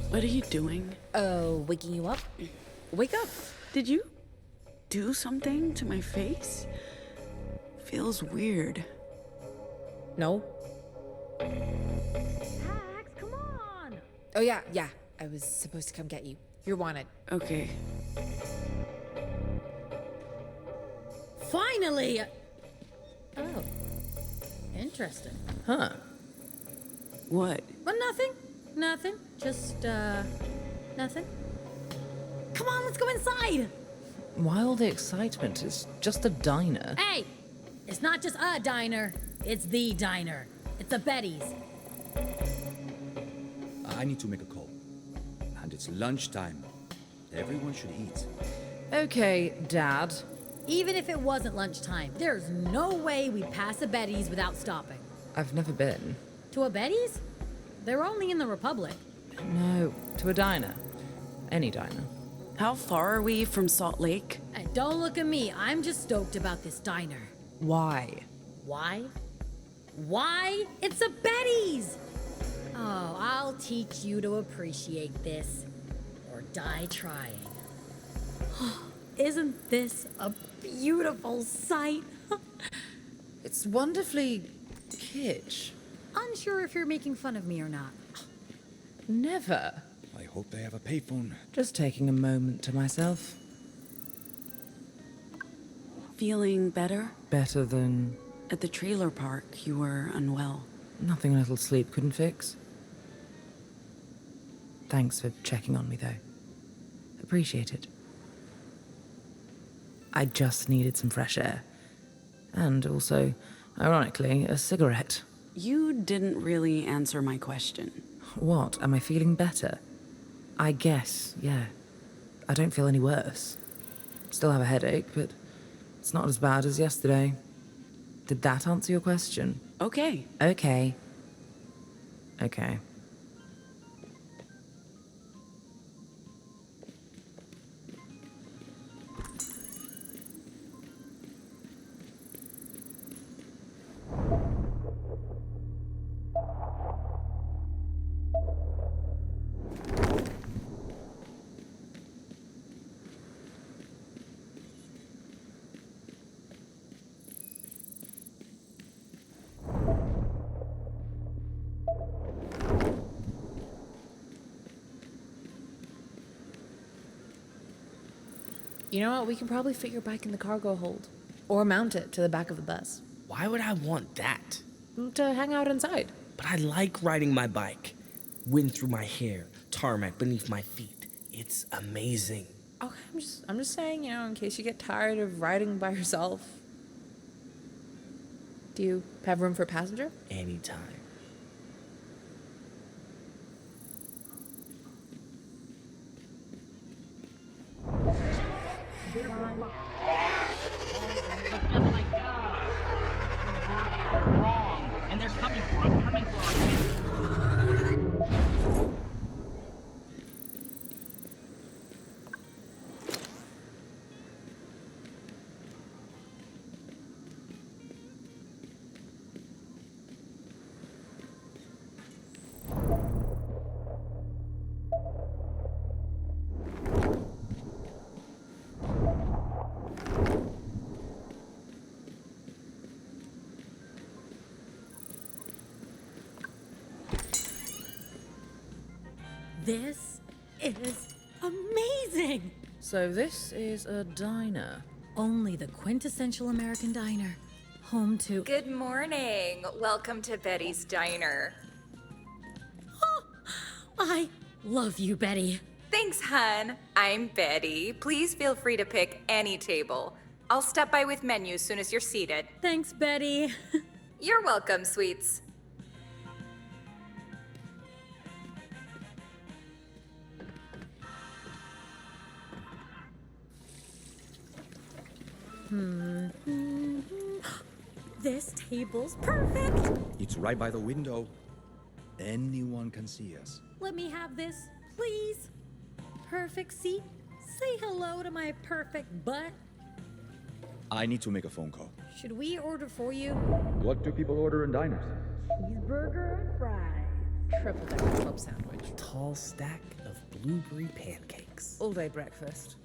What are you doing? Oh, waking you up? Wake up. Did you do something to my face? Feels weird. No. Max, come on! Oh, yeah. I was supposed to come get you. You're wanted. Okay. Finally! Oh. Interesting. Huh. What? Well, nothing. Just, nothing. Come on, let's go inside! Why all the excitement? It's just a diner. Hey! It's not just a diner, it's the diner. It's a Betty's. I need to make a call. And it's lunchtime. Everyone should eat. Okay, Dad. Even if it wasn't lunchtime, there's no way we'd pass a Betty's without stopping. I've never been. To a Betty's? They're only in the Republic. No, to a diner. Any diner. How far are we from Salt Lake? Hey, don't look at me. I'm just stoked about this diner. Why? Why? Why? It's a Betty's! Oh, I'll teach you to appreciate this. Or die trying. Isn't this a beautiful sight? It's wonderfully kitsch. Unsure if you're making fun of me or not. Never. I hope they have a payphone. Just taking a moment to myself. Feeling better? Better than At the trailer park, you were unwell. nothing a little sleep couldn't fix. Thanks for checking on me, though. Appreciate it. I just needed some fresh air. And also, ironically, a cigarette. You didn't really answer my question. What? Am I feeling better? I guess, yeah. I don't feel any worse. Still have a headache, but it's not as bad as yesterday. Did that answer your question? Okay. Okay. You know what? We can probably fit your bike in the cargo hold. Or mount it to the back of the bus. Why would I want that? To hang out inside. But I like riding my bike. Wind through my hair, tarmac beneath my feet. It's amazing. Okay, I'm just saying, in case you get tired of riding by yourself. Do you have room for a passenger? Anytime. And they're coming for us. This is amazing! So this is a diner. Only the quintessential American diner. Home to... Good morning. Welcome to Betty's Diner. I love you, Betty. Thanks, hun. I'm Betty. Please feel free to pick any table. I'll stop by with menus soon as you're seated. Thanks, Betty. You're welcome, sweets. This table's perfect. It's right by the window. anyone can see us. Let me have this, please. Perfect seat. Say hello to my perfect butt. I need to make a phone call. Should we order for you? What do people order in diners? Cheeseburger and fries. Triple decker club sandwich. Tall stack of blueberry pancakes. All day breakfast.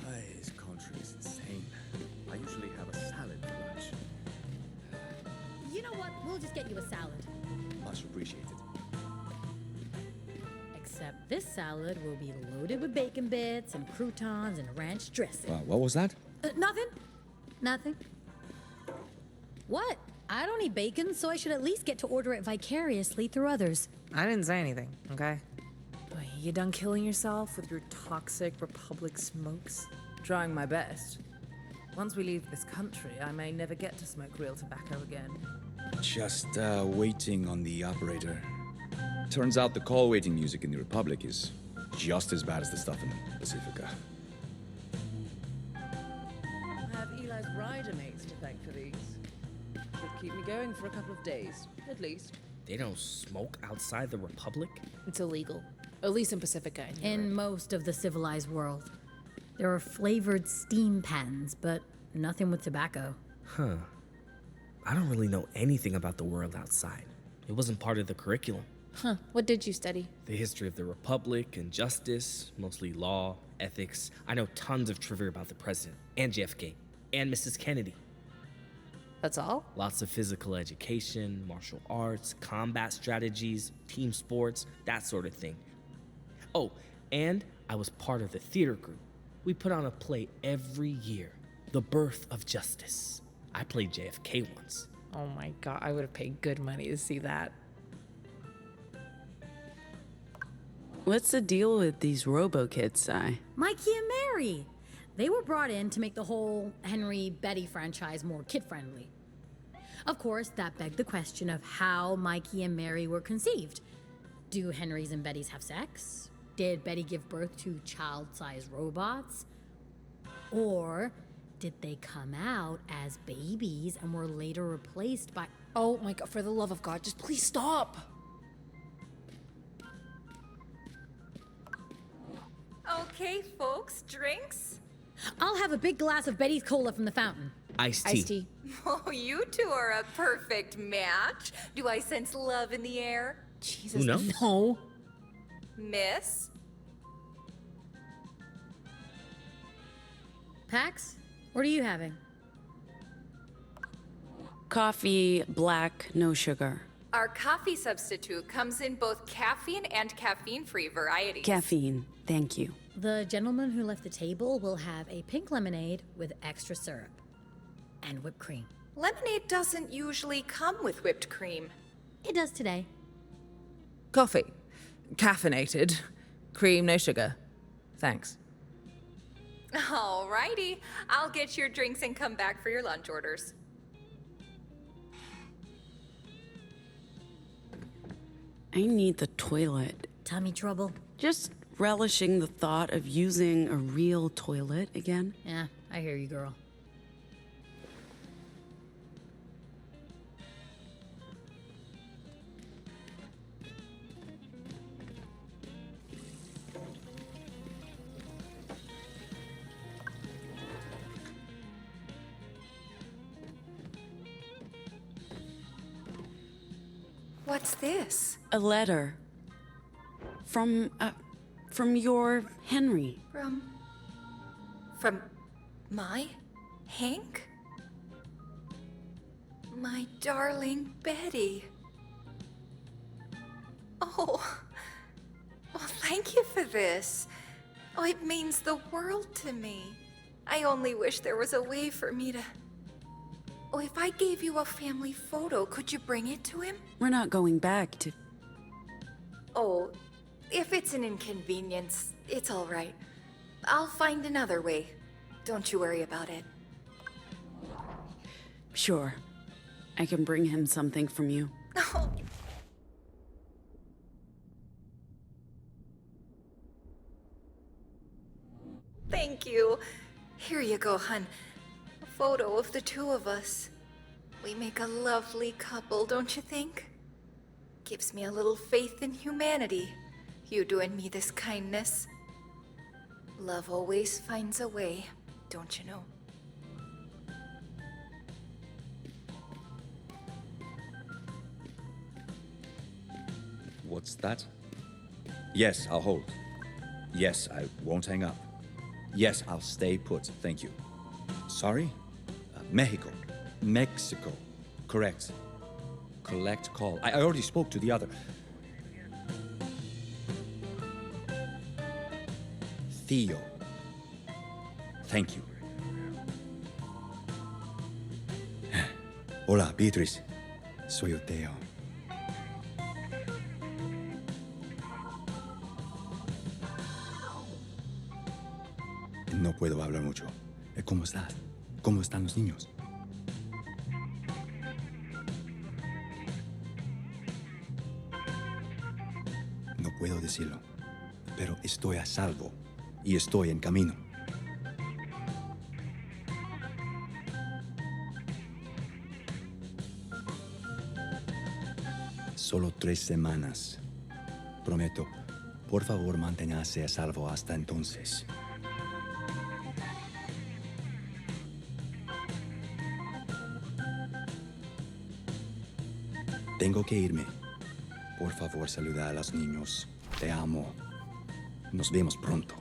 This country is insane. I usually have a salad for lunch. You know what? We'll just get you a salad. Much appreciated. Except this salad will be loaded with bacon bits and croutons and ranch dressing. What was that? Nothing. Nothing. What? I don't eat bacon, so I should at least get to order it vicariously through others. I didn't say anything, okay? You done killing yourself with your toxic Republic smokes? Trying my best. Once we leave this country, I may never get to smoke real tobacco again. Just waiting on the operator. Turns out the call waiting music in the Republic is just as bad as the stuff in Pacifica. I have Eli's rider mates to thank for these. Should keep me going for a couple of days, at least. They don't smoke outside the Republic? It's illegal. At least in Pacifica. And In Europe. most of the civilized world, there are flavored steam pans, but nothing with tobacco. Huh. I don't really know anything about the world outside. It wasn't part of the curriculum. Huh. What did you study? The history of the Republic and justice, mostly law, ethics. I know tons of trivia about the president and JFK and Mrs. Kennedy. That's all? Lots of physical education, martial arts, combat strategies, team sports, that sort of thing. Oh, and I was part of the theater group. We put on a play every year, The Birth of Justice. I played JFK once. Oh my god, I would have paid good money to see that. What's the deal with these robo-kids, Si? Mikey and Mary! They were brought in to make the whole Henry Betty franchise more kid-friendly. Of course, that begged the question of how Mikey and Mary were conceived. Do Henrys and Bettys have sex? Did Betty give birth to child-sized robots? Or did they come out as babies and were later replaced by... Oh my god, for the love of God, just please stop! Okay, folks, drinks? I'll have a big glass of Betty's Cola from the fountain. Iced tea. Iced tea. Oh, you two are a perfect match. Do I sense love in the air? Jesus, Who knows? no. Miss? Pax, what are you having? Coffee, black, no sugar. Our coffee substitute comes in both caffeine and caffeine-free varieties. Caffeine, thank you. The gentleman who left the table will have a pink lemonade with extra syrup and whipped cream. Lemonade doesn't usually come with whipped cream. It does today. Coffee. Caffeinated. Cream, no sugar. Thanks. Alrighty, I'll get your drinks and come back for your lunch orders. I need the toilet. Tummy trouble? Just relishing the thought of using a real toilet again. Yeah, I hear you, girl. What's this? A letter. From your Henry. From my Hank? My darling Betty. Oh, well, thank you for this. Oh, it means the world to me. I only wish there was a way for me to... Oh, if I gave you a family photo, could you bring it to him? We're not going back to... Oh, if it's an inconvenience, it's all right. I'll find another way. Don't you worry about it. Sure. I can bring him something from you. Thank you. Here you go, hun. A photo of the two of us. We make a lovely couple, don't you think? Gives me a little faith in humanity, you doing me this kindness. Love always finds a way, don't you know? What's that? Yes, I'll hold. Yes, I won't hang up. Yes, I'll stay put, thank you. Sorry? Mexico. Mexico. Correct. Collect call. I already spoke to the other. Theo. Thank you. Hola, Beatriz. Soy Theo. No puedo hablar mucho. ¿Cómo estás? ¿Cómo están los niños? No puedo decirlo, pero estoy a salvo y estoy en camino. Solo 3 semanas. Prometo, por favor, manténgase a salvo hasta entonces. Tengo que irme. Por favor, saluda a los niños. Te amo. Nos vemos pronto.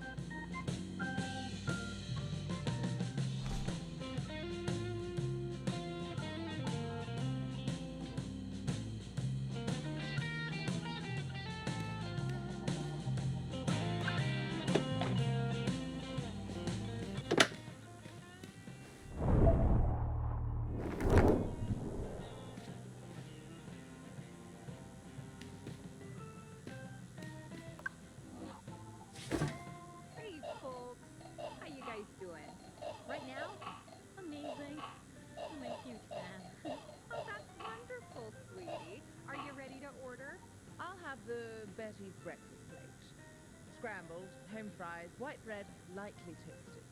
Hey folks, how you guys doing? Right now, amazing. I'm a huge fan. Oh, that's wonderful, sweetie. Are you ready to order? I'll have the Betty's breakfast plate. Scrambled, home fries, white bread, lightly toasted.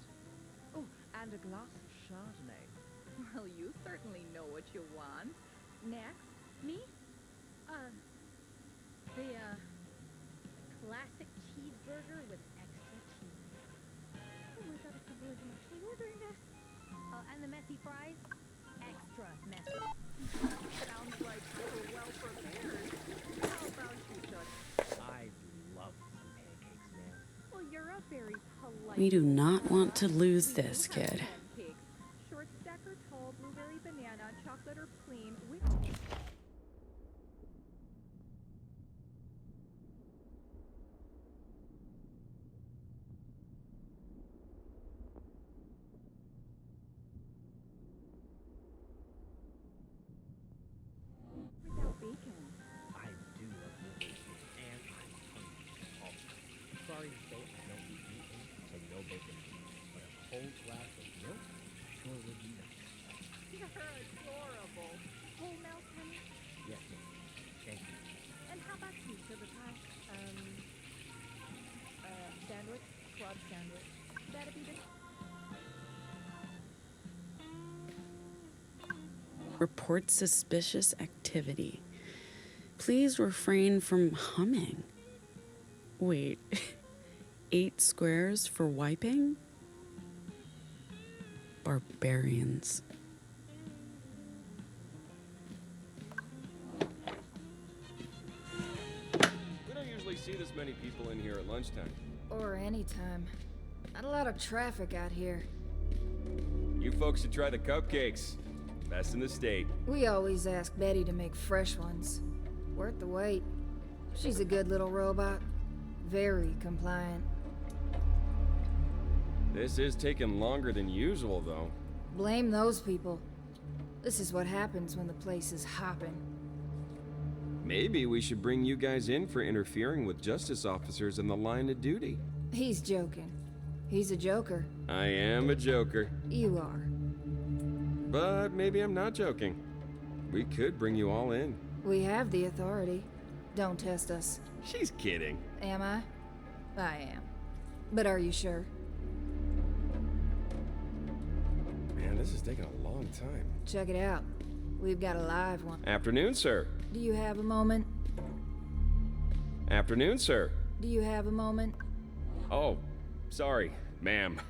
Oh, and a glass of Chardonnay. Well, you certainly know what you want. Next, Me? The classic cheeseburger with extra cheese. Oh my god, I can't believe I'm actually ordering this. And the messy fries, extra messy. sounds like you're well prepared. How about you, Chuck? I love some pancakes, man. Well, you're a very polite. We do not want to lose this kid. Pancakes. Short stack or tall, blueberry banana, chocolate or plain with. Without bacon. I do love the bacon, and I'm hungry all the time. Sorry to say I don't eat meat, so no bacon. But a cold glass of milk sure would be nice. You're adorable. Whole milk, honey? Yes, ma'am. Thank you. And how about you, sugar pie? Sandwich, club sandwich. That'd be the. Report suspicious activity. Please refrain from humming. Wait, 8 squares for wiping? Barbarians. We don't usually see this many people in here at lunchtime. Or anytime. Not a lot of traffic out here. You folks should try the cupcakes. Best in the state. We always ask Betty to make fresh ones. Worth the wait. She's a good little robot. Very compliant. This is taking longer than usual, though. Blame those people. This is what happens when the place is hopping. Maybe we should bring you guys in for interfering with justice officers in the line of duty. He's joking. He's a joker. I am a joker. You are. But maybe I'm not joking. We could bring you all in. We have the authority. Don't test us. She's kidding. Am I? I am. But are you sure? Man, this is taking a long time. Check it out. We've got a live one. Afternoon, sir. Do you have a moment? Afternoon, sir. Do you have a moment? Oh, sorry, ma'am.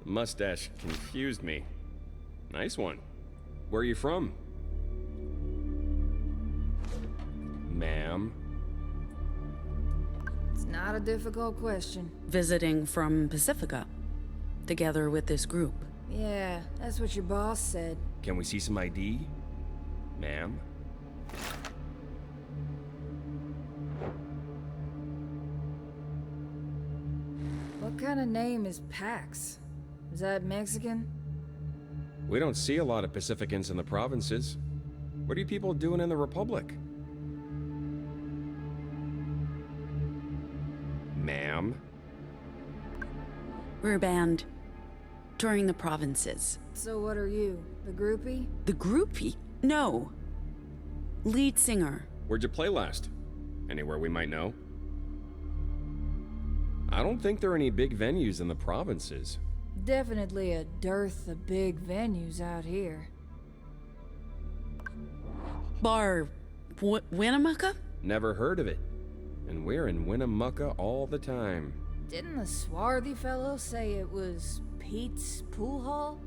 Mustache confused me. Nice one. Where are you from? Ma'am. It's not a difficult question. Visiting from Pacifica, together with this group. Yeah, that's what your boss said. Can we see some ID? Ma'am? What kind of name is Pax? Is that Mexican? We don't see a lot of Pacificans in the provinces. What are you people doing in the Republic? Ma'am? We're a band touring the provinces. So what are you, the groupie? The groupie? No. Lead singer. Where'd you play last? Anywhere we might know? I don't think there are any big venues in the provinces. Definitely a dearth of big venues out here. Bar Winnemucca? Never heard of it. And we're in Winnemucca all the time. Didn't the swarthy fellow say it was Pete's Pool Hall?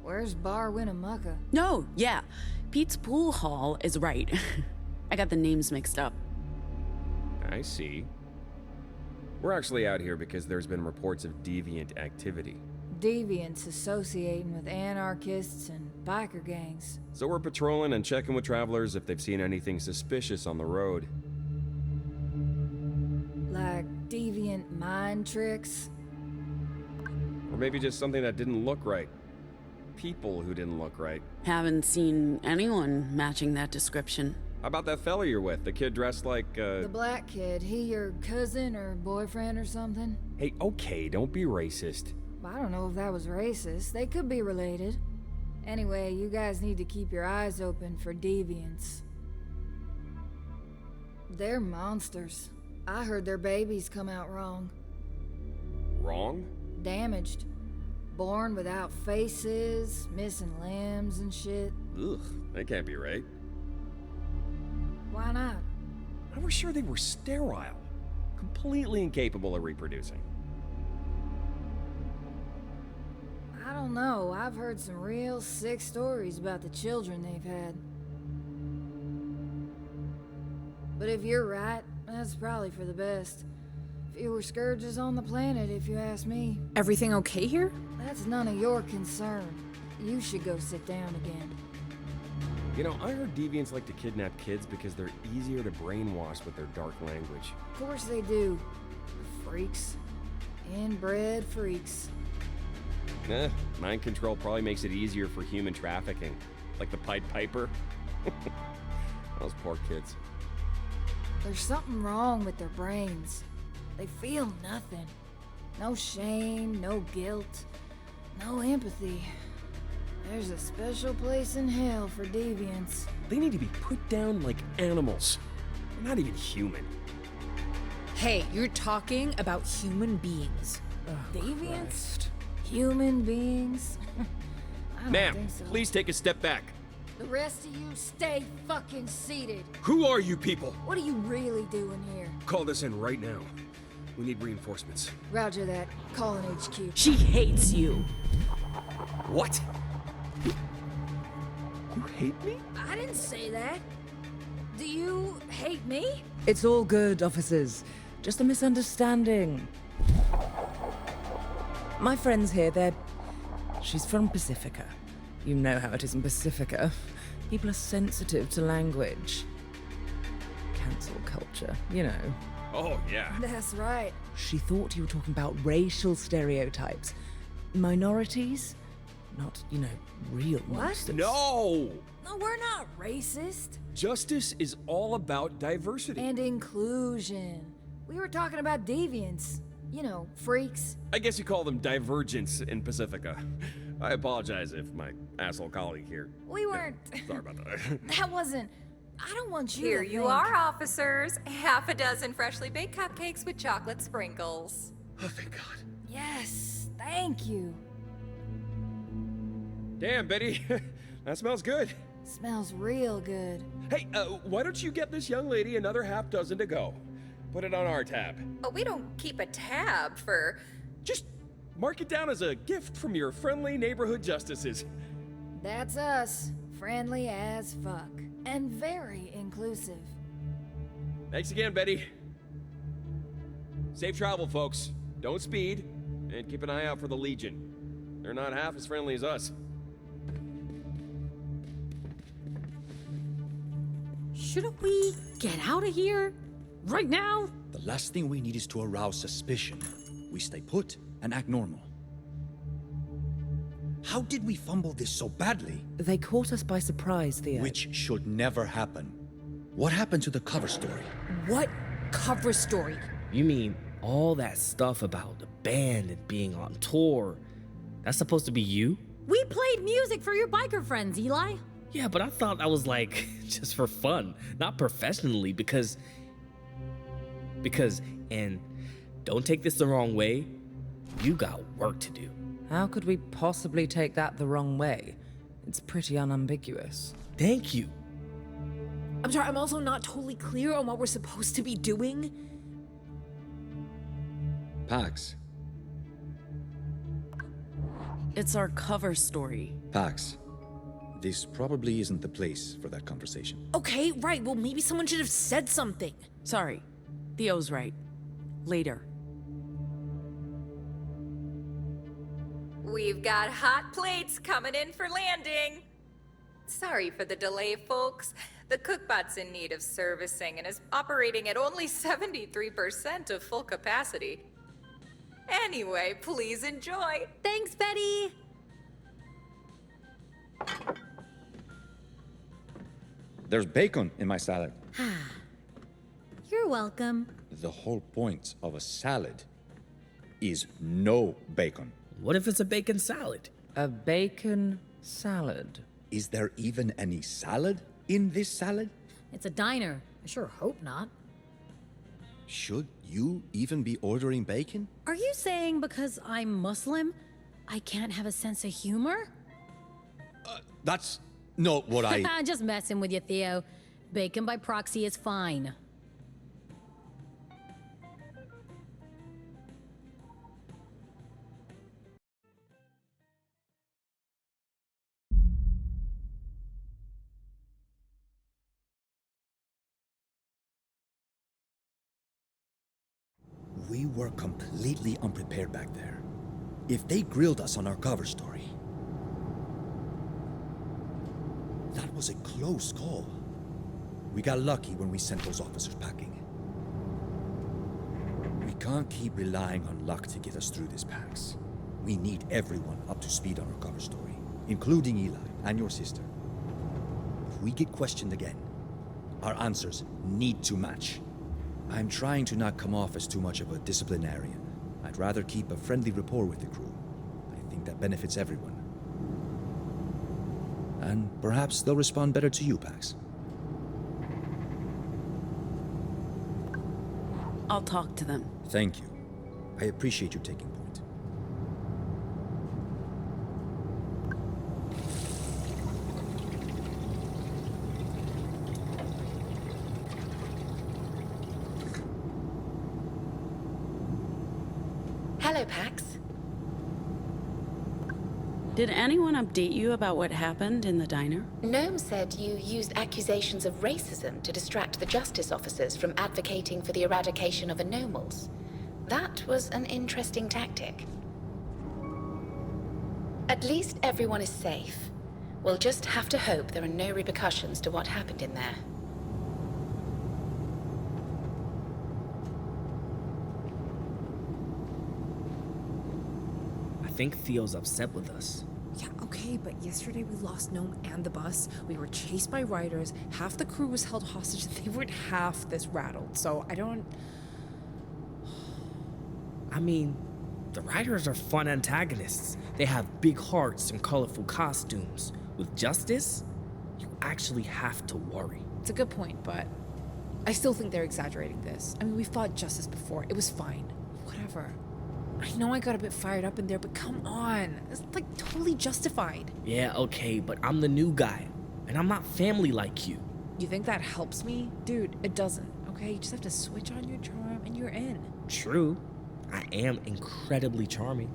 Where's Bar Winnemucca? No, yeah. Pete's Pool Hall is right. I got the names mixed up. I see. We're actually out here because there's been reports of deviant activity. Deviants associating with anarchists and biker gangs. So we're patrolling and checking with travelers if they've seen anything suspicious on the road. Like deviant mind tricks? Or maybe just something that didn't look right. People who didn't look right. Haven't seen anyone matching that description. How about that fella you're with? The kid dressed like, The black kid, he your cousin or boyfriend or something? Hey, okay, don't be racist. I don't know if that was racist. They could be related. Anyway, you guys need to keep your eyes open for deviants. They're monsters. I heard their babies come out wrong. Wrong? Damaged. Born without faces, missing limbs and shit. Ugh, that can't be right. Why not? I was sure they were sterile. Completely incapable of reproducing. I don't know. I've heard some real sick stories about the children they've had. But if you're right, that's probably for the best. Fewer scourges on the planet, if you ask me. Everything okay here? That's none of your concern. You should go sit down again. You know, I heard deviants like to kidnap kids because they're easier to brainwash with their dark language. Of course they do. Freaks. Inbred freaks. Mind control probably makes it easier for human trafficking. Like the Pied Piper. Those poor kids. There's something wrong with their brains. They feel nothing. No shame, no guilt, no empathy. There's a special place in hell for deviants. They need to be put down like animals. They're not even human. Hey, you're talking about human beings. Deviants? Human beings? I don't Ma'am, think so. please take a step back. The rest of you stay fucking seated. Who are you people? What are you really doing here? Call this in right now. We need reinforcements. Roger that. Calling HQ. She hates you. What? You hate me? I didn't say that. Do you hate me? It's all good, officers. Just a misunderstanding. My friend's here, she's from Pacifica. You know how it is in Pacifica. People are sensitive to language. Cancel culture, you know. Oh, yeah. That's right. She thought you were talking about racial stereotypes. Minorities? Not, real monsters. No! No, we're not racist. Justice is all about diversity. And inclusion. We were talking about deviants. Freaks. I guess you call them divergents in Pacifica. I apologize if my asshole colleague here... We weren't... Sorry about that. That wasn't... I don't want you Here to you think- are, officers. Half a dozen freshly baked cupcakes with chocolate sprinkles. Oh, thank God. Yes, thank you. Damn, Betty. That smells good. Smells real good. Hey, why don't you get this young lady another half dozen to go? Put it on our tab. Oh, we don't keep a tab for... Just mark it down as a gift from your friendly neighborhood justices. That's us. Friendly as fuck. And very inclusive. Thanks again, Betty. Safe travel, folks. Don't speed, and keep an eye out for the Legion. They're not half as friendly as us. Shouldn't we get out of here? Right now? The last thing we need is to arouse suspicion. We stay put and act normal. How did we fumble this so badly? They caught us by surprise, Theo. Which should never happen. What happened to the cover story? What cover story? You mean all that stuff about the band and being on tour? That's supposed to be you? We played music for your biker friends, Eli. Yeah, but I thought that was like just for fun, not professionally, because, and don't take this the wrong way, you got work to do. How could we possibly take that the wrong way? It's pretty unambiguous. Thank you. I'm sorry, I'm also not totally clear on what we're supposed to be doing. Pax. It's our cover story. Pax. This probably isn't the place for that conversation. Okay, right, well maybe someone should have said something. Sorry. Theo's right. Later. We've got hot plates coming in for landing. Sorry for the delay, folks. The cookbot's in need of servicing and is operating at only 73% of full capacity. Anyway, please enjoy. Thanks, Betty. There's bacon in my salad. You're welcome. The whole point of a salad is no bacon. What if it's a bacon salad? A bacon salad? Is there even any salad in this salad? It's a diner. I sure hope not. Should you even be ordering bacon? Are you saying because I'm Muslim, I can't have a sense of humor? That's not what I... Just messing with you, Theo. Bacon by proxy is fine. We were completely unprepared back there. If they grilled us on our cover story... That was a close call. We got lucky when we sent those officers packing. We can't keep relying on luck to get us through this, Pax. We need everyone up to speed on our cover story, including Eli and your sister. If we get questioned again, our answers need to match. I'm trying to not come off as too much of a disciplinarian. I'd rather keep a friendly rapport with the crew. I think that benefits everyone. And perhaps they'll respond better to you, Pax. I'll talk to them. Thank you. I appreciate you taking point. Hello, Pax. Did anyone update you about what happened in the diner? Gnome said you used accusations of racism to distract the justice officers from advocating for the eradication of anomals. That was an interesting tactic. At least everyone is safe. We'll just have to hope there are no repercussions to what happened in there. I think Theo's upset with us. Yeah, okay, but yesterday we lost Gnome and the bus. We were chased by riders. Half the crew was held hostage. They weren't half this rattled, so I don't... I mean, the riders are fun antagonists. They have big hearts and colorful costumes. With Justice, you actually have to worry. It's a good point, but I still think they're exaggerating this. I mean, we've fought Justice before. It was fine. Whatever. I know I got a bit fired up in there, but come on. It's like totally justified. Yeah, okay, but I'm the new guy. and I'm not family like you. You think that helps me? Dude, it doesn't, okay? You just have to switch on your charm and you're in. True, I am incredibly charming.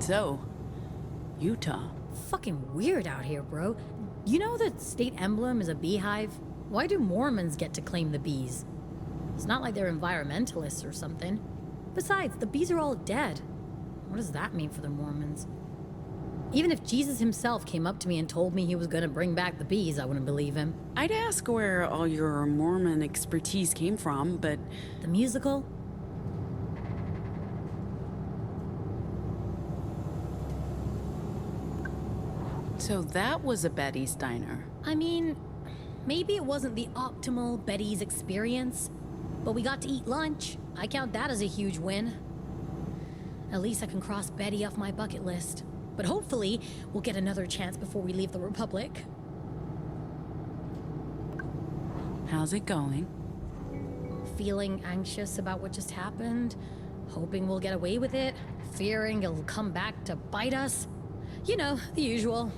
So, Utah. Fucking weird out here, bro. You know the state emblem is a beehive? Why do Mormons get to claim the bees? It's not like they're environmentalists or something. Besides, the bees are all dead. What does that mean for the Mormons? Even if Jesus himself came up to me and told me he was gonna bring back the bees, I wouldn't believe him. I'd ask where all your Mormon expertise came from, but... The musical? So that was a Betty's diner. I mean, maybe it wasn't the optimal Betty's experience, but we got to eat lunch. I count that as a huge win. At least I can cross Betty off my bucket list. But hopefully, we'll get another chance before we leave the Republic. How's it going? Feeling anxious about what just happened, hoping we'll get away with it, fearing it'll come back to bite us. You know, the usual.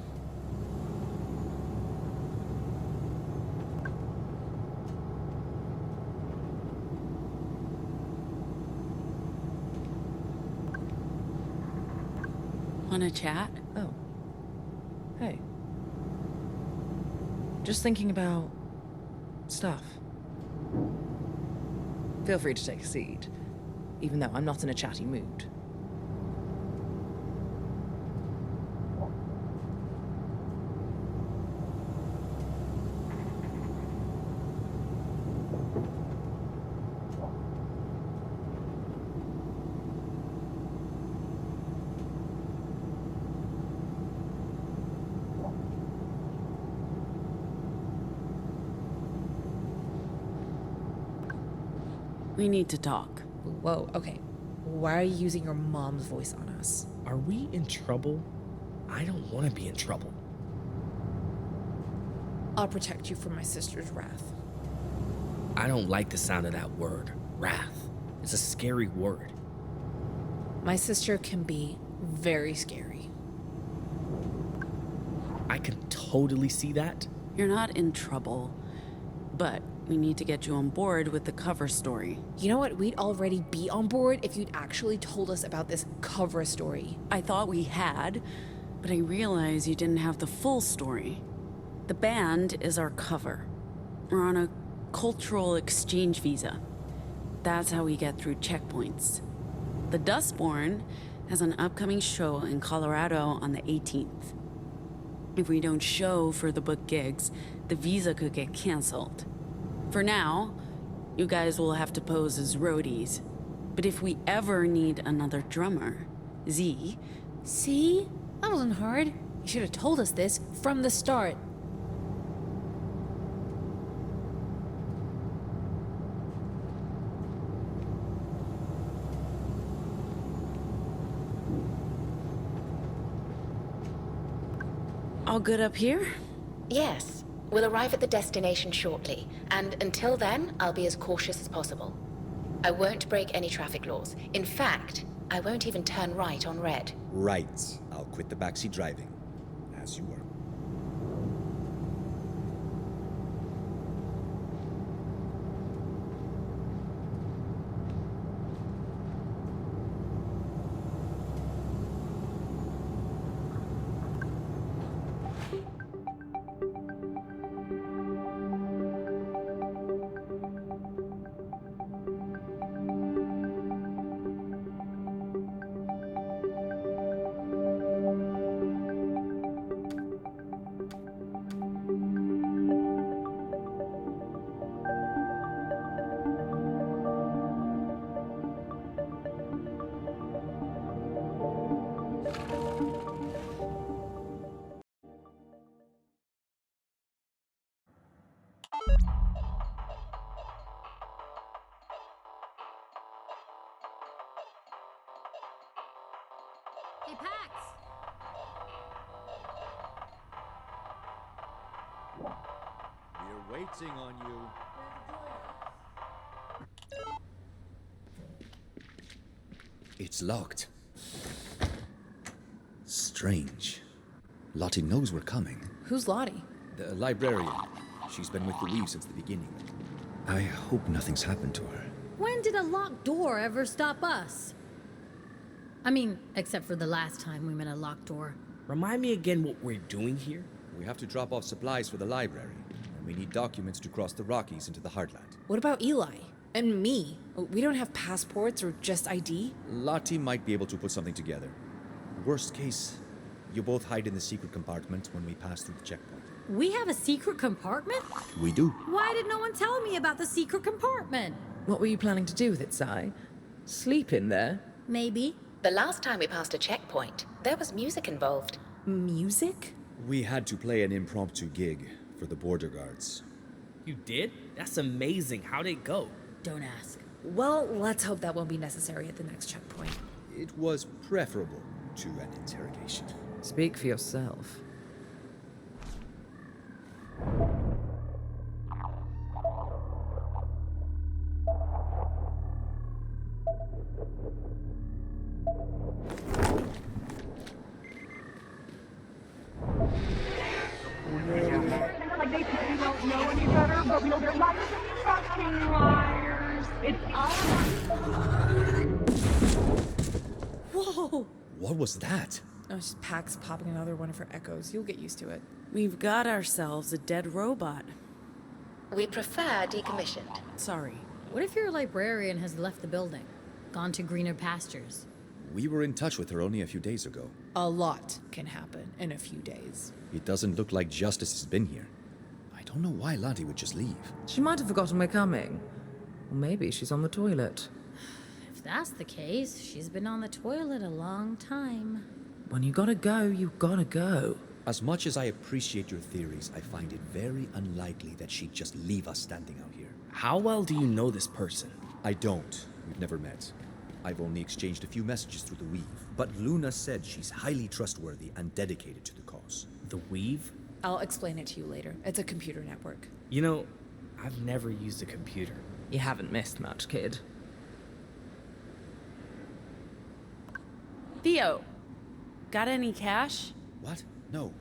Wanna chat? Oh. Hey. Just thinking about stuff. Feel free to take a seat, even though I'm not in a chatty mood. We need to talk. Whoa, okay. Why are you using your mom's voice on us? Are we in trouble? I don't want to be in trouble. I'll protect you from my sister's wrath. I don't like the sound of that word, wrath. It's a scary word. My sister can be very scary. I can totally see that. You're not in trouble, but we need to get you on board with the cover story. You know what? We'd already be on board if you'd actually told us about this cover story. I thought we had, but I realized you didn't have the full story. The band is our cover. We're on a cultural exchange visa. That's how we get through checkpoints. The Dustborn has an upcoming show in Colorado on the 18th. If we don't show for the book gigs, the visa could get canceled. For now, you guys will have to pose as roadies. But if we ever need another drummer, Z... See? That wasn't hard. You should have told us this from the start. All good up here? Yes. We'll arrive at the destination shortly, and until then, I'll be as cautious as possible. I won't break any traffic laws. In fact, I won't even turn right on red. Right. I'll quit the backseat driving. As you were. Hey, Pax! We're waiting on you. It's locked. Strange. Lottie knows we're coming. Who's Lottie? The librarian. She's been with the Weave since the beginning. I hope nothing's happened to her. When did a locked door ever stop us? I mean, except for the last time we met a locked door. Remind me again what we're doing here? We have to drop off supplies for the library, and we need documents to cross the Rockies into the Heartland. What about Eli? And me? We don't have passports or just ID? Lottie might be able to put something together. Worst case, you both hide in the secret compartment when we pass through the checkpoint. We have a secret compartment? We do. Why did no one tell me about the secret compartment? What were you planning to do with it, Si? Sleep in there? Maybe. The last time we passed a checkpoint, there was music involved. Music? We had to play an impromptu gig for the border guards. You did? That's amazing. How'd it go? Don't ask. Well, let's hope that won't be necessary at the next checkpoint. It was preferable to an interrogation. Speak for yourself. Like they say we don't know any better, but we know they're like fucking liars. It's Whoa! What was that? Oh, it's just Pax popping another one of her echoes. You'll get used to it. We've got ourselves a dead robot. We prefer decommissioned. Sorry. What if your librarian has left the building? Gone to greener pastures? We were in touch with her only a few days ago. A lot can happen in a few days. It doesn't look like Justice has been here. I don't know why Lottie would just leave. She might have forgotten we're coming. Or maybe she's on the toilet. If that's the case, she's been on the toilet a long time. When you gotta go, you gotta go. As much as I appreciate your theories, I find it very unlikely that she'd just leave us standing out here. How well do you know this person? I don't. We've never met. I've only exchanged a few messages through the Weave. But Luna said she's highly trustworthy and dedicated to the cause. The Weave? I'll explain it to you later. It's a computer network. You know, I've never used a computer. You haven't missed much, kid. Theo, got any cash? What? No.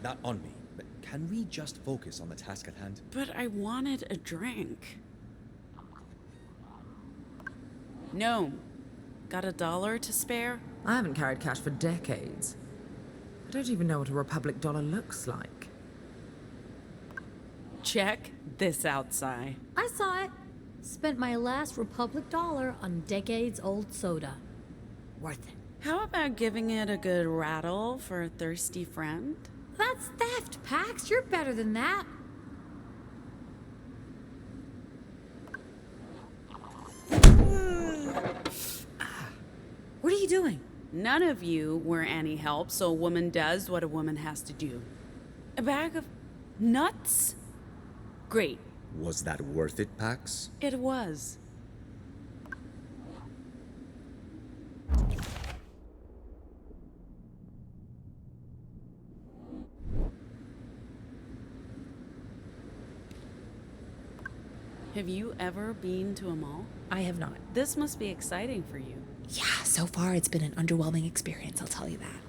Not on me. But can we just focus on the task at hand? But I wanted a drink. No. Got $1 to spare? I haven't carried cash for decades. I don't even know what a Republic dollar looks like. Check this out, Si. I saw it. Spent my last Republic dollar on decades-old soda. Worth it. How about giving it a good rattle for a thirsty friend? That's theft, Pax. You're better than that. What are you doing? None of you were any help, so a woman does what a woman has to do. A bag of nuts? Great. Was that worth it, Pax? It was. Have you ever been to a mall? I have not. This must be exciting for you. Yeah, so far it's been an underwhelming experience, I'll tell you that.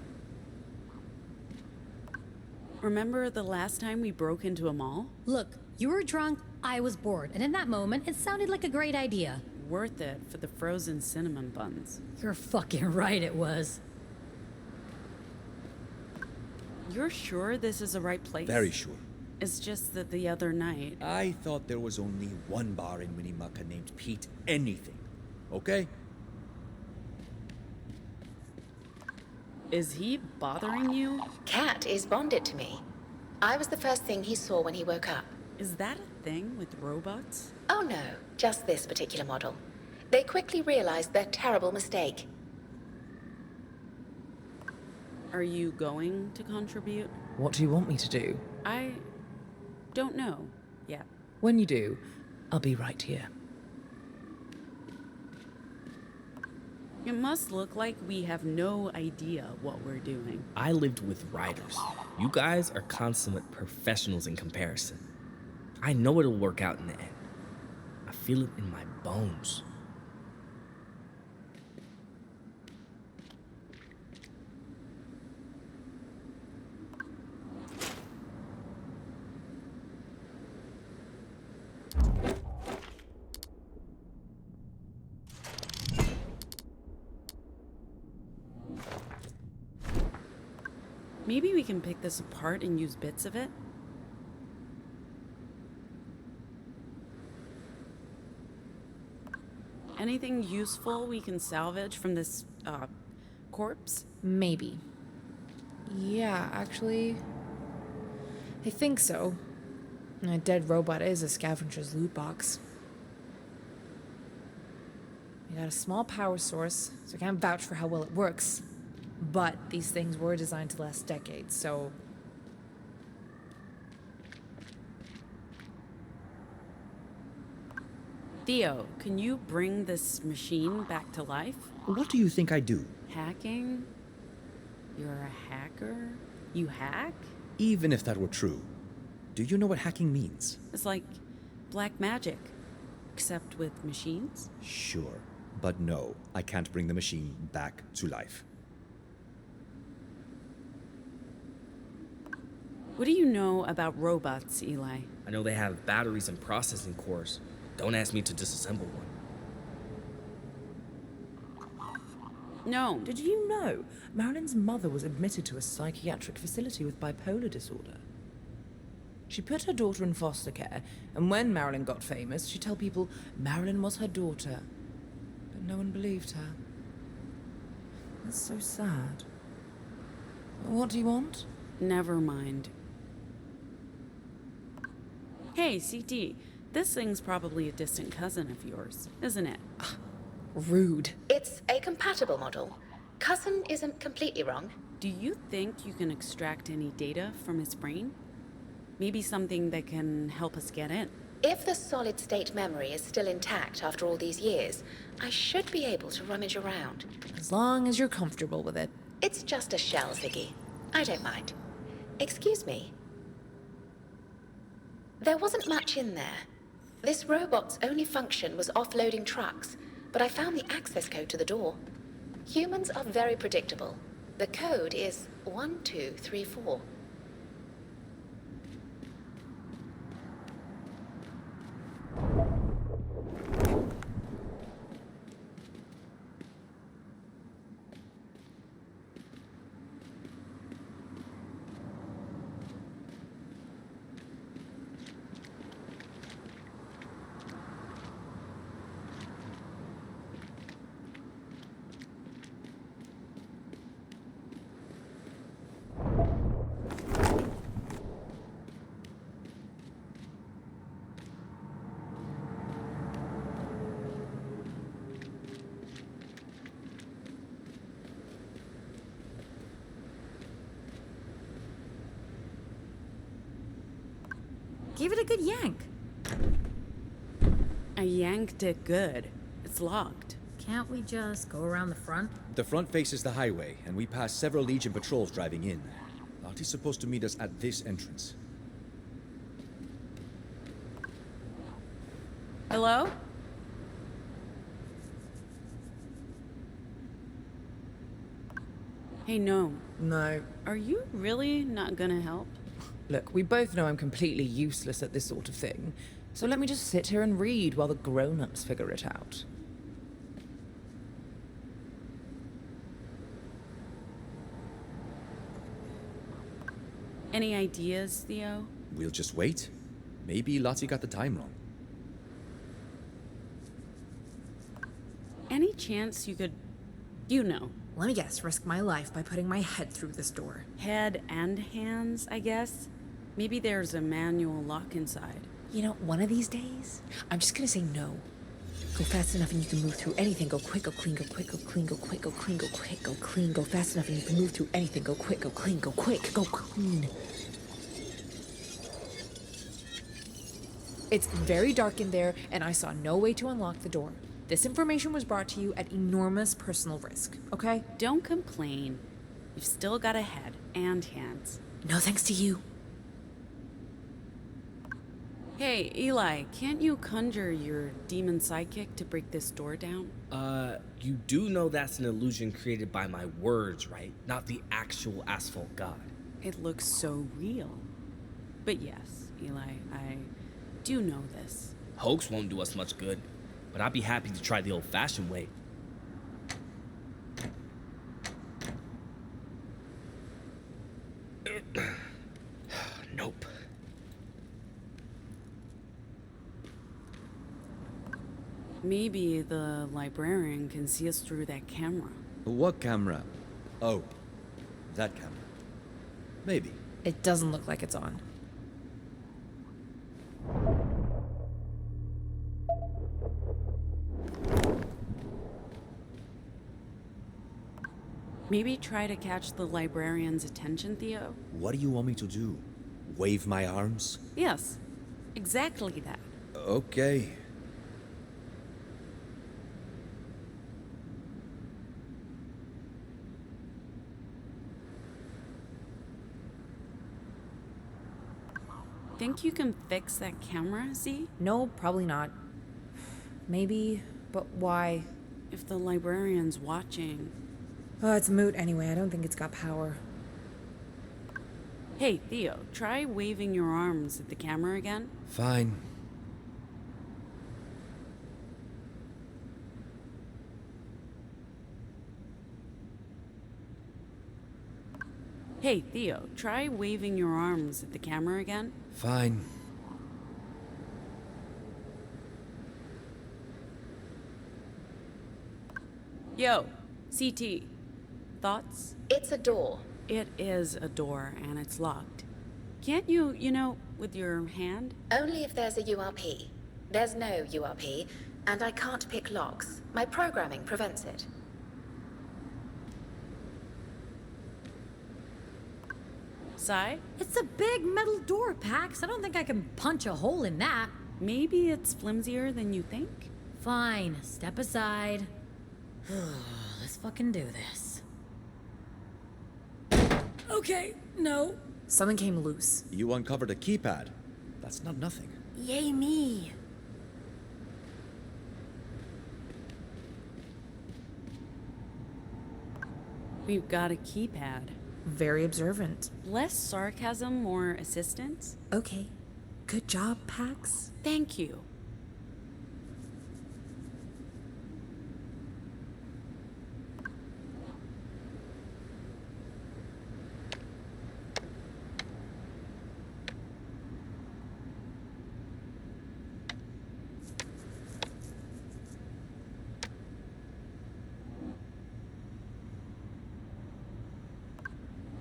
Remember the last time we broke into a mall? Look, you were drunk, I was bored, and in that moment, it sounded like a great idea. Worth it for the frozen cinnamon buns. You're fucking right, it was. You're sure this is the right place? Very sure. It's just that the other night... I thought there was only one bar in Winnemucca named Pete Anything. Okay? Is he bothering you? Cat is bonded to me. I was the first thing he saw when he woke up. Is that a thing with robots? Oh no, just this particular model. They quickly realized their terrible mistake. Are you going to contribute? What do you want me to do? I don't know yet. When you do, I'll be right here. It must look like we have no idea what we're doing. I lived with writers. You guys are consummate professionals in comparison. I know it'll work out in the end. I feel it in my bones. Maybe we can pick this apart and use bits of it? Anything useful we can salvage from this, corpse? Maybe. Yeah, actually, I think so. A dead robot is a scavenger's loot box. We got a small power source, so I can't vouch for how well it works. But these things were designed to last decades, so... Theo, can you bring this machine back to life? What do you think I do? Hacking? You're a hacker? You hack? Even if that were true, do you know what hacking means? It's like black magic, except with machines? Sure, but no, I can't bring the machine back to life. What do you know about robots, Eli? I know they have batteries and processing cores. Don't ask me to disassemble one. No. Did you know Marilyn's mother was admitted to a psychiatric facility with bipolar disorder? She put her daughter in foster care, and when Marilyn got famous, she'd tell people Marilyn was her daughter. But no one believed her. That's so sad. What do you want? Never mind. Hey, CT. This thing's probably a distant cousin of yours, isn't it? Rude. It's a compatible model. Cousin isn't completely wrong. Do you think you can extract any data from his brain? Maybe something that can help us get in. If the solid-state memory is still intact after all these years, I should be able to rummage around. As long as you're comfortable with it. It's just a shell, Ziggy. I don't mind. Excuse me. There wasn't much in there. This robot's only function was offloading trucks, but I found the access code to the door. Humans are very predictable. The code is 1234. Give it a good yank. I yanked it good. It's locked. Can't we just go around the front? The front faces the highway, and we pass several Legion patrols driving in. Lottie's supposed to meet us at this entrance. Hello? Hey, no. No. Are you really not gonna help? Look, we both know I'm completely useless at this sort of thing, so let me just sit here and read while the grown-ups figure it out. Any ideas, Theo? We'll just wait. Maybe Lottie got the time wrong. Any chance you could, you know, Let me guess, risk my life by putting my head through this door. head and hands, I guess? Maybe there's a manual lock inside. You know, one of these days, I'm just gonna say no. Go fast enough and you can move through anything. Go quick, go clean, go quick, go clean, go quick, go clean, go quick, go clean. Go fast enough and you can move through anything. Go quick, go clean, go quick, go clean. It's very dark in there, and I saw no way to unlock the door. This information was brought to you at enormous personal risk, okay? Don't complain. You've still got a head and hands. No thanks to you. Hey, Eli, can't you conjure your demon sidekick to break this door down? You do know that's an illusion created by my words, right? Not the actual asphalt god. It looks so real. But yes, Eli, I do know this. Hoax won't do us much good, but I'd be happy to try the old-fashioned way. Nope. Maybe the librarian can see us through that camera. What camera? Oh, that camera. Maybe. It doesn't look like it's on. Maybe try to catch the librarian's attention, Theo? What do you want me to do? Wave my arms? Yes, exactly that. Okay. Think you can fix that camera, Z? No, probably not. Maybe, but why? If the librarian's watching. Oh, it's moot anyway. I don't think it's got power. Hey, Theo, try waving your arms at the camera again. Fine. Hey, Theo, try waving your arms at the camera again. Fine. Yo, CT. Thoughts? It's a door. It is a door, and it's locked. Can't you, with your hand? Only if there's a URP. There's no URP, and I can't pick locks. My programming prevents it. Sai? It's a big metal door, Pax. I don't think I can punch a hole in that. Maybe it's flimsier than you think? Fine, step aside. Let's fucking do this. Okay, no. Something came loose. You uncovered a keypad. That's not nothing. Yay me. We've got a keypad. Very observant. Less sarcasm, more assistance? Okay. Good job, Pax. Thank you.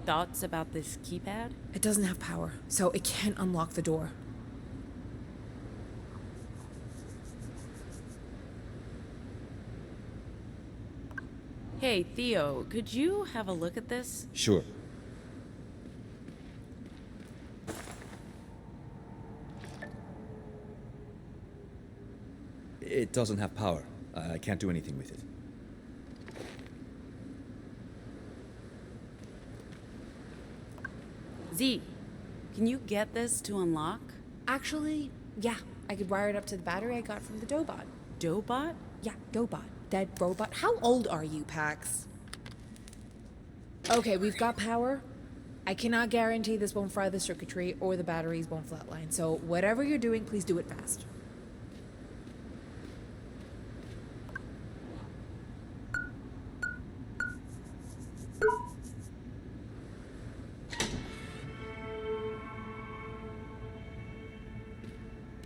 Thoughts about this keypad? It doesn't have power, so it can't unlock the door. Hey, Theo, could you have a look at this? Sure. It doesn't have power. I can't do anything with it. Z, can you get this to unlock? Actually, yeah. I could wire it up to the battery I got from the Doughbot. Doughbot? Yeah, Doughbot. Dead robot. How old are you, Pax? Okay, we've got power. I cannot guarantee this won't fry the circuitry or the batteries won't flatline. So whatever you're doing, please do it fast.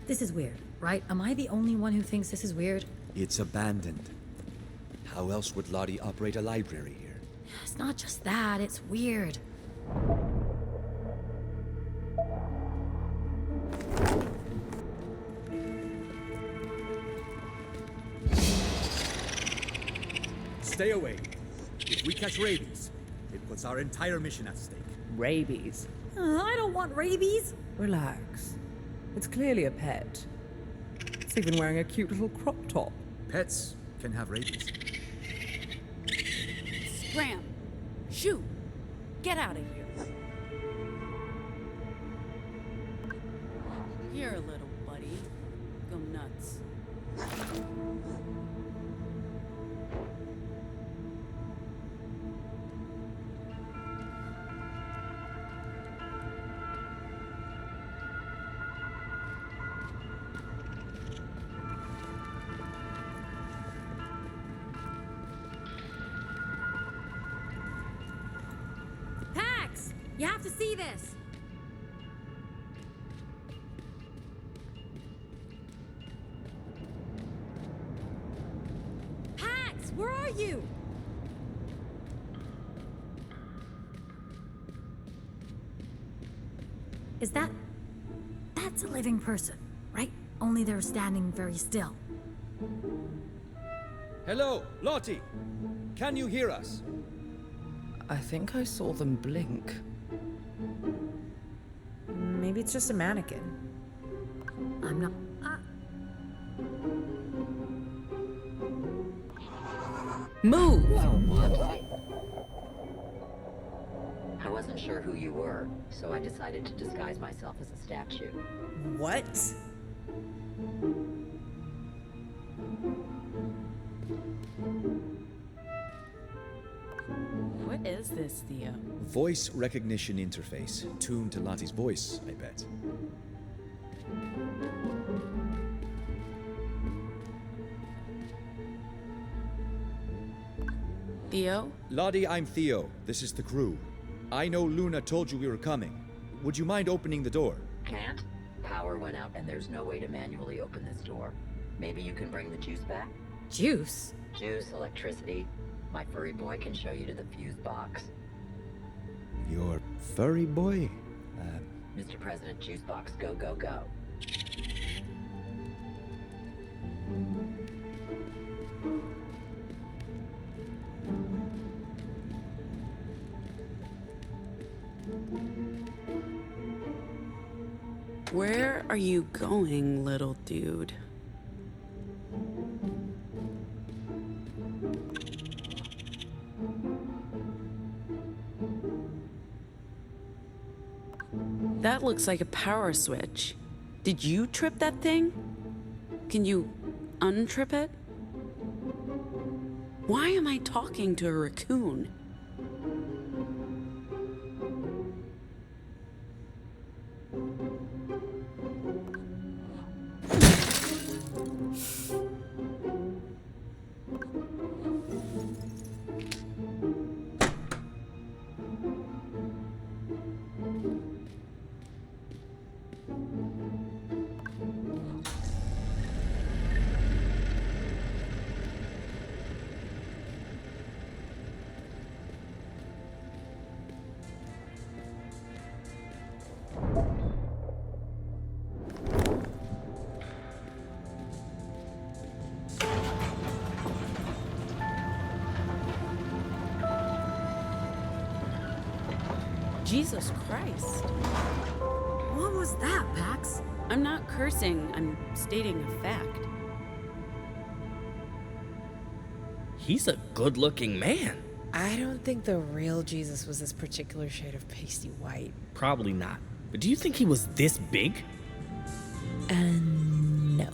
This is weird, right? Am I the only one who thinks this is weird? It's abandoned. How else would Lottie operate a library here? It's not just that, it's weird. Stay away. If we catch rabies, it puts our entire mission at stake. Rabies. I don't want rabies. Relax. It's clearly a pet. It's even wearing a cute little crop top. Pets can have rabies. Scram! Shoot! Get out of here. Here, little buddy. Go nuts. You have to see this! Pax, where are you? Is that... That's a living person, right? Only they're standing very still. Hello, Lottie! Can you hear us? I think I saw them blink. Maybe it's just a mannequin. I'm not... Move! I wasn't sure who you were, so I decided to disguise myself as a statue. What? What is this, Theo? Voice recognition interface, tuned to Lottie's voice, I bet. Theo? Lottie, I'm Theo. This is the crew. I know Luna told you we were coming. Would you mind opening the door? Can't? Power went out and there's no way to manually open this door. Maybe you can bring the juice back? Juice? Juice, electricity. My furry boy can show you to the fuse box. Your furry boy? Mr. President, juice box, go, go, go. Where are you going, little dude? That looks like a power switch. Did you trip that thing? Can you untrip it? Why am I talking to a raccoon? Jesus Christ. What was that, Pax? I'm not cursing, I'm stating a fact. He's a good-looking man. I don't think the real Jesus was this particular shade of pasty white. Probably not. But do you think he was this big? No.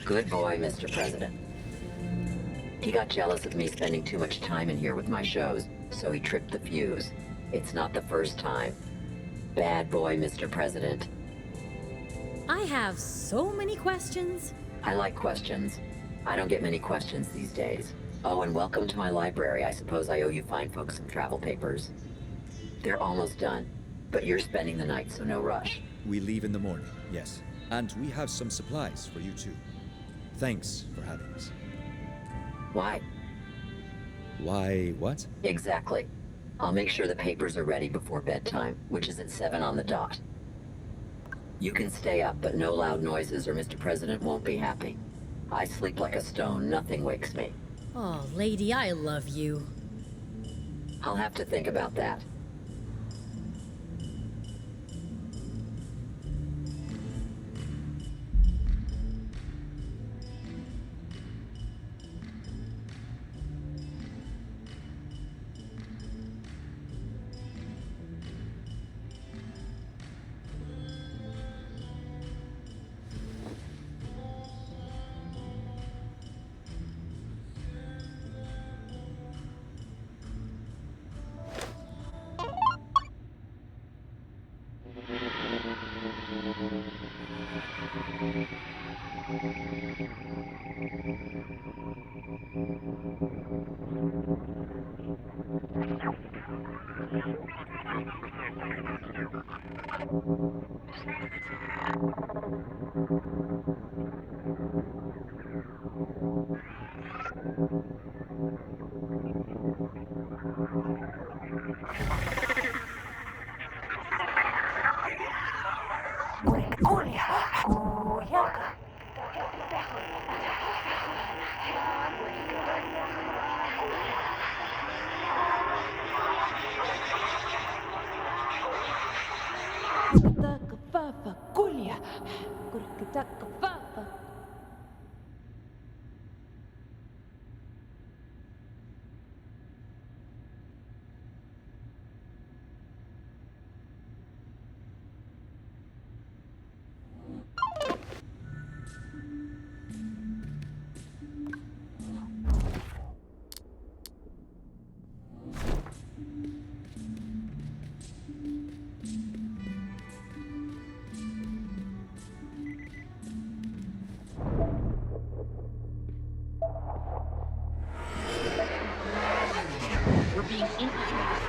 Good boy, Mr. President. He got jealous of me spending too much time in here with my shows, so he tripped the fuse. It's not the first time. Bad boy, Mr. President. I have so many questions. I like questions. I don't get many questions these days. Oh, and welcome to my library. I suppose I owe you fine folks some travel papers. They're almost done, but you're spending the night, so no rush. We leave in the morning, yes. And we have some supplies for you too. Thanks for having us. Why? Why, what? Exactly. I'll make sure the papers are ready before bedtime, which is at 7 on the dot. You can stay up, but no loud noises or Mr. President won't be happy. I sleep like a stone, nothing wakes me. Oh, lady, I love you. I'll have to think about that. We're being infiltrated.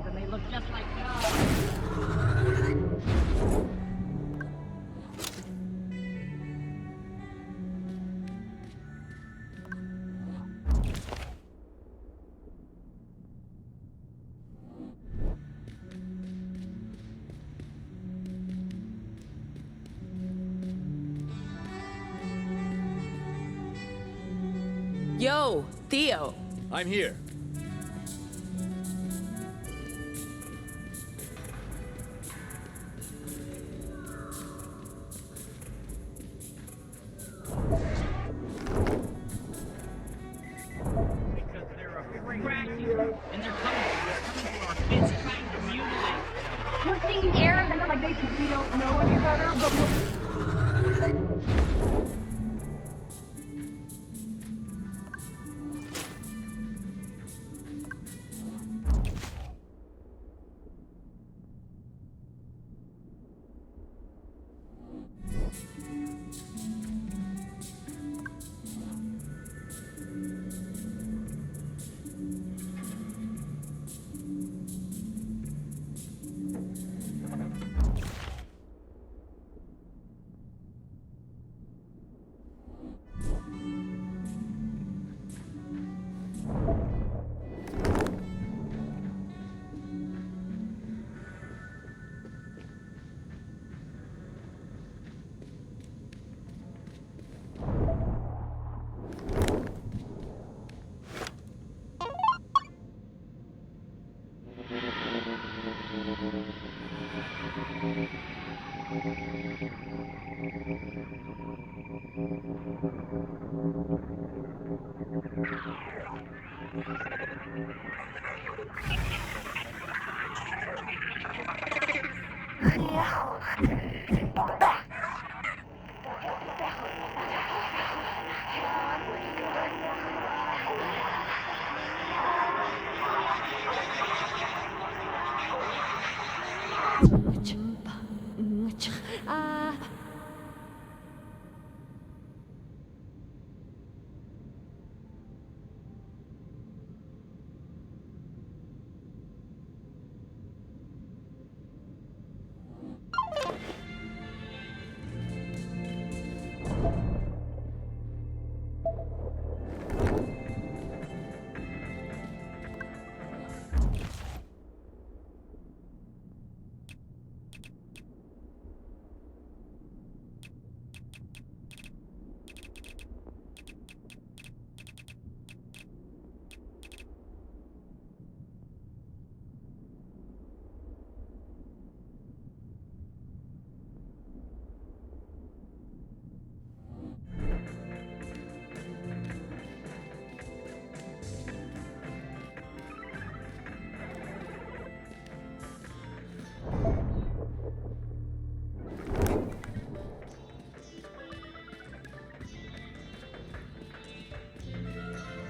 And they look just like Yo, Theo. I'm here. and they're coming to our kids trying to mutilate. We're seeing air and they're like we don't know any better, but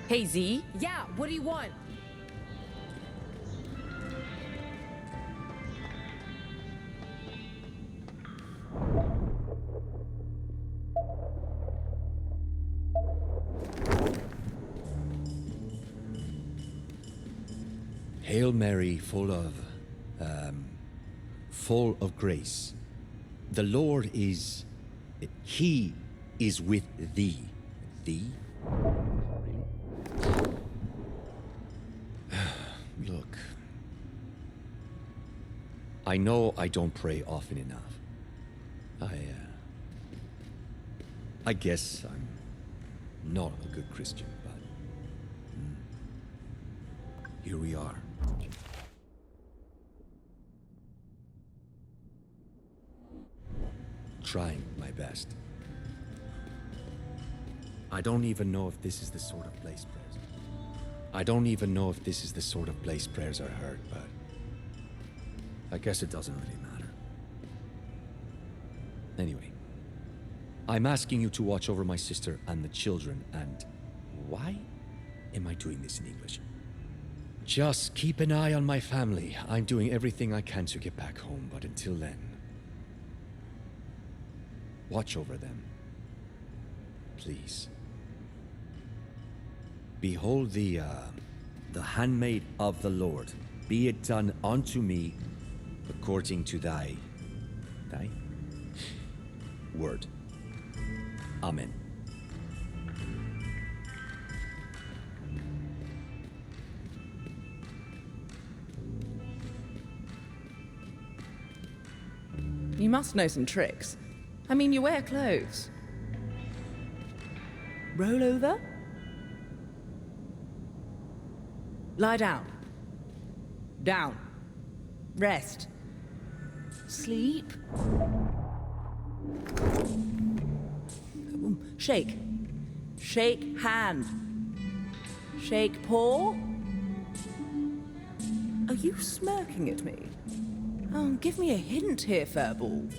Hey, Z? Yeah, what do you want? Hail Mary, full of grace. The Lord is, He is with thee. Thee? Really? Look. I know I don't pray often enough. I guess I'm not a good Christian, but here we are. Trying my best. I don't even know if this is the sort of place prayers. I don't even know if this is the sort of place prayers are heard, but I guess it doesn't really matter. Anyway, I'm asking you to watch over my sister and the children, and why am I doing this in English? Just keep an eye on my family. I'm doing everything I can to get back home, but until then, watch over them. Please. Behold the handmaid of the Lord. Be it done unto me according to thy word. Amen. You must know some tricks. I mean, you wear clothes. Roll over. Lie down. Down. Rest. Sleep. Shake. Shake hand. Shake paw. Are you smirking at me? Oh, give me a hint here, Furball.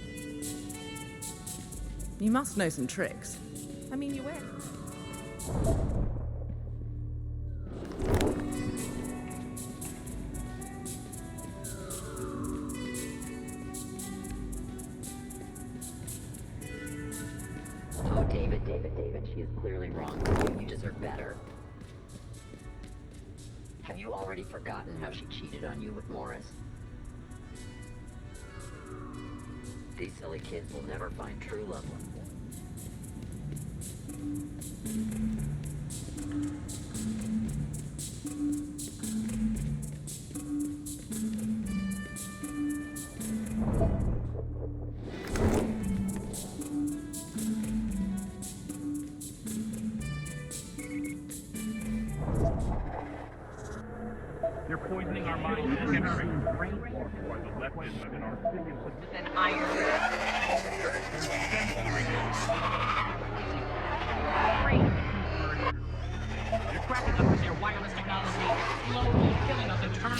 You must know some tricks. I mean, you wear... Oh, David, she is clearly wrong. You deserve better. Have you already forgotten how she cheated on you with Morris? These silly kids will never find true love like this. They're poisoning our minds and generating brain force for the leftism in our cities with an iron. They're cracking us with their wireless technology, slowly killing us internally.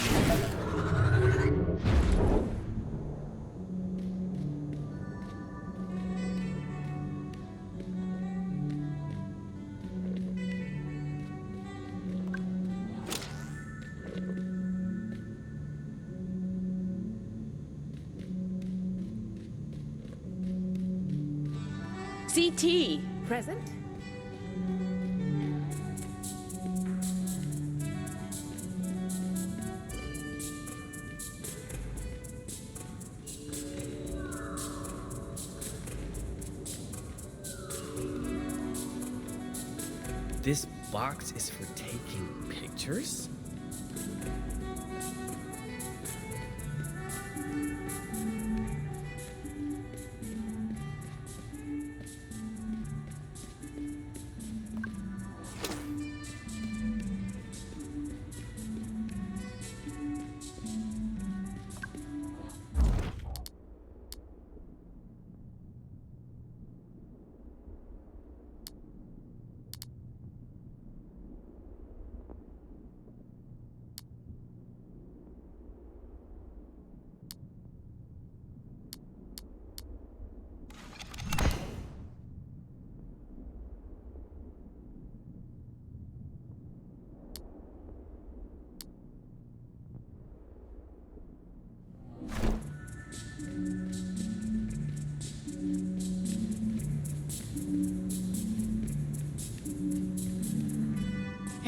CT! Present? This box is for taking pictures?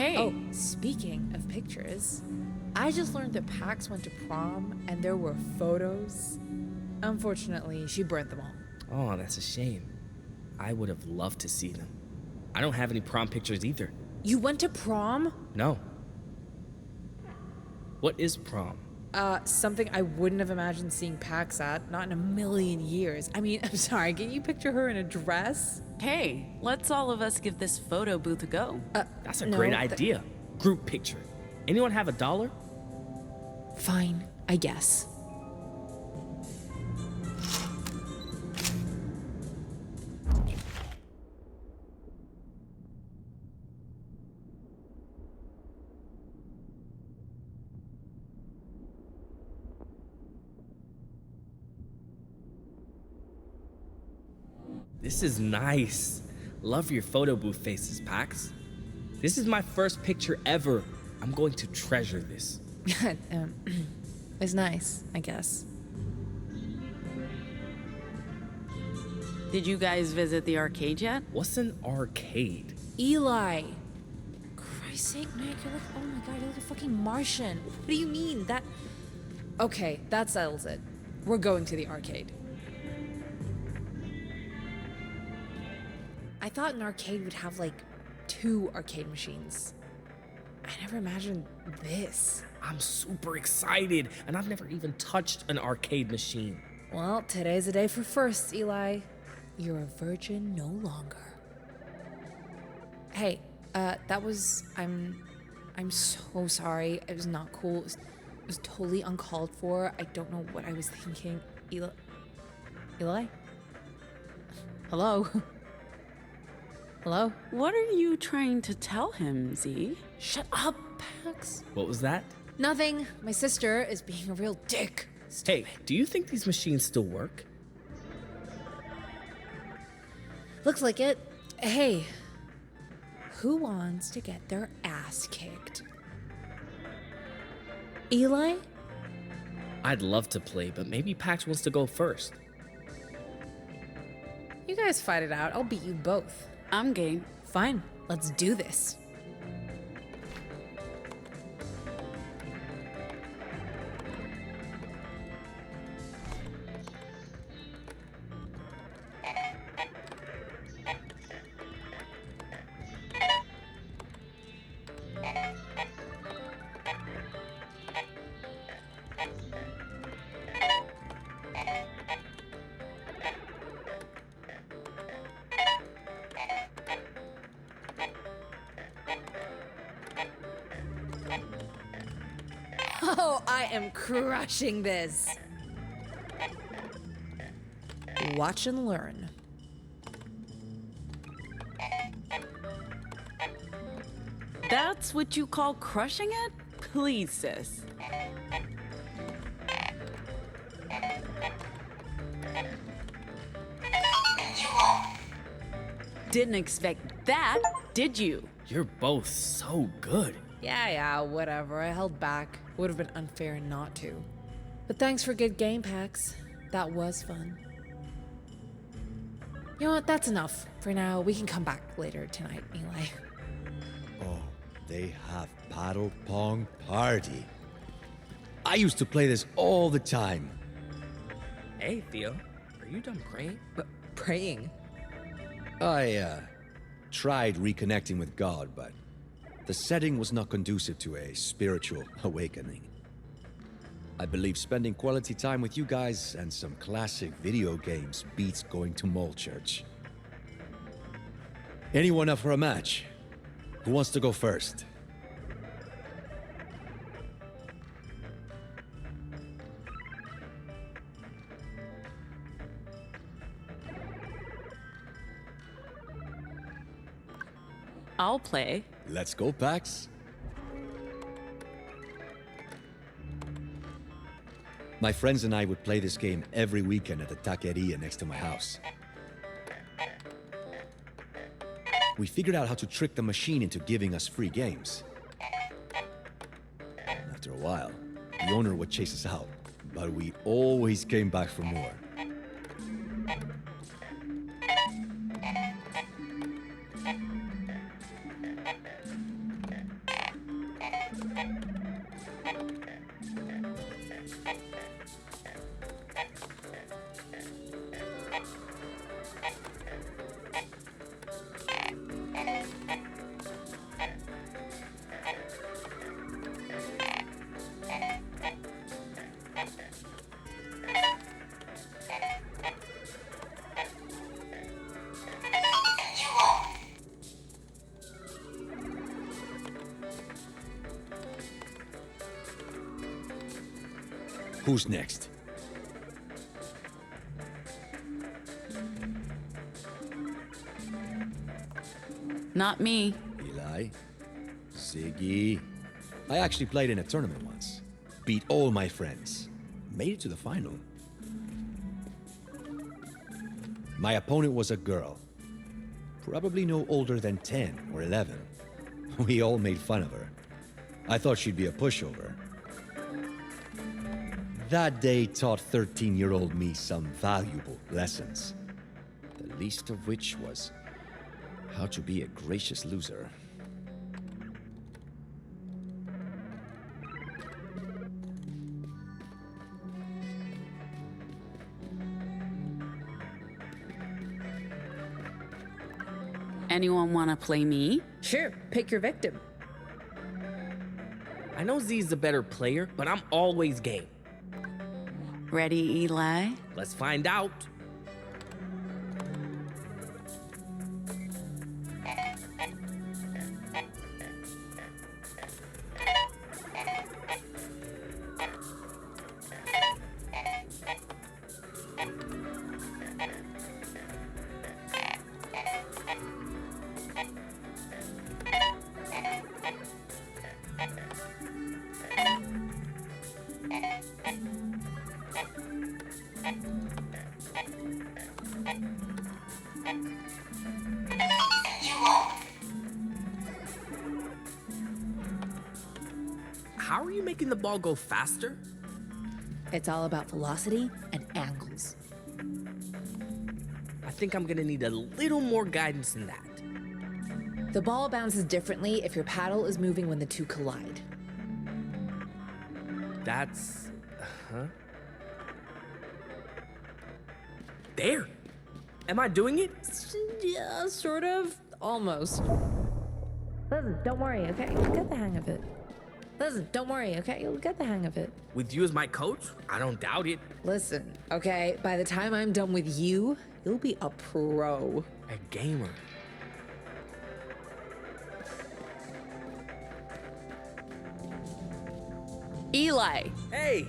Hey. Oh, speaking of pictures, I just learned that Pax went to prom and there were photos. Unfortunately, she burnt them all. Oh, that's a shame. I would have loved to see them. I don't have any prom pictures either. You went to prom? No. What is prom? Something I wouldn't have imagined seeing Pax at, not in a million years. I mean, I'm sorry, can you picture her in a dress? Hey, let's all of us give this photo booth a go. That's a great idea. Group picture. Anyone have $1? Fine, I guess. This is nice. Love your photo booth faces, Pax. This is my first picture ever. I'm going to treasure this. It's nice, I guess. Did you guys visit the arcade yet? What's an arcade? Eli! Christ's sake, Nick, you're like, oh my god, you're like a fucking Martian. What do you mean? Okay, that settles it. We're going to the arcade. I thought an arcade would have like 2 arcade machines. I never imagined this. I'm super excited, and I've never even touched an arcade machine. Well, today's a day for firsts, Eli. You're a virgin no longer. Hey, I'm so sorry. It was not cool. It was totally uncalled for. I don't know what I was thinking. Eli? Hello? Hello? What are you trying to tell him, Z? Shut up, Pax. What was that? Nothing. My sister is being a real dick. Hey, do you think these machines still work? Looks like it. Hey, who wants to get their ass kicked? Eli? I'd love to play, but maybe Pax wants to go first. You guys fight it out. I'll beat you both. I'm game. Fine. Let's do this. Oh, I am crushing this. Watch and learn. That's what you call crushing it? Please, sis. Didn't expect that, did you? You're both so good. Yeah, whatever. I held back. Would have been unfair not to. But thanks for good game, Pax. That was fun. You know what? That's enough. For now, we can come back later tonight, Eli. Oh, they have paddle pong party. I used to play this all the time. Hey, Theo, are you done praying? Praying? I tried reconnecting with God, but the setting was not conducive to a spiritual awakening. I believe spending quality time with you guys and some classic video games beats going to mall church. Anyone up for a match? Who wants to go first? I'll play. Let's go, Pax. My friends and I would play this game every weekend at the taqueria next to my house. We figured out how to trick the machine into giving us free games. After a while, the owner would chase us out, but we always came back for more. Who's next? Not me. Eli? Ziggy? I actually played in a tournament once. Beat all my friends. Made it to the final. My opponent was a girl. Probably no older than 10 or 11. We all made fun of her. I thought she'd be a pushover. That day taught 13-year-old me some valuable lessons. The least of which was how to be a gracious loser. Anyone want to play me? Sure, pick your victim. I know Z's the better player, but I'm always game. Ready, Eli? Let's find out. How are you making the ball go faster? It's all about velocity and angles. I think I'm gonna need a little more guidance than that. The ball bounces differently if your paddle is moving when the two collide. That's... There! Am I doing it? Yeah, sort of. Almost. Listen, don't worry, okay? You'll get the hang of it. Listen, don't worry, okay? You'll get the hang of it. With you as my coach? I don't doubt it. Listen, okay? By the time I'm done with you, you'll be a pro. A gamer. Eli! Hey!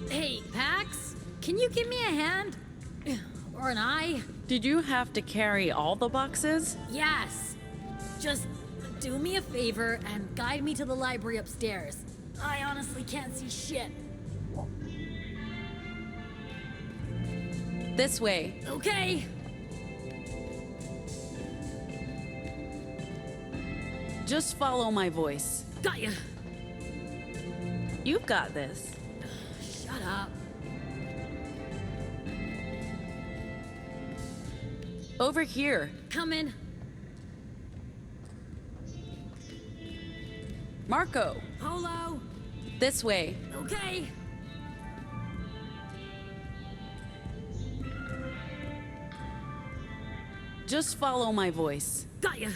Hey, Pax, can you give me a hand? Or an eye? Did you have to carry all the boxes? Yes. Just do me a favor and guide me to the library upstairs. I honestly can't see shit. This way. Okay. Just follow my voice. Got ya. You've got this. Shut up. Over here. Coming. Marco. Polo. This way. Okay. Just follow my voice. Got ya.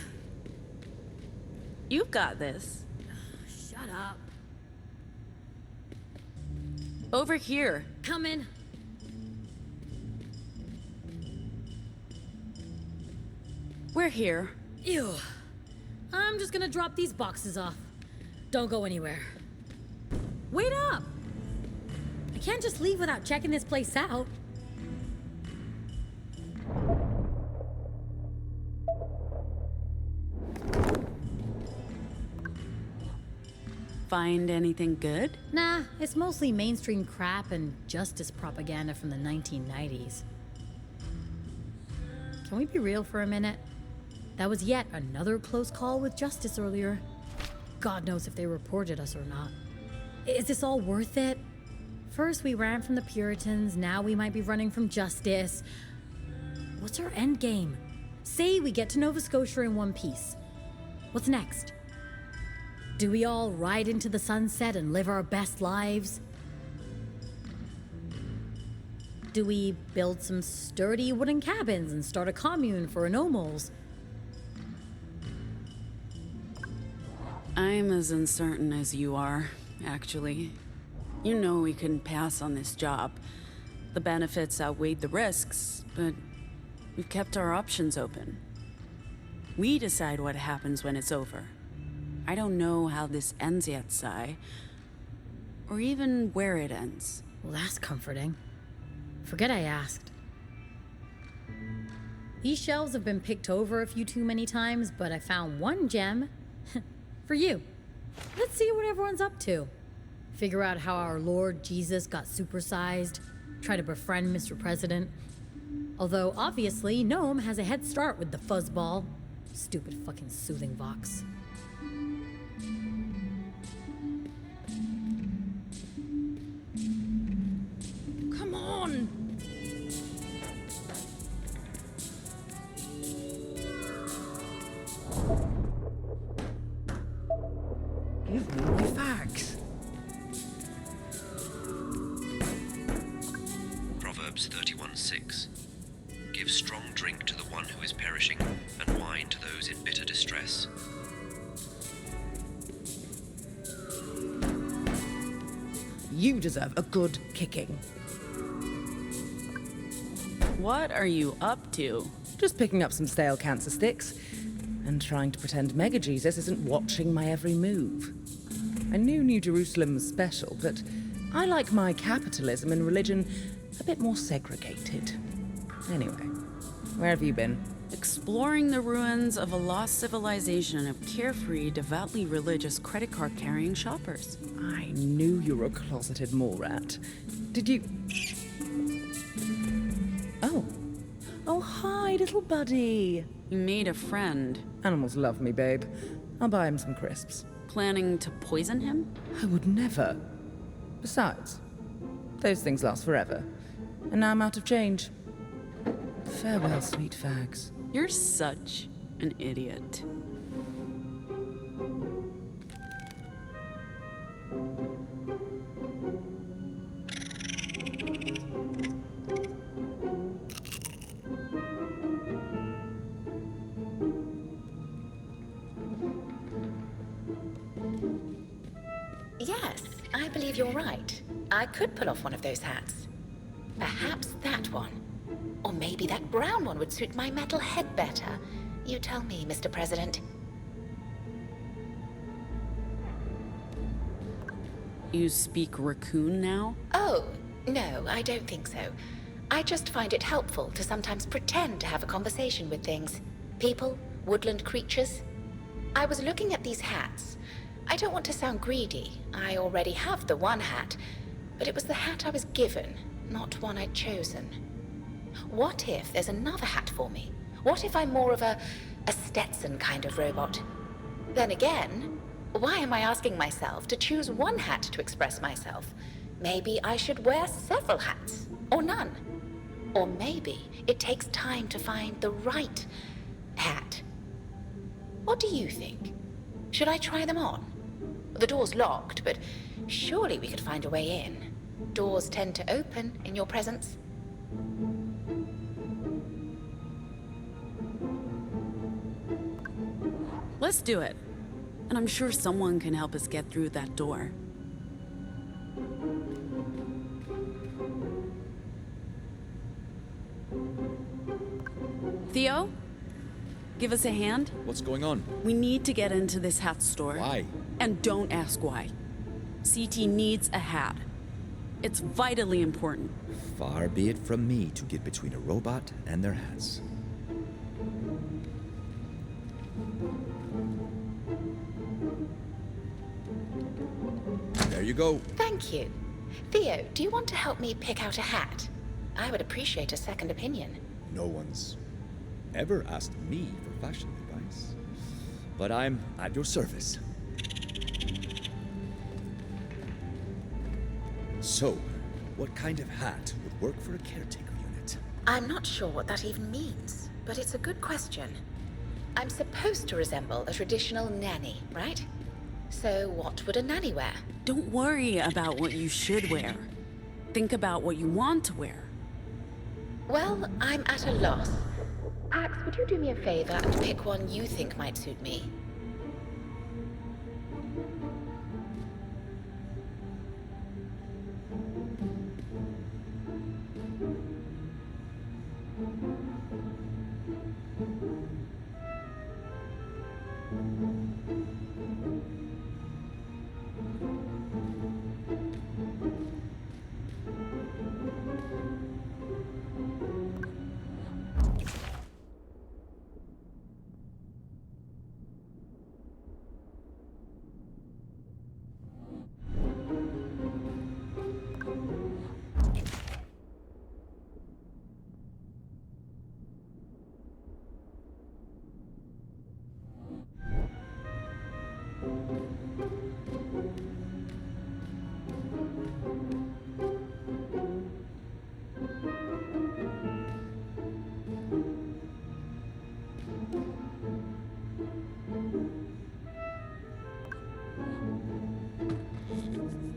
You've got this. Shut up. Over here. Coming. We're here. Ew. I'm just gonna drop these boxes off. Don't go anywhere. Wait up! I can't just leave without checking this place out. Find anything good? Nah, it's mostly mainstream crap and justice propaganda from the 1990s. Can we be real for a minute? That was yet another close call with justice earlier. God knows if they reported us or not. Is this all worth it? First we ran from the Puritans, now we might be running from justice. What's our end game? Say we get to Nova Scotia in one piece. What's next? Do we all ride into the sunset and live our best lives? Do we build some sturdy wooden cabins and start a commune for anomals? I'm as uncertain as you are, actually. You know we couldn't pass on this job. The benefits outweighed the risks, but we've kept our options open. We decide what happens when it's over. I don't know how this ends yet, Sai. Or even where it ends. Well, that's comforting. Forget I asked. These shelves have been picked over a few too many times, but I found one gem for you. Let's see what everyone's up to. Figure out how our Lord Jesus got supersized. Try to befriend Mr. President. Although, obviously, Gnome has a head start with the fuzzball. Stupid fucking soothing Vox. Come on! Give me my facts. Proverbs 31:6. Give strong drink to the one who is perishing, and wine to those in bitter distress. You deserve a good kicking. What are you up to? Just picking up some stale cancer sticks and trying to pretend Mega Jesus isn't watching my every move. I knew New Jerusalem was special, but I like my capitalism and religion a bit more segregated. Anyway, where have you been? Exploring the ruins of a lost civilization of carefree, devoutly religious credit card carrying shoppers. I knew you were a closeted mole rat. Did you... Oh. Oh, hi, little buddy. You made a friend. Animals love me, babe. I'll buy him some crisps. Planning to poison him? I would never. Besides, those things last forever. And now I'm out of change. Farewell, sweet fags. You're such an idiot. Yes, I believe you're right. I could pull off one of those hats. Perhaps that one. Or maybe that brown one would suit my metal head better. You tell me, Mr. President. You speak raccoon now? Oh, no, I don't think so. I just find it helpful to sometimes pretend to have a conversation with things. People, woodland creatures. I was looking at these hats. I don't want to sound greedy. I already have the one hat, but it was the hat I was given, not one I'd chosen. What if there's another hat for me? What if I'm more of a Stetson kind of robot? Then again, why am I asking myself to choose one hat to express myself? Maybe I should wear several hats, or none. Or maybe it takes time to find the right hat. What do you think? Should I try them on? The door's locked, but surely we could find a way in. Doors tend to open in your presence. Let's do it. And I'm sure someone can help us get through that door. Theo? Give us a hand? What's going on? We need to get into this hat store. Why? And don't ask why. CT needs a hat. It's vitally important. Far be it from me to get between a robot and their hats. There you go. Thank you. Theo, do you want to help me pick out a hat? I would appreciate a second opinion. No one's ever asked me for fashion advice, but I'm at your service. So, what kind of hat would work for a caretaker unit? I'm not sure what that even means, but it's a good question. I'm supposed to resemble a traditional nanny, right? So what would a nanny wear? Don't worry about what you should wear. Think about what you want to wear. Well, I'm at a loss. Pax, would you do me a favor and pick one you think might suit me?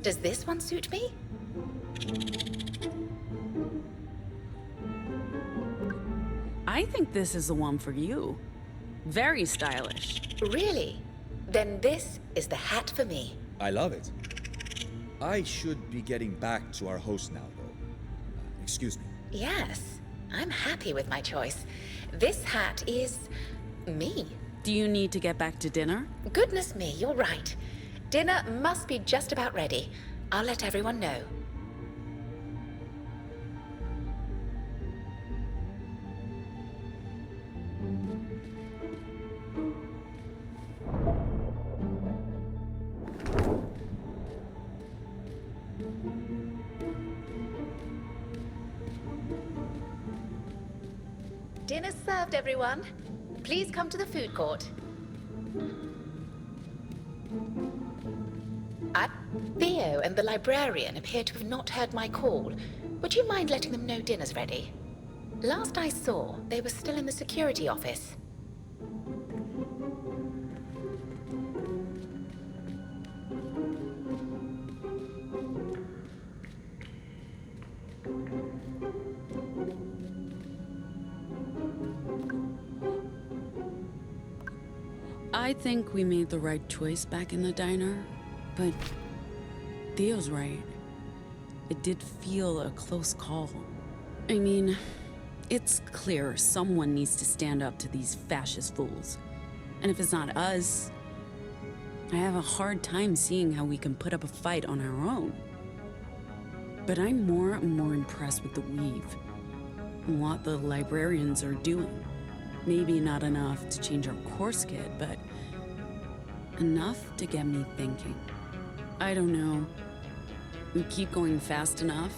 Does this one suit me? I think this is the one for you. Very stylish. Really? Then this is the hat for me. I love it. I should be getting back to our host now, though. Excuse me. Yes, I'm happy with my choice. This hat is me. Do you need to get back to dinner? Goodness me, you're right. Dinner must be just about ready. I'll let everyone know. Dinner's served, everyone. Please come to the food court. Theo and the librarian appear to have not heard my call. Would you mind letting them know dinner's ready? Last I saw, they were still in the security office. I think we made the right choice back in the diner, but Theo's right. It did feel a close call. I mean, it's clear someone needs to stand up to these fascist fools. And if it's not us, I have a hard time seeing how we can put up a fight on our own. But I'm more and more impressed with the Weave and what the librarians are doing. Maybe not enough to change our course kit, but enough to get me thinking. I don't know. We keep going fast enough.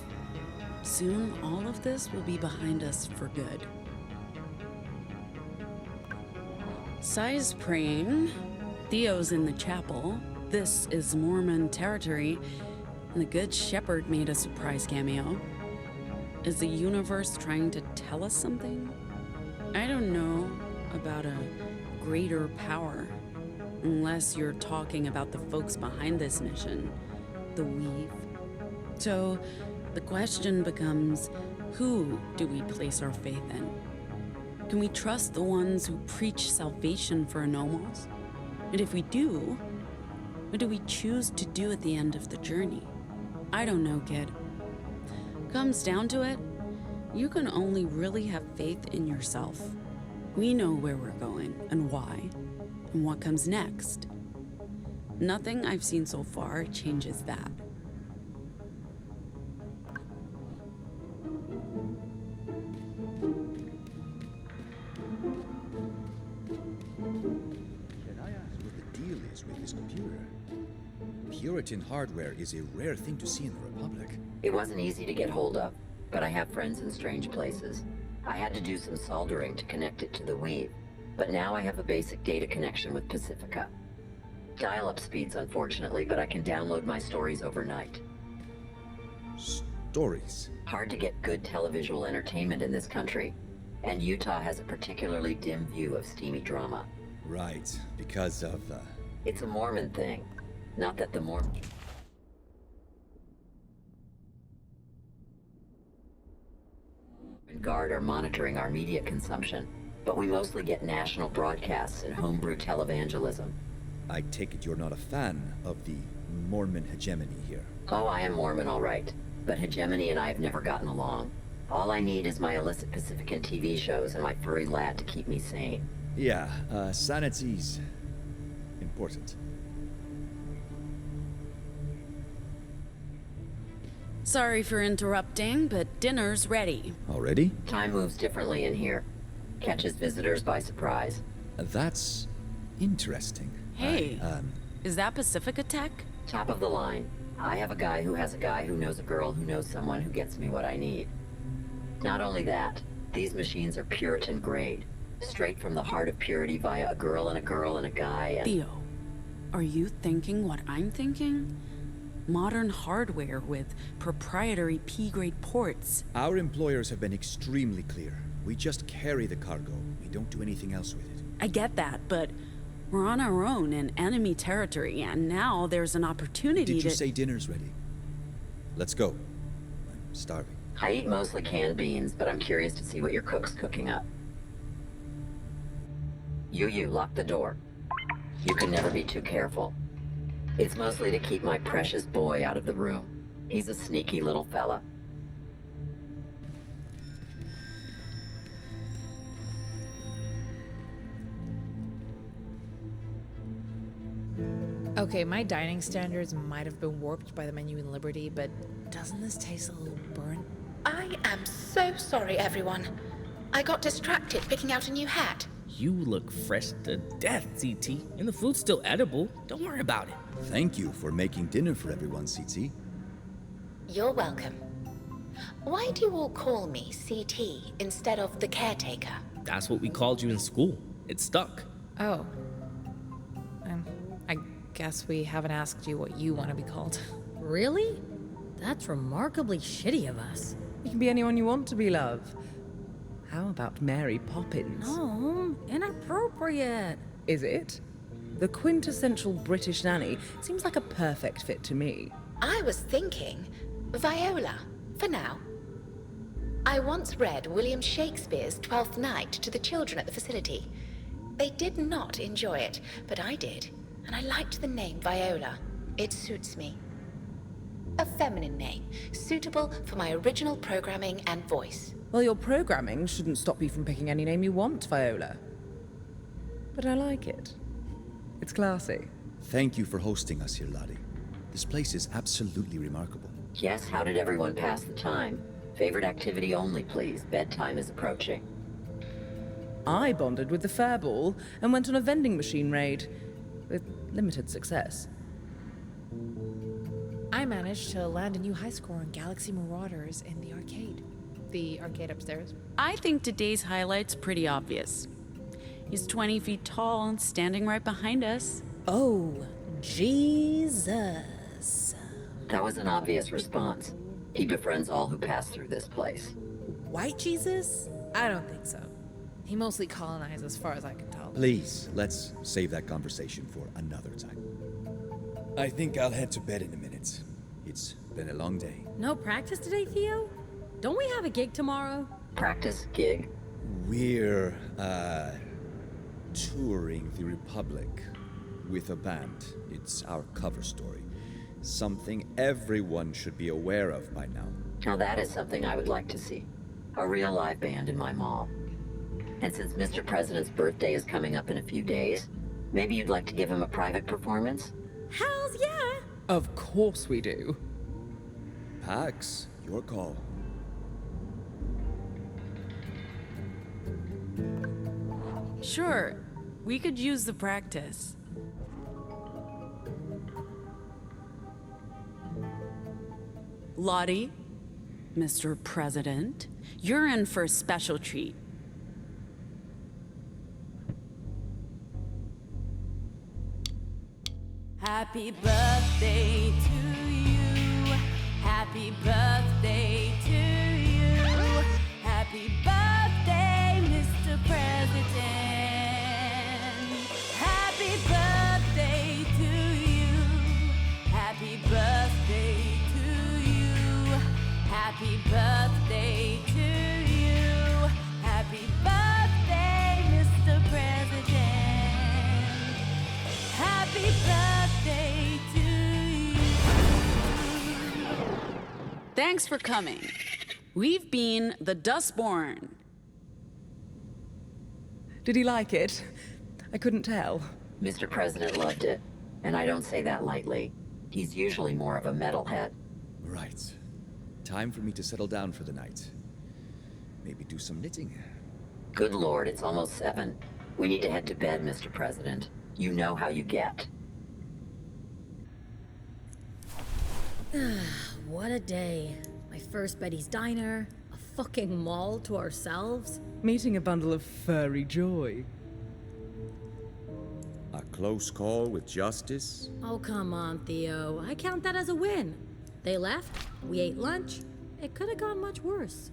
Soon, all of this will be behind us for good. Sai's praying. Theo's in the chapel. This is Mormon territory, and the Good Shepherd made a surprise cameo. Is the universe trying to tell us something? I don't know about a greater power, unless you're talking about the folks behind this mission, the Weave. So, the question becomes, who do we place our faith in? Can we trust the ones who preach salvation for Anomals? And if we do, what do we choose to do at the end of the journey? I don't know, kid. Comes down to it, you can only really have faith in yourself. We know where we're going and why, and what comes next. Nothing I've seen so far changes that. Can I ask what the deal is with this computer? Puritan hardware is a rare thing to see in the Republic. It wasn't easy to get hold of, but I have friends in strange places. I had to do some soldering to connect it to the Weave, but now I have a basic data connection with Pacifica. Dial-up speeds, unfortunately, but I can download my stories overnight. Stories? Hard to get good televisual entertainment in this country, and Utah has a particularly dim view of steamy drama. Right, because of, It's a Mormon thing. Not that the Mormon Guard are monitoring our media consumption, but we mostly get national broadcasts and homebrew televangelism. I take it you're not a fan of the Mormon hegemony here. Oh, I am Mormon, all right, but hegemony and I have never gotten along. All I need is my illicit Pacifican TV shows and my furry lad to keep me sane. Yeah, sanity's important. Sorry for interrupting, but dinner's ready. Already? Time moves differently in here. Catches visitors by surprise. That's interesting. Hey, is that Pacifica Tech? Top of the line. I have a guy who has a guy who knows a girl who knows someone who gets me what I need. Not only that, these machines are Puritan grade. Straight from the heart of purity via a girl and a guy and... Theo, are you thinking what I'm thinking? Modern hardware with proprietary P-grade ports. Our employers have been extremely clear. We just carry the cargo. We don't do anything else with it. I get that, but we're on our own in enemy territory, and now there's an opportunity to... Did you say dinner's ready? Let's go. I'm starving. I eat mostly canned beans, but I'm curious to see what your cook's cooking up. You lock the door. You can never be too careful. It's mostly to keep my precious boy out of the room. He's a sneaky little fella. Okay, my dining standards might have been warped by the menu in Liberty, but doesn't this taste a little burnt? I am so sorry, everyone. I got distracted picking out a new hat. You look fresh to death, CT. And the food's still edible. Don't worry about it. Thank you for making dinner for everyone, CT. You're welcome. Why do you all call me CT instead of the caretaker? That's what we called you in school. It stuck. Oh. I guess we haven't asked you what you want to be called. Really? That's remarkably shitty of us. You can be anyone you want to be, love. How about Mary Poppins? No, inappropriate. Is it? The quintessential British nanny seems like a perfect fit to me. I was thinking Viola, for now. I once read William Shakespeare's Twelfth Night to the children at the facility. They did not enjoy it, but I did, and I liked the name Viola. It suits me. A feminine name, suitable for my original programming and voice. Well, your programming shouldn't stop you from picking any name you want, Viola. But I like it. It's classy. Thank you for hosting us here, Lottie. This place is absolutely remarkable. Yes, how did everyone pass the time? Favorite activity only, please. Bedtime is approaching. I bonded with the Fairball and went on a vending machine raid, with limited success. I managed to land a new high score on Galaxy Marauders in the arcade. The arcade upstairs. I think today's highlight's pretty obvious. He's 20 feet tall and standing right behind us. Oh, Jesus. That was an obvious response. He befriends all who pass through this place. White Jesus? I don't think so. He mostly colonized as far as I can tell. Please, let's save that conversation for another time. I think I'll head to bed in a minute. It's been a long day. No practice today, Theo? Don't we have a gig tomorrow? Practice? Gig? We're, touring the Republic with a band. It's our cover story. Something everyone should be aware of by now. Now that is something I would like to see. A real live band in my mall. And since Mr. President's birthday is coming up in a few days, maybe you'd like to give him a private performance? Hells yeah! Of course we do. Pax, your call. Sure, we could use the practice. Lottie, Mr. President, you're in for a special treat. Happy birthday to you. Happy birthday to you. Happy birthday, Mr. President. Happy birthday to you. Happy birthday to you. Happy birthday to you. Happy birthday, Mr. President. Happy birthday to you. Thanks for coming. We've been the Dustborn. Did he like it? I couldn't tell. Mr. President loved it, and I don't say that lightly. He's usually more of a metalhead. Right. Time for me to settle down for the night. Maybe do some knitting. Good Lord, it's almost 7. We need to head to bed, Mr. President. You know how you get. What a day. My first Betty's Diner, a fucking mall to ourselves. Meeting a bundle of furry joy. A close call with justice? Oh, come on, Theo. I count that as a win. They left, we ate lunch. It could have gone much worse.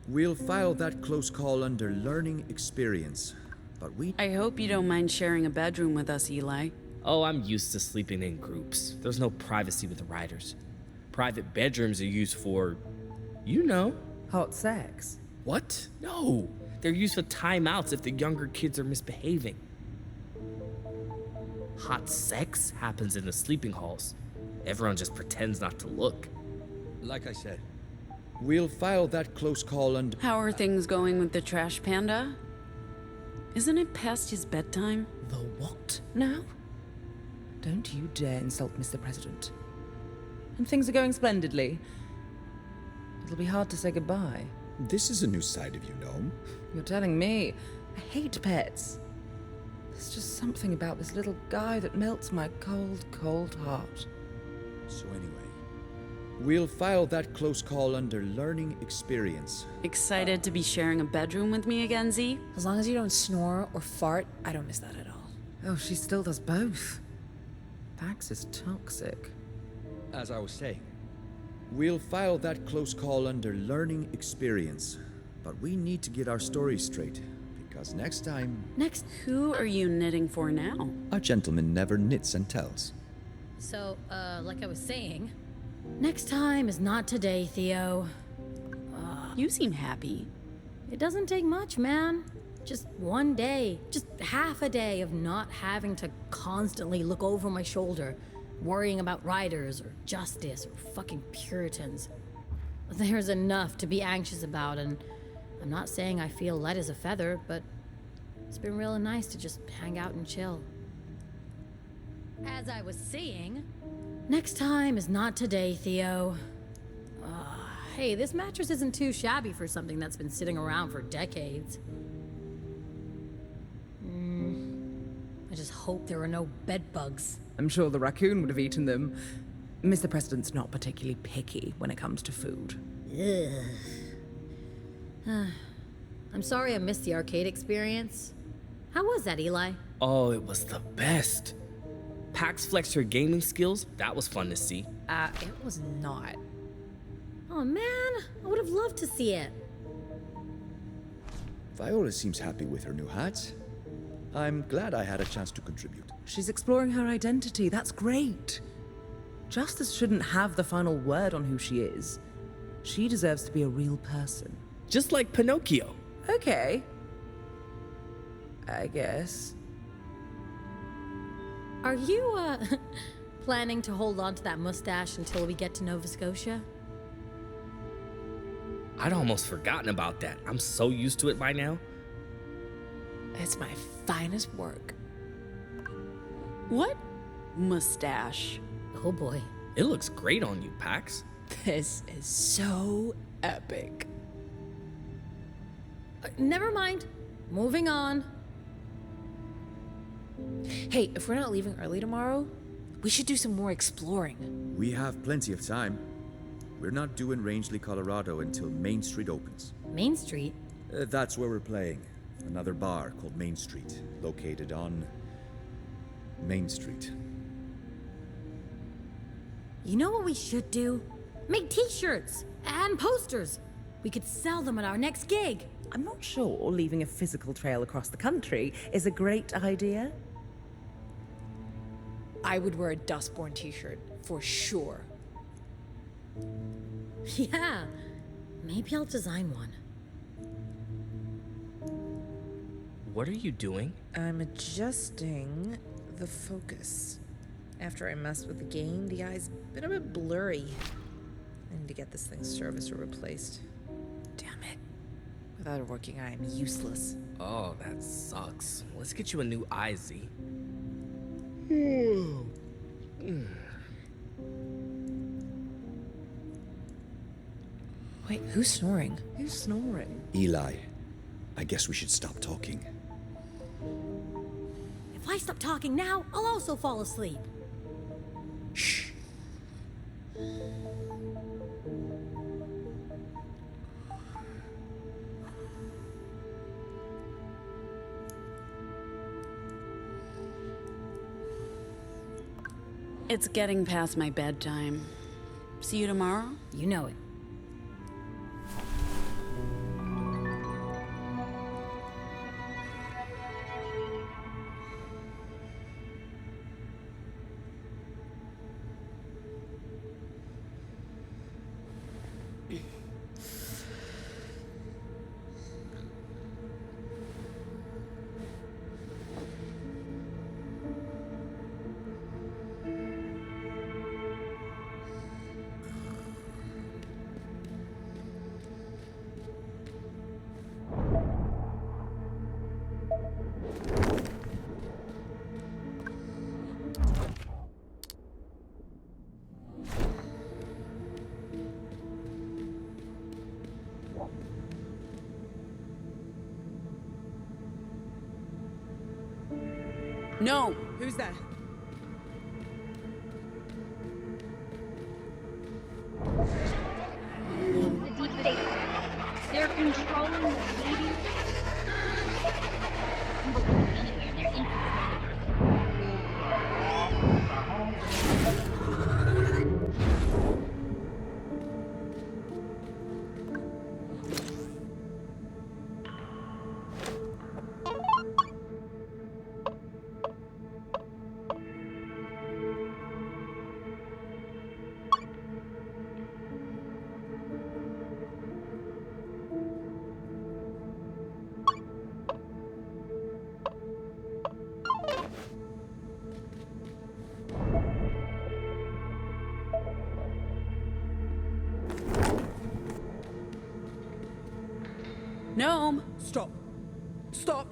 We'll file that close call under learning experience, but we... I hope you don't mind sharing a bedroom with us, Eli. Oh, I'm used to sleeping in groups. There's no privacy with the riders. Private bedrooms are used for, you know. Hot sex? What? No. They're used for timeouts if the younger kids are misbehaving. Hot sex happens in the sleeping halls. Everyone just pretends not to look. Like I said, we'll file that close call under... How are things going with the trash panda? Isn't it past his bedtime? The what now? Don't you dare insult Mr. President. And things are going splendidly. It'll be hard to say goodbye. This is a new side of you, Gnome. You're telling me. I hate pets. There's just something about this little guy that melts my cold, cold heart. So anyway, we'll file that close call under learning experience. Excited to be sharing a bedroom with me again, Z? As long as you don't snore or fart, I don't miss that at all. Oh, she still does both. Pax is toxic. As I was saying, we'll file that close call under learning experience. But we need to get our story straight, because next time... Who are you knitting for now? A gentleman never knits and tells. So, like I was saying, next time is not today, Theo. You seem happy. It doesn't take much, man. Just one day, just half a day of not having to constantly look over my shoulder, worrying about riders or justice or fucking Puritans. There's enough to be anxious about, and I'm not saying I feel light as a feather, but it's been real nice to just hang out and chill. As I was saying, next time is not today, Theo. Hey, this mattress isn't too shabby for something that's been sitting around for decades. I just hope there are no bed bugs. I'm sure the raccoon would have eaten them. Mr. President's not particularly picky when it comes to food. I'm sorry I missed the arcade experience. How was that, Eli? Oh, it was the best. Pax flexed her gaming skills. That was fun to see. It was not. Oh man, I would have loved to see it. Viola seems happy with her new hat. I'm glad I had a chance to contribute. She's exploring her identity. That's great. Justice shouldn't have the final word on who she is. She deserves to be a real person. Just like Pinocchio. Okay. I guess. Are you, planning to hold on to that mustache until we get to Nova Scotia? I'd almost forgotten about that. I'm so used to it by now. It's my finest work. What mustache? Oh boy. It looks great on you, Pax. This is so epic. Never mind. Moving on. Hey, if we're not leaving early tomorrow, we should do some more exploring. We have plenty of time. We're not due in Rangeley, Colorado until Main Street opens. Main Street? That's where we're playing. Another bar called Main Street, located on Main Street. You know what we should do? Make t-shirts and posters. We could sell them at our next gig. I'm not sure leaving a physical trail across the country is a great idea. I would wear a Dustborn t-shirt, for sure. Yeah, maybe I'll design one. What are you doing? I'm adjusting the focus. After I messed with the game, the eye's been a bit blurry. I need to get this thing's service replaced. Damn it. Without a working eye, I'm useless. Oh, that sucks. Let's get you a new eye, Z. Wait, who's snoring? Who's snoring? Eli, I guess we should stop talking. If I stop talking now, I'll also fall asleep. Shh. It's getting past my bedtime. See you tomorrow? You know it. No! Who's there? The deep state. They're controlling the baby. Gnome! Stop. Stop.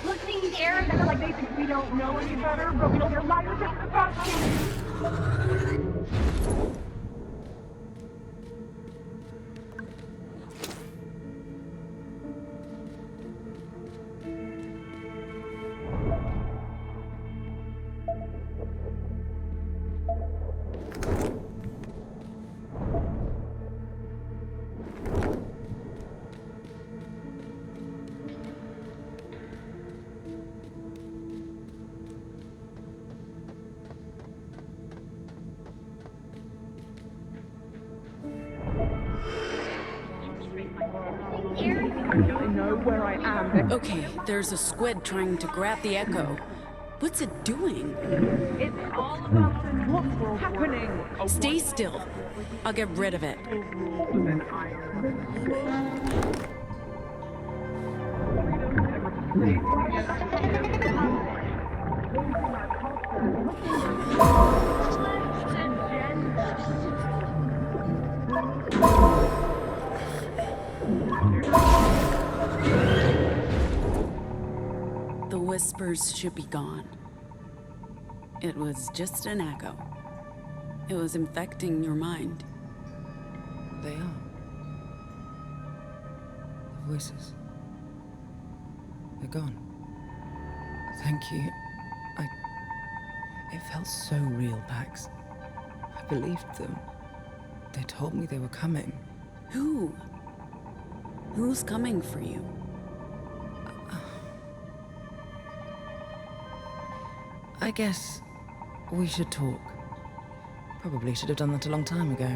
Looking arrogant like they think we don't know any better, but we know they're liars and disgusting. I know where I am. Okay, there's a squid trying to grab the echo. What's it doing? It's all about what's happening. Stay still. I'll get rid of it. The whispers should be gone. It was just an echo. It was infecting your mind. They are. The voices. They're gone. Thank you. It felt so real, Pax. I believed them. They told me they were coming. Who? Who's coming for you? I guess we should talk. Probably should have done that a long time ago.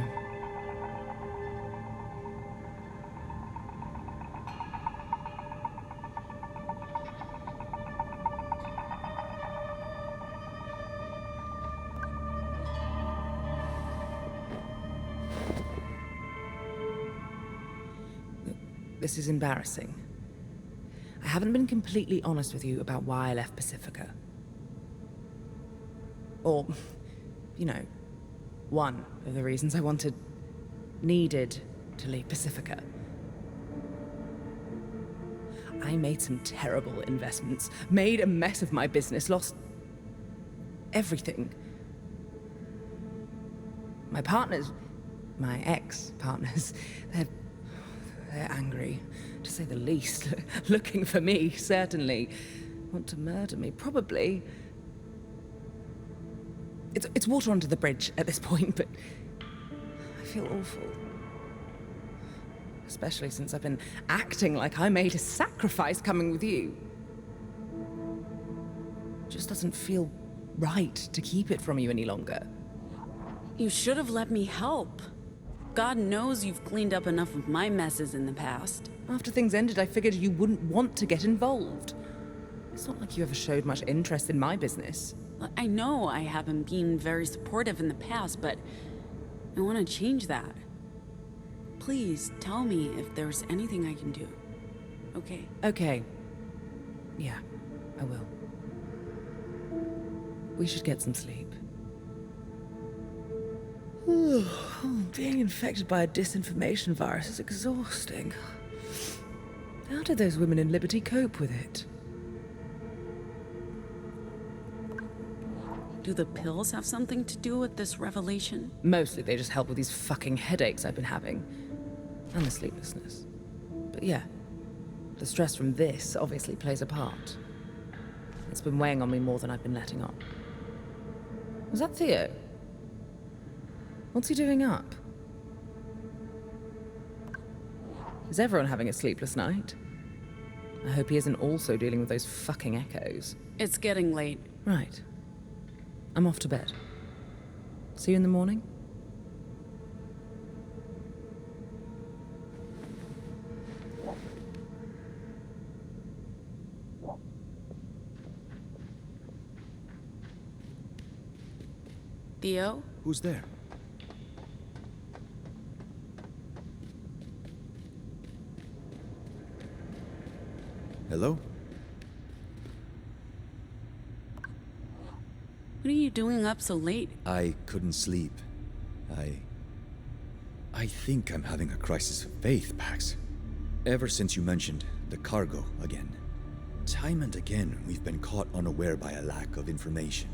this is embarrassing. I haven't been completely honest with you about why I left Pacifica. Or, you know, one of the reasons I needed to leave Pacifica. I made some terrible investments, made a mess of my business, lost everything. My partners, my ex-partners, they're angry, to say the least. Looking for me, certainly. Want to murder me, probably. It's water under the bridge at this point, but I feel awful. Especially since I've been acting like I made a sacrifice coming with you. It just doesn't feel right to keep it from you any longer. You should have let me help. God knows you've cleaned up enough of my messes in the past. After things ended, I figured you wouldn't want to get involved. It's not like you ever showed much interest in my business. I know I haven't been very supportive in the past, but I want to change that. Please tell me if there's anything I can do. Okay? Okay. Yeah, I will. We should get some sleep. Being infected by a disinformation virus is exhausting. How did those women in Liberty cope with it? Do the pills have something to do with this revelation? Mostly they just help with these fucking headaches I've been having. And the sleeplessness. But yeah, the stress from this obviously plays a part. It's been weighing on me more than I've been letting on. Was that Theo? What's he doing up? Is everyone having a sleepless night? I hope he isn't also dealing with those fucking echoes. It's getting late. Right. I'm off to bed. See you in the morning? Theo? Who's there? Hello? What are you doing up so late? I couldn't sleep. I think I'm having a crisis of faith, Pax. Ever since you mentioned the cargo again. Time and again, we've been caught unaware by a lack of information.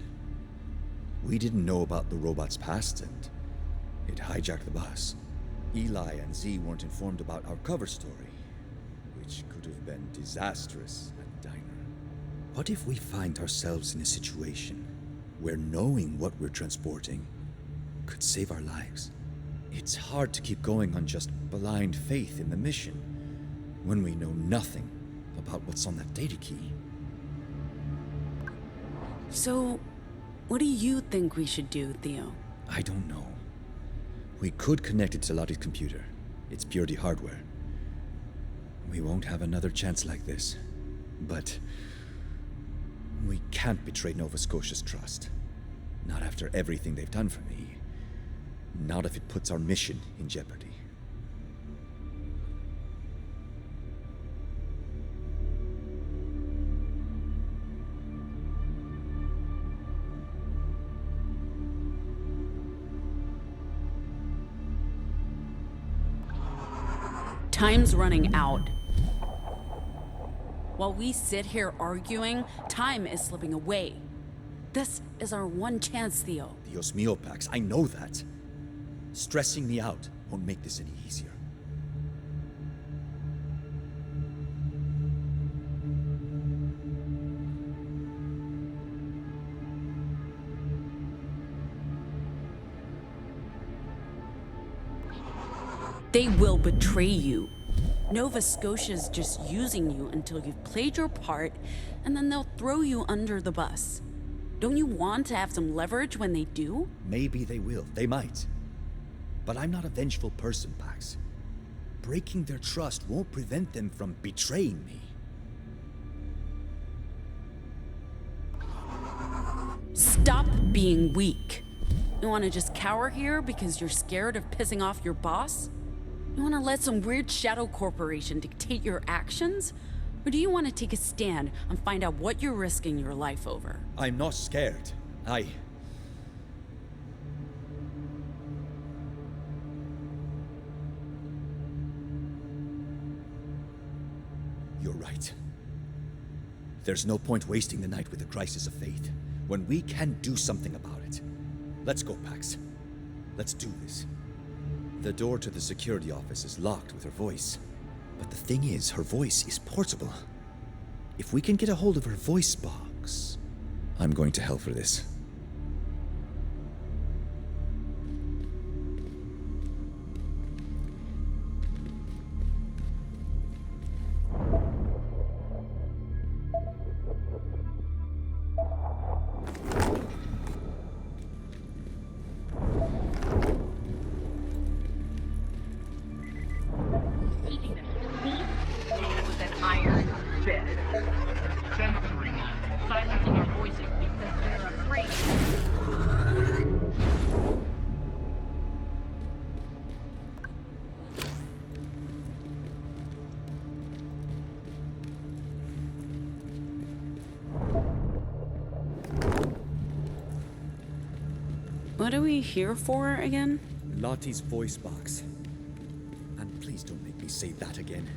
We didn't know about the robot's past, and it hijacked the bus. Eli and Z weren't informed about our cover story, which could have been disastrous at the diner. What if we find ourselves in a situation where knowing what we're transporting could save our lives? It's hard to keep going on just blind faith in the mission when we know nothing about what's on that data key. So, what do you think we should do, Theo? I don't know. We could connect it to Lottie's computer. It's purely hardware. We won't have another chance like this. But we can't betray Nova Scotia's trust. Not after everything they've done for me. Not if it puts our mission in jeopardy. Time's running out. While we sit here arguing, time is slipping away. This is our one chance, Theo. Dios mío, Pax, I know that. Stressing me out won't make this any easier. They will betray you. Nova Scotia's just using you until you've played your part, and then they'll throw you under the bus. Don't you want to have some leverage when they do? Maybe they will. They might. But I'm not a vengeful person, Pax. Breaking their trust won't prevent them from betraying me. Stop being weak. You want to just cower here because you're scared of pissing off your boss? You want to let some weird shadow corporation dictate your actions? Or do you want to take a stand and find out what you're risking your life over? I'm not scared. You're right. There's no point wasting the night with a crisis of faith, when we can do something about it. Let's go, Pax. Let's do this. The door to the security office is locked with her voice. But the thing is, her voice is portable. If we can get a hold of her voice box... I'm going to hell for this. With an iron bed. Censoring us, silencing our voices because they're afraid. What are we here for again? Lottie's voice box. And please don't make me say that again.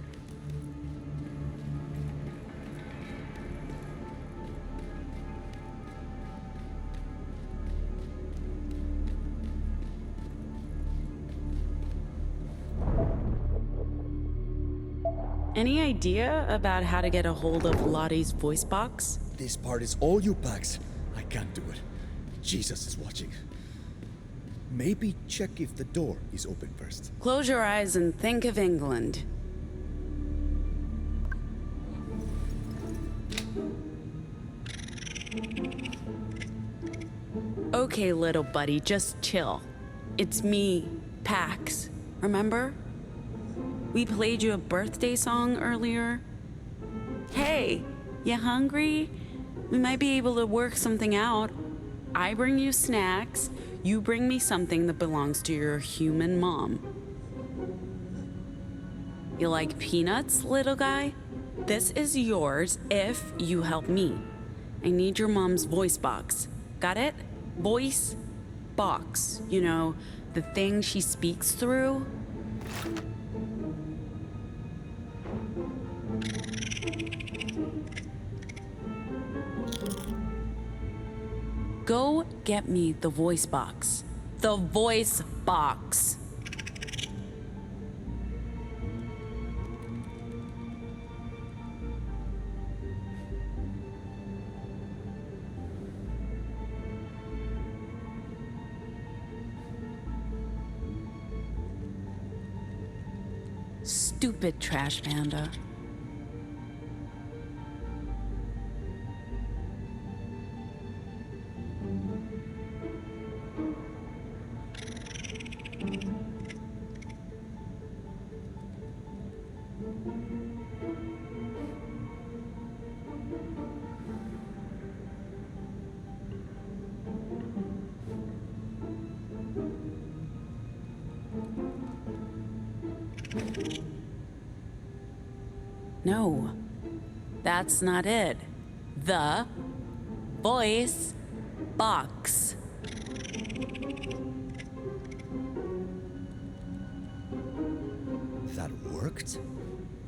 Any idea about how to get a hold of Lottie's voice box? This part is all you, Pax. I can't do it. Jesus is watching. Maybe check if the door is open first. Close your eyes and think of England. Okay, little buddy, just chill. It's me, Pax. Remember? We played you a birthday song earlier. Hey, you hungry? We might be able to work something out. I bring you snacks, you bring me something that belongs to your human mom. You like peanuts, little guy? This is yours if you help me. I need your mom's voice box. Got it? Voice box. You know, the thing she speaks through. Go get me the voice box. The voice box. Stupid trash panda. No, that's not it. The voice box. That worked?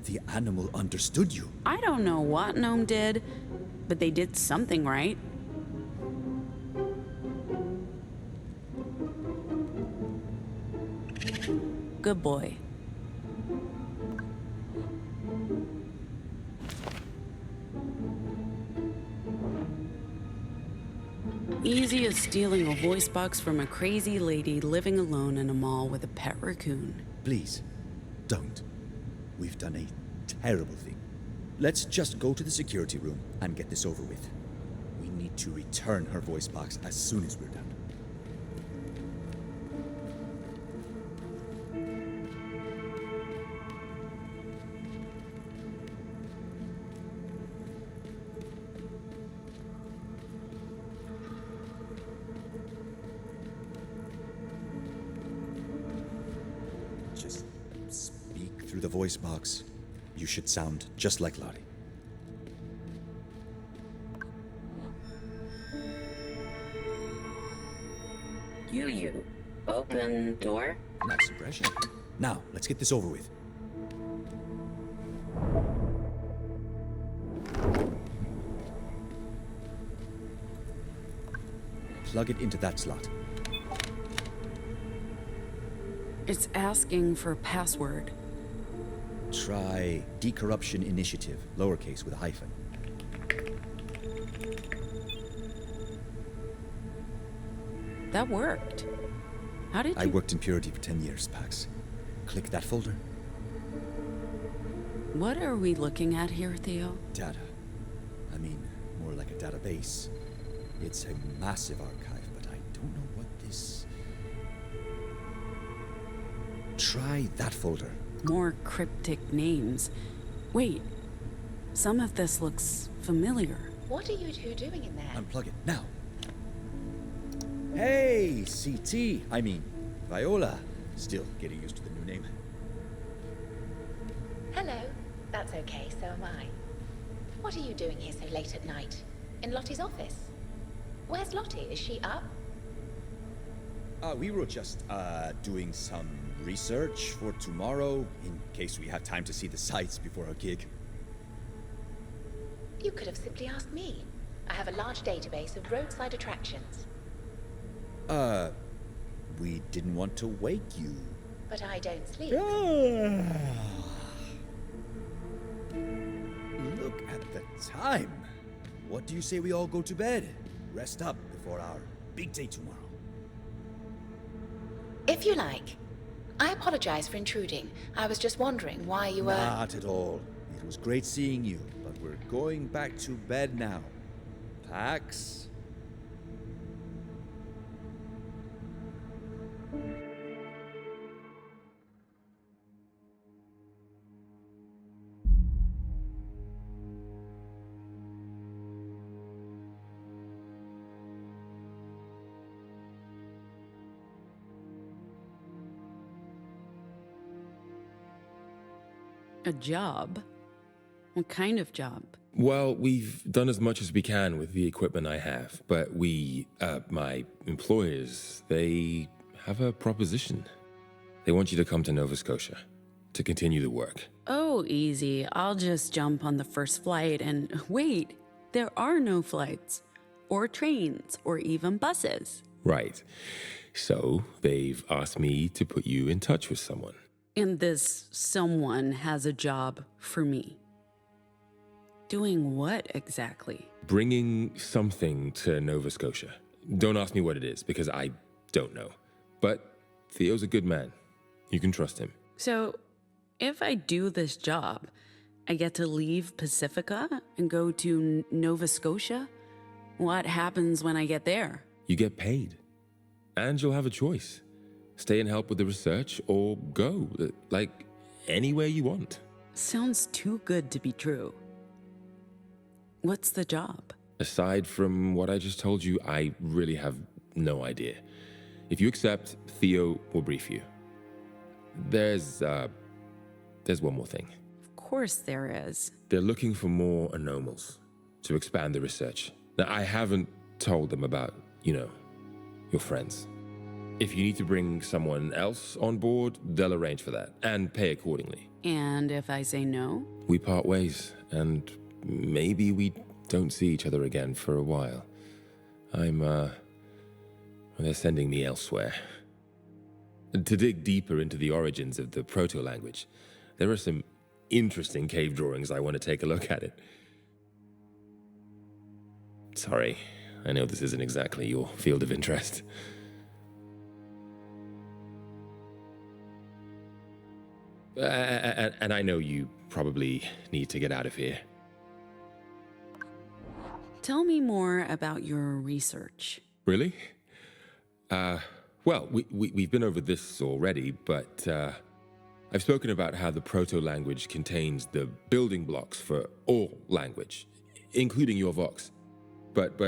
The animal understood you. I don't know what Gnome did, but they did something right. Good boy. Easy as stealing a voice box from a crazy lady living alone in a mall with a pet raccoon. Please, don't. We've done a terrible thing. Let's just go to the security room and get this over with. We need to return her voice box as soon as we're done. Through the voice box, you should sound just like Lottie. You. Open door? Nice impression. Now, let's get this over with. Plug it into that slot. It's asking for a password. Try Decorruption Initiative, lowercase with a hyphen. That worked. How did you... I worked in purity for 10 years, Pax. Click that folder. What are we looking at here, Theo? Data. I mean, more like a database. It's a massive archive, but I don't know what this... Try that folder. More cryptic names. Wait, some of this looks familiar. What are you two doing in there? Unplug it, now. Hey, CT. I mean, Viola. Still getting used to the new name. Hello. That's okay, so am I. What are you doing here so late at night? In Lottie's office? Where's Lottie? Is she up? We were just, doing some research for tomorrow, in case we have time to see the sights before our gig. You could have simply asked me. I have a large database of roadside attractions. We didn't want to wake you. But I don't sleep. Look at the time. What do you say we all go to bed? Rest up before our big day tomorrow. If you like. I apologize for intruding. I was just wondering why you were... Not at all. It was great seeing you, but we're going back to bed now. Pax? A job? What kind of job? Well, we've done as much as we can with the equipment I have, but my employers, they have a proposition. They want you to come to Nova Scotia to continue the work. Oh, easy. I'll just jump on the first flight and wait, there are no flights, or trains, or even buses. Right. So they've asked me to put you in touch with someone. And this someone has a job for me. Doing what exactly? Bringing something to Nova Scotia. Don't ask me what it is, because I don't know. But Theo's a good man. You can trust him. So, if I do this job, I get to leave Pacifica and go to Nova Scotia? What happens when I get there? You get paid. And you'll have a choice. Stay and help with the research, or go, like, anywhere you want. Sounds too good to be true. What's the job? Aside from what I just told you, I really have no idea. If you accept, Theo will brief you. There's one more thing. Of course there is. They're looking for more anomals to expand the research. Now, I haven't told them about, your friends. If you need to bring someone else on board, they'll arrange for that and pay accordingly. And if I say no? We part ways, and maybe we don't see each other again for a while. They're sending me elsewhere. To dig deeper into the origins of the proto-language, there are some interesting cave drawings I want to take a look at it. Sorry, I know this isn't exactly your field of interest. And I know you probably need to get out of here. Tell me more about your research. Really? Well, we've been over this already, but I've spoken about how the proto-language contains the building blocks for all language, including your Vox. But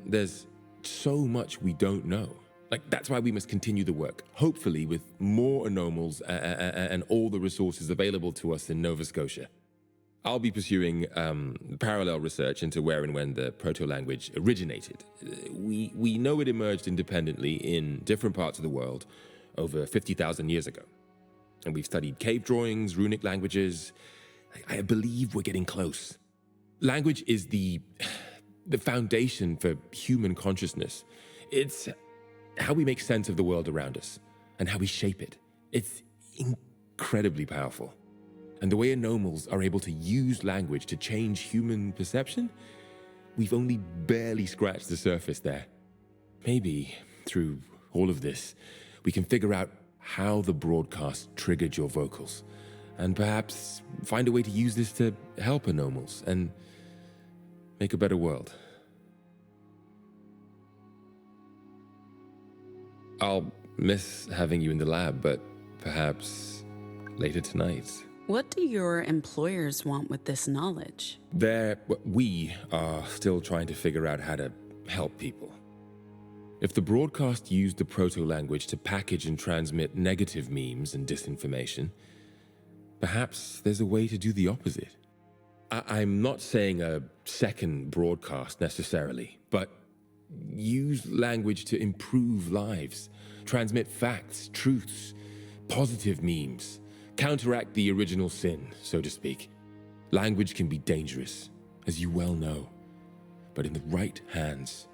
there's so much we don't know. Like, that's why we must continue the work, hopefully with more anomals and all the resources available to us in Nova Scotia. I'll be pursuing parallel research into where and when the proto-language originated. We know it emerged independently in different parts of the world over 50,000 years ago. And we've studied cave drawings, runic languages. I believe we're getting close. Language is the foundation for human consciousness. It's how we make sense of the world around us and how we shape it. It's incredibly powerful. And the way anomals are able to use language to change human perception, we've only barely scratched the surface there. Maybe through all of this, we can figure out how the broadcast triggered your vocals, and perhaps find a way to use this to help anomals and make a better world. I'll miss having you in the lab, but perhaps later tonight. What do your employers want with this knowledge? We are still trying to figure out how to help people. If the broadcast used the proto-language to package and transmit negative memes and disinformation, perhaps there's a way to do the opposite. I'm not saying a second broadcast necessarily, but use language to improve lives, transmit facts, truths, positive memes, counteract the original sin, so to speak. Language can be dangerous, as you well know, but in the right hands,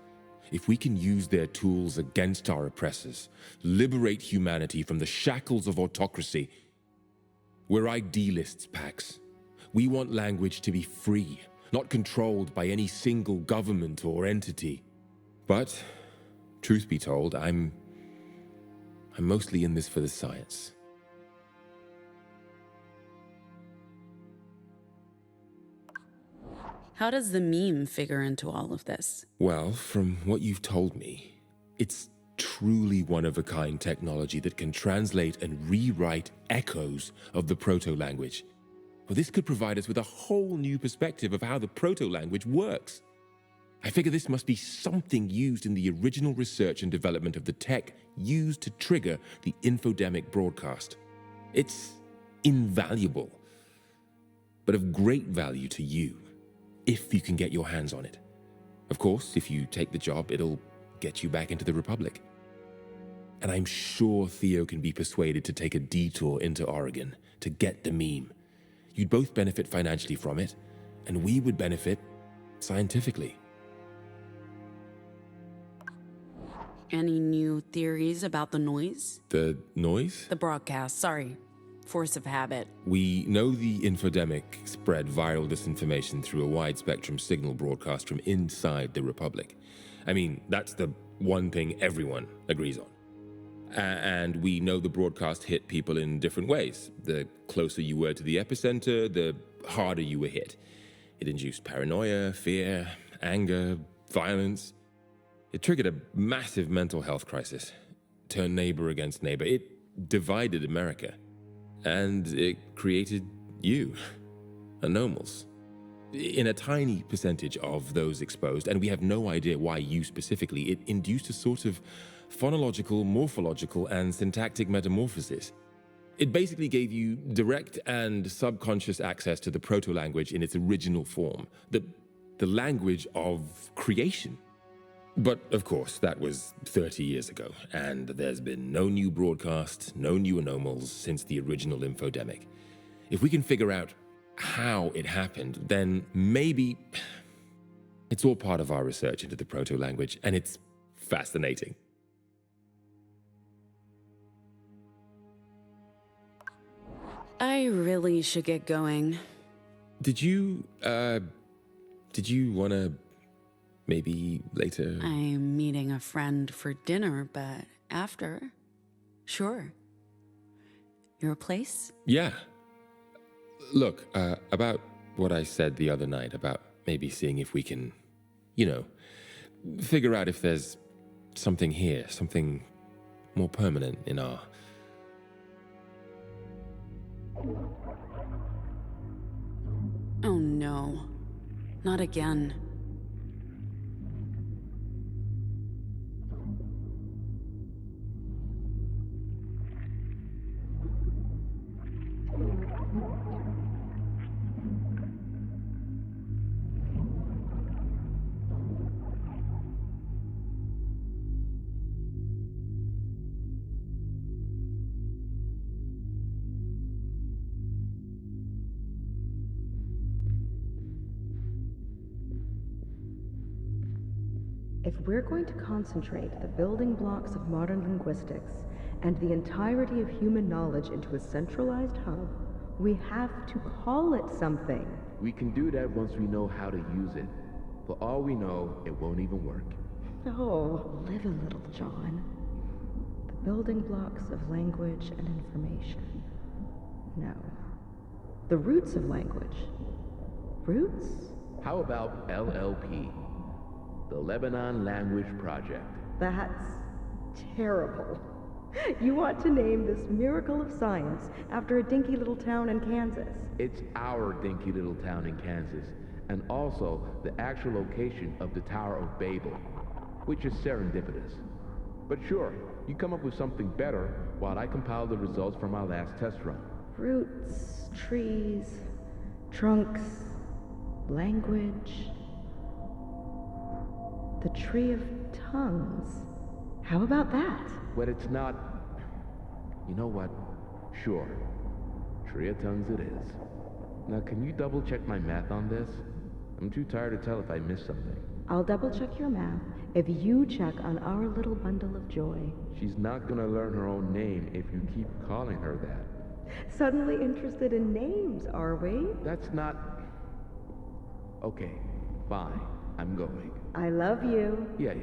if we can use their tools against our oppressors, liberate humanity from the shackles of autocracy, we're idealists, Pax. We want language to be free, not controlled by any single government or entity. But, truth be told, I'm mostly in this for the science. How does the meme figure into all of this? Well, from what you've told me, it's truly one-of-a-kind technology that can translate and rewrite echoes of the proto-language. Well, this could provide us with a whole new perspective of how the proto-language works. I figure this must be something used in the original research and development of the tech used to trigger the infodemic broadcast. It's invaluable, but of great value to you, if you can get your hands on it. Of course, if you take the job, it'll get you back into the Republic. And I'm sure Theo can be persuaded to take a detour into Oregon to get the meme. You'd both benefit financially from it, and we would benefit scientifically. Any new theories about the noise? The noise? The broadcast, sorry. Force of habit. We know the infodemic spread viral disinformation through a wide-spectrum signal broadcast from inside the Republic. I mean, that's the one thing everyone agrees on. And we know the broadcast hit people in different ways. The closer you were to the epicenter, the harder you were hit. It induced paranoia, fear, anger, violence. It triggered a massive mental health crisis, turned neighbor against neighbor. It divided America. And it created you, anomals. In a tiny percentage of those exposed, and we have no idea why you specifically, it induced a sort of phonological, morphological, and syntactic metamorphosis. It basically gave you direct and subconscious access to the proto-language in its original form, the language of creation. But, of course, that was 30 years ago, and there's been no new broadcast, no new anomals since the original infodemic. If we can figure out how it happened, then maybe it's all part of our research into the proto-language, and it's fascinating. I really should get going. Did you want to maybe later? I'm meeting a friend for dinner, but after, sure. Your place? Yeah. Look, about what I said the other night about maybe seeing if we can, figure out if there's something here, something more permanent in our... Oh no, not again. If we're going to concentrate the building blocks of modern linguistics and the entirety of human knowledge into a centralized hub, we have to call it something. We can do that once we know how to use it. For all we know, it won't even work. Oh, live a little, John. The building blocks of language and information. No. The roots of language. Roots? How about LLP? The Lebanon Language Project. That's terrible. You want to name this miracle of science after a dinky little town in Kansas. It's our dinky little town in Kansas, and also the actual location of the Tower of Babel, which is serendipitous. But sure, you come up with something better while I compile the results from our last test run. Roots, trees, trunks, language. The tree of tongues. How about that? But it's not... You know what? Sure. Tree of tongues it is. Now can you double check my math on this? I'm too tired to tell if I missed something. I'll double check your math if you check on our little bundle of joy. She's not gonna learn her own name if you keep calling her that. Suddenly interested in names, are we? That's not... Okay, fine. I'm going. I love you. Yeah.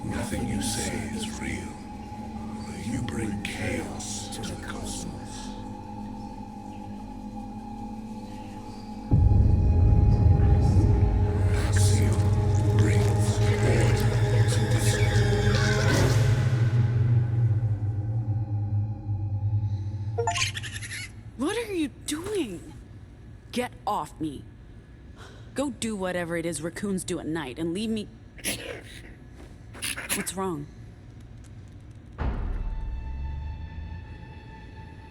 Nothing you say is real. You bring chaos to the cosmos. Axiom brings order to this world. What are you doing? Get off me. Go do whatever it is raccoons do at night and leave me... What's wrong?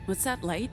What's that light?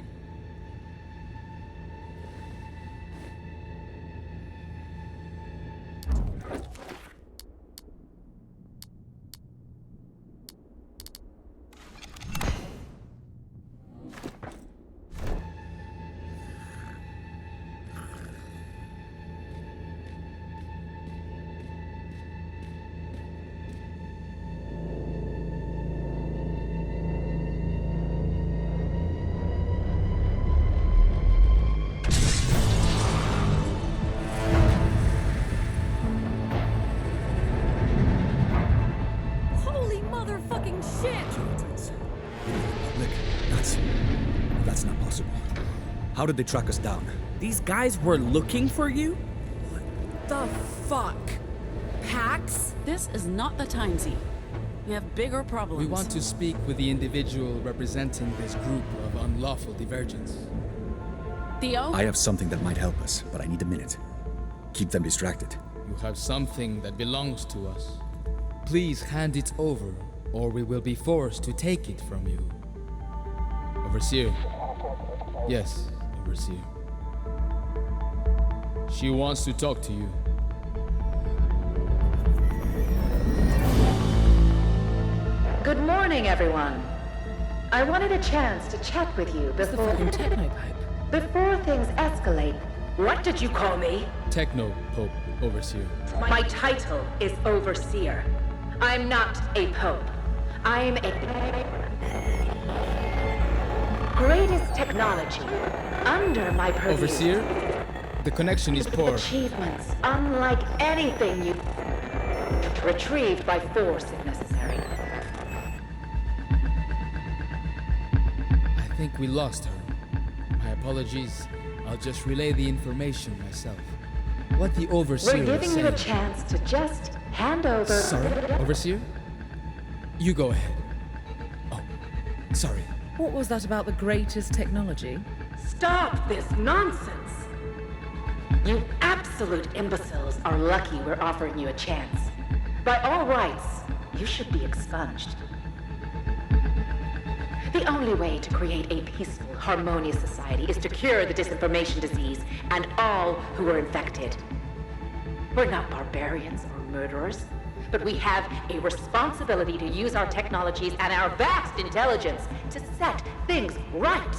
That's not possible. How did they track us down? These guys were looking for you? The fuck? Pax? This is not the time, Z. We have bigger problems. We want to speak with the individual representing this group of unlawful divergence. Theo? I have something that might help us, but I need a minute. Keep them distracted. You have something that belongs to us. Please hand it over, or we will be forced to take it from you. Overseer. Yes, Overseer. She wants to talk to you. Good morning, everyone. I wanted a chance to chat with you before things escalate. What did you call me? Techno Pope, Overseer. My title is Overseer. I'm not a pope. I'm a... greatest technology under my purview. Overseer, the connection is poor. Achievements unlike anything you retrieved by force if necessary. I think we lost her. My apologies. I'll just relay the information myself. What the Overseer We're giving you a said. chance to just hand over. Sorry, Overseer? You go ahead. Oh, sorry. What was that about the greatest technology? Stop this nonsense! You absolute imbeciles are lucky we're offering you a chance. By all rights, you should be expunged. The only way to create a peaceful, harmonious society is to cure the disinformation disease and all who are infected. We're not barbarians or murderers, but we have a responsibility to use our technologies and our vast intelligence to set things right,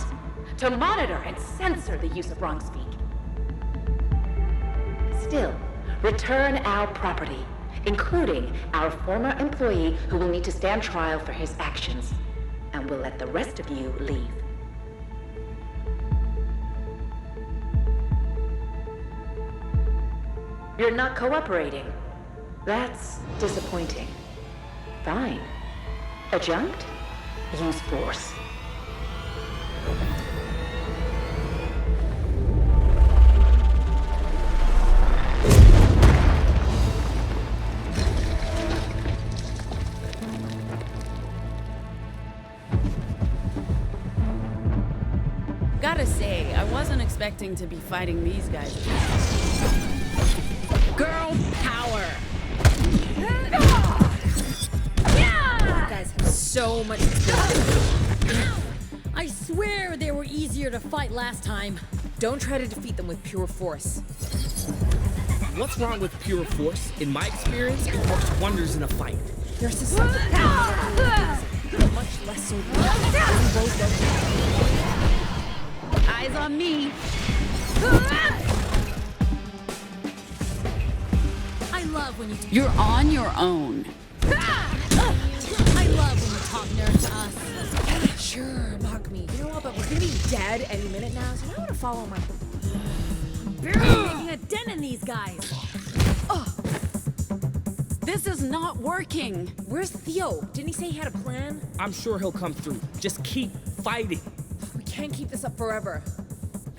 to monitor and censor the use of wrong speak. Still, return our property, including our former employee who will need to stand trial for his actions, and we'll let the rest of you leave. You're not cooperating. That's disappointing. Fine. Adjunct? Use force. Gotta say, I wasn't expecting to be fighting these guys. Girl power! You guys have so much experience. I swear they were easier to fight last time. Don't try to defeat them with pure force. What's wrong with pure force? In my experience, it works wonders in a fight. Your society but much less so than Eyes on me. I love when you You're on your own. I love when you talk nerd to us. Sure, mock me. You know what, but we're gonna be dead any minute now, so I want to follow my... Barely making a dent in these guys. This is not working. Where's Theo? Didn't he say he had a plan? I'm sure he'll come through. Just keep fighting. We can't keep this up forever.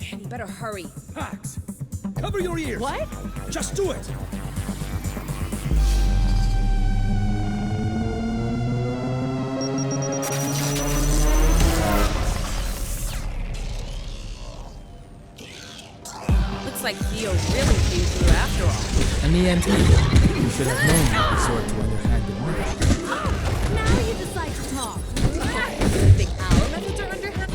Man, you better hurry. Pax, cover your ears. What? Just do it. Looks like Theo really came through after all. An EMT. You should have known to resort to underhanded methods. Now you decide to talk. Think our methods are underhand?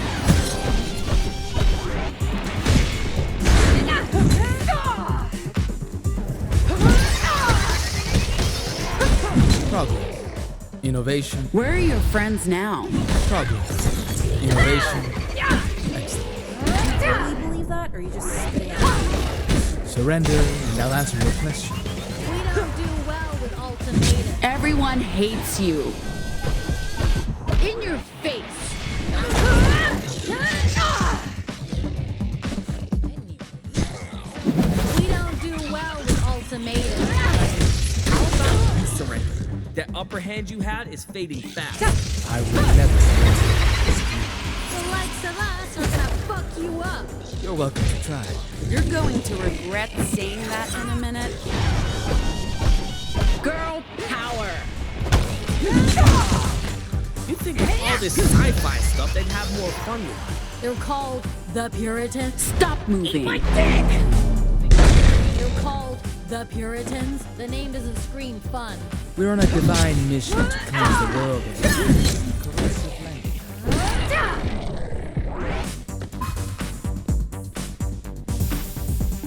Progress. Innovation. Where are your friends now? Progress. Innovation. Excellent. Do you really believe that, or are you just spitting out? Surrender, and I'll answer your question. We don't do well with ultimatums. Everyone hates you. In your face. We don't do well with ultimatums. How about you surrender? That upper hand you had is fading fast. I will never surrender. The likes of us are gonna fuck you up. You're welcome to try. You're going to regret saying that in a minute. Girl power. You'd think with all this sci-fi stuff, they'd have more fun with it. They're called the Puritans. Stop moving. They're called the Puritans. The name doesn't scream fun. We're on a divine mission to cleanse the world of corrosive language.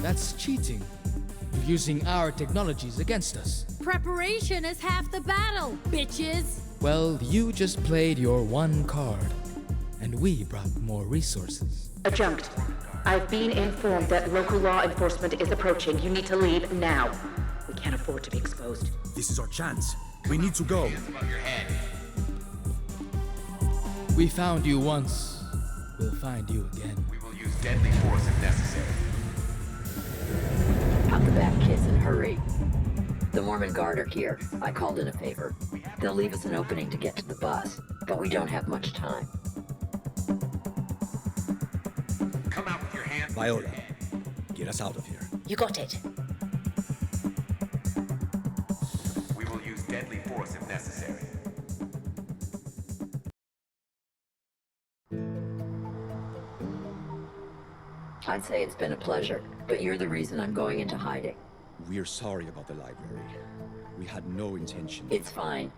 That's cheating. You're using our technologies against us. Preparation is half the battle, bitches. Well, you just played your one card, and we brought more resources. Adjunct. I've been informed that local law enforcement is approaching. You need to leave now. We can't afford to be exposed. This is our chance. We need to go. We found you once, we'll find you again. We will use deadly force if necessary. Out the back, kids, and hurry. The Mormon Guard are here. I called in a favor. They'll leave us an opening to get to the bus, but we don't have much time. Come out with your hands. Viola, get us out of here. You got it. We will use deadly force if necessary. I'd say it's been a pleasure, but you're the reason I'm going into hiding. We're sorry about the library. We had no intention. It's fine.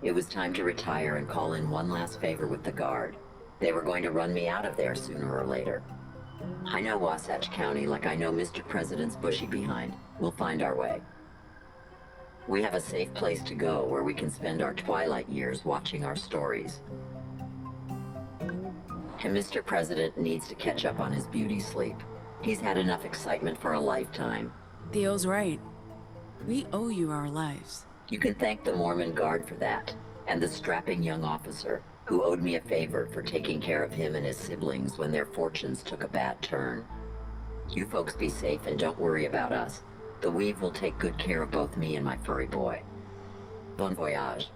It was time to retire and call in one last favor with the Guard. They were going to run me out of there sooner or later. I know Wasatch County like I know Mr. President's bushy behind. We'll find our way. We have a safe place to go where we can spend our twilight years watching our stories. And Mr. President needs to catch up on his beauty sleep. He's had enough excitement for a lifetime. Theo's right. We owe you our lives. You can thank the Mormon Guard for that, and the strapping young officer who owed me a favor for taking care of him and his siblings when their fortunes took a bad turn. You folks be safe and don't worry about us. The Weave will take good care of both me and my furry boy. Bon voyage.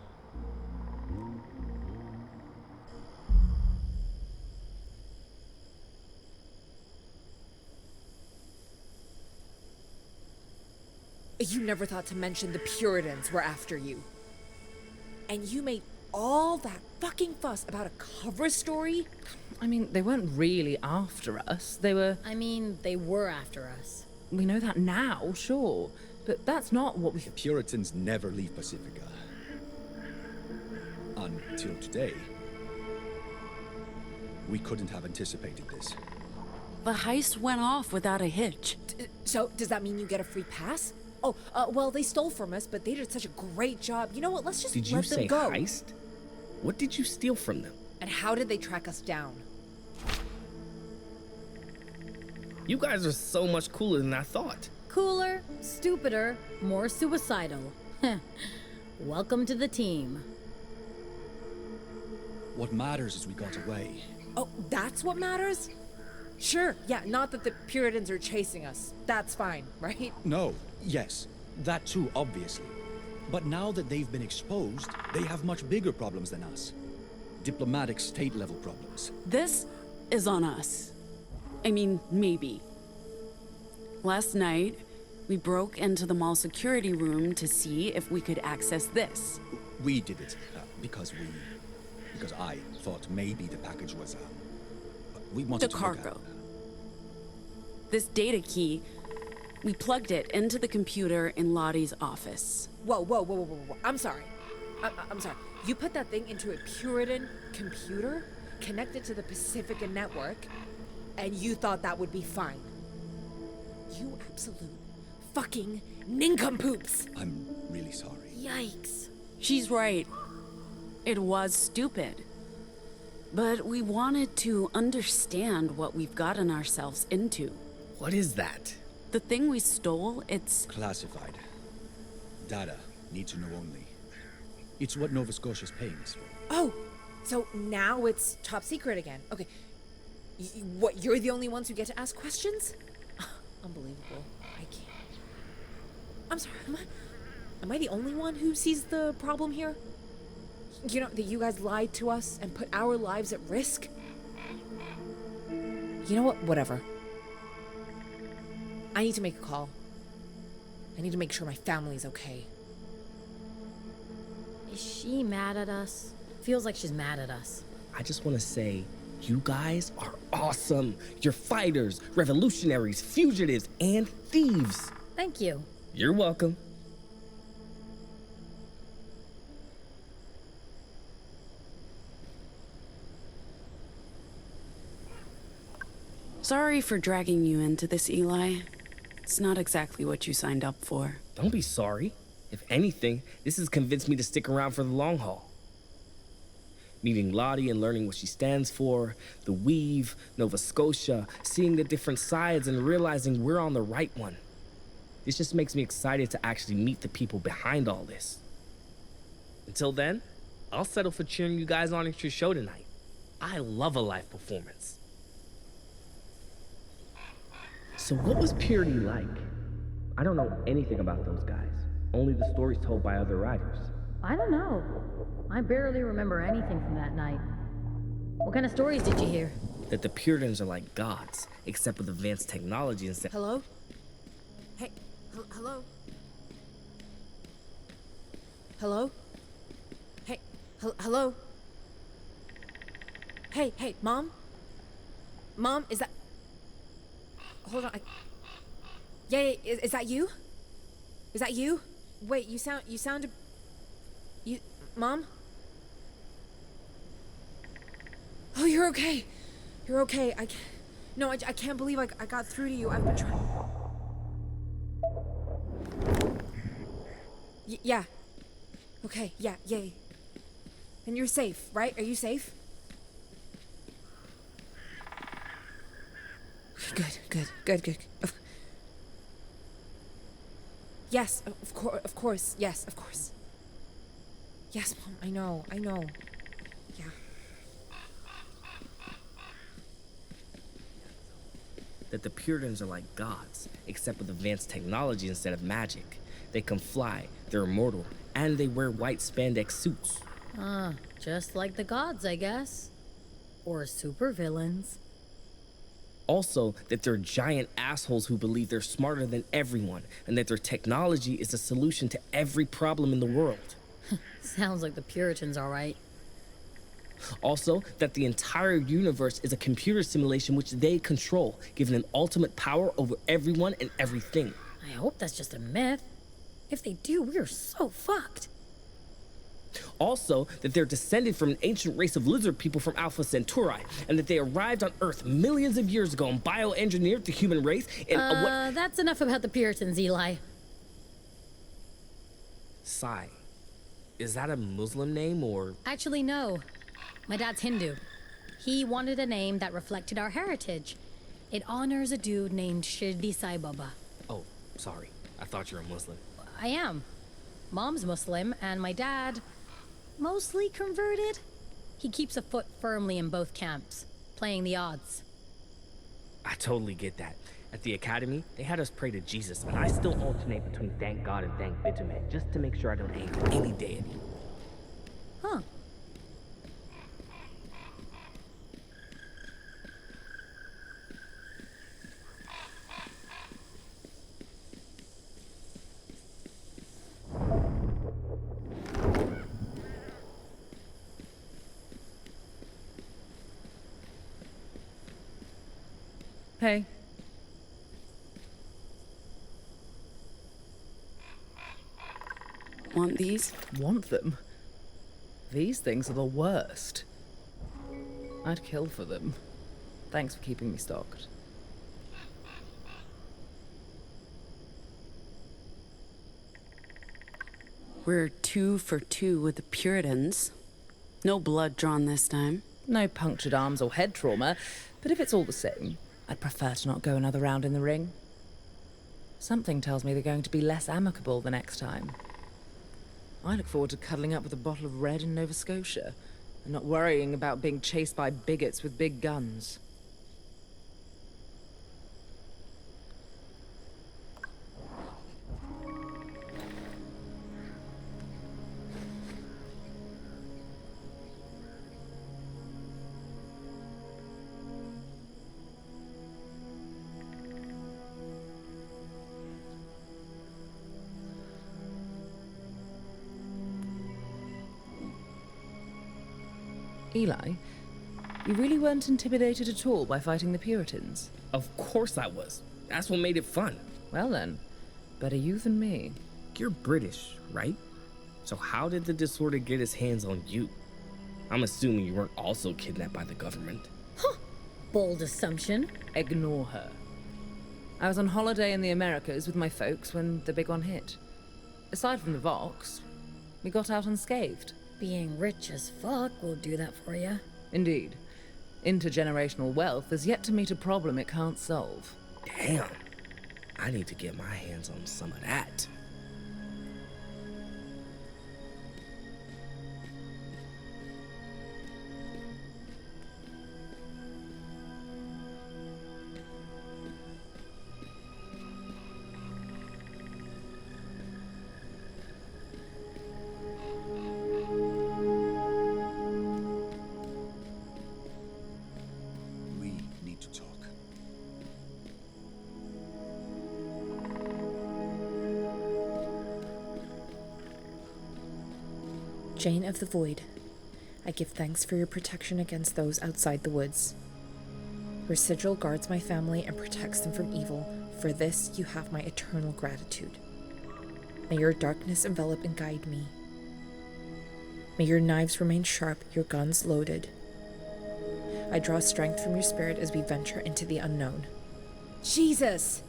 You never thought to mention the Puritans were after you. And you made all that fucking fuss about a cover story? I mean, they weren't really after us. They were... I mean, they were after us. We know that now, sure. But that's not what we... The Puritans never leave Pacifica. Until today. We couldn't have anticipated this. The heist went off without a hitch. So, does that mean you get a free pass? Oh, well, they stole from us, but they did such a great job. You know what? Let's just let them go. Did you say heist? What did you steal from them? And how did they track us down? You guys are so much cooler than I thought. Cooler, stupider, more suicidal. Welcome to the team. What matters is we got away. Oh, that's what matters? Sure, yeah, not that the Puritans are chasing us. That's fine, right? No, yes, that too, obviously. But now that they've been exposed, they have much bigger problems than us. Diplomatic state-level problems. This is on us. I mean, maybe. Last night, we broke into the mall security room to see if we could access this. We did it because I thought maybe the package was we wanted the to look at cargo. This data key, we plugged it into the computer in Lottie's office. Whoa. I'm sorry. I'm sorry. You put that thing into a Puritan computer, connected to the Pacifica network, and you thought that would be fine. You absolute fucking nincompoops! I'm really sorry. Yikes. She's right. It was stupid. But we wanted to understand what we've gotten ourselves into. What is that? The thing we stole, it's... classified. Data. Need to know only. It's what Nova Scotia's paying us for. Oh, so now it's top secret again. Okay. What, you're the only ones who get to ask questions? Unbelievable. I can't. I'm sorry, am I the only one who sees the problem here? You know, that you guys lied to us and put our lives at risk? You know what? Whatever. I need to make a call. I need to make sure my family's okay. Is she mad at us? Feels like she's mad at us. I just want to say, you guys are awesome. You're fighters, revolutionaries, fugitives, and thieves. Thank you. You're welcome. Sorry for dragging you into this, Eli. It's not exactly what you signed up for. Don't be sorry. If anything, this has convinced me to stick around for the long haul. Meeting Lottie and learning what she stands for, the Weave, Nova Scotia, seeing the different sides and realizing we're on the right one. This just makes me excited to actually meet the people behind all this. Until then, I'll settle for cheering you guys on at your show tonight. I love a live performance. So what was Purity like? I don't know anything about those guys. Only the stories told by other writers. I don't know. I barely remember anything from that night. What kind of stories did you hear? That the Puritans are like gods, except with advanced technology instead. Hello? Hey, hello? Hello? Hey, hello? Hey, Mom? Mom, is that... Hold on, Yeah, is that you? Is that you? Wait, you sound... Mom? Oh, you're okay. You're okay. I can't believe I got through to you. I've been trying... Yeah. Okay, yeah, yay. And you're safe, right? Are you safe? Good. Yes, of course. Yes, of course. Yes, Mom, I know. Yeah. That the Puritans are like gods, except with advanced technology instead of magic. They can fly, they're immortal, and they wear white spandex suits. Just like the gods, I guess. Or supervillains. Also, that they're giant assholes who believe they're smarter than everyone, and that their technology is the solution to every problem in the world. Sounds like the Puritans, all right. Also, that the entire universe is a computer simulation which they control, giving them ultimate power over everyone and everything. I hope that's just a myth. If they do, we're so fucked. Also, that they're descended from an ancient race of lizard people from Alpha Centauri, and that they arrived on Earth millions of years ago and bioengineered the human race in That's enough about the Puritans, Eli. Sai. Is that a Muslim name or... Actually, no. My dad's Hindu. He wanted a name that reflected our heritage. It honors a dude named Shirdi Sai Baba. Oh, sorry. I thought you were a Muslim. I am. Mom's Muslim, and my dad... mostly converted. He keeps a foot firmly in both camps, playing the odds. I totally get that. At the academy, they had us pray to Jesus, and I still alternate between thank God and thank Bitumen, just to make sure I don't aim at any deity. Huh. Hey. Want these? Want them? These things are the worst. I'd kill for them. Thanks for keeping me stocked. We're 2 for 2 with the Puritans. No blood drawn this time. No punctured arms or head trauma, but if it's all the same, I'd prefer to not go another round in the ring. Something tells me they're going to be less amicable the next time. I look forward to cuddling up with a bottle of red in Nova Scotia, and not worrying about being chased by bigots with big guns. Eli, you really weren't intimidated at all by fighting the Puritans? Of course I was. That's what made it fun. Well then, better you than me. You're British, right? So how did the disorder get his hands on you? I'm assuming you weren't also kidnapped by the government. Huh. Bold assumption. Ignore her. I was on holiday in the Americas with my folks when the big one hit. Aside from the Vox, we got out unscathed. Being rich as fuck will do that for you. Indeed. Intergenerational wealth has yet to meet a problem it can't solve. Damn. I need to get my hands on some of that. Jane of the Void, I give thanks for your protection against those outside the woods. Your sigil guards my family and protects them from evil. For this, you have my eternal gratitude. May your darkness envelop and guide me. May your knives remain sharp, your guns loaded. I draw strength from your spirit as we venture into the unknown. Jesus!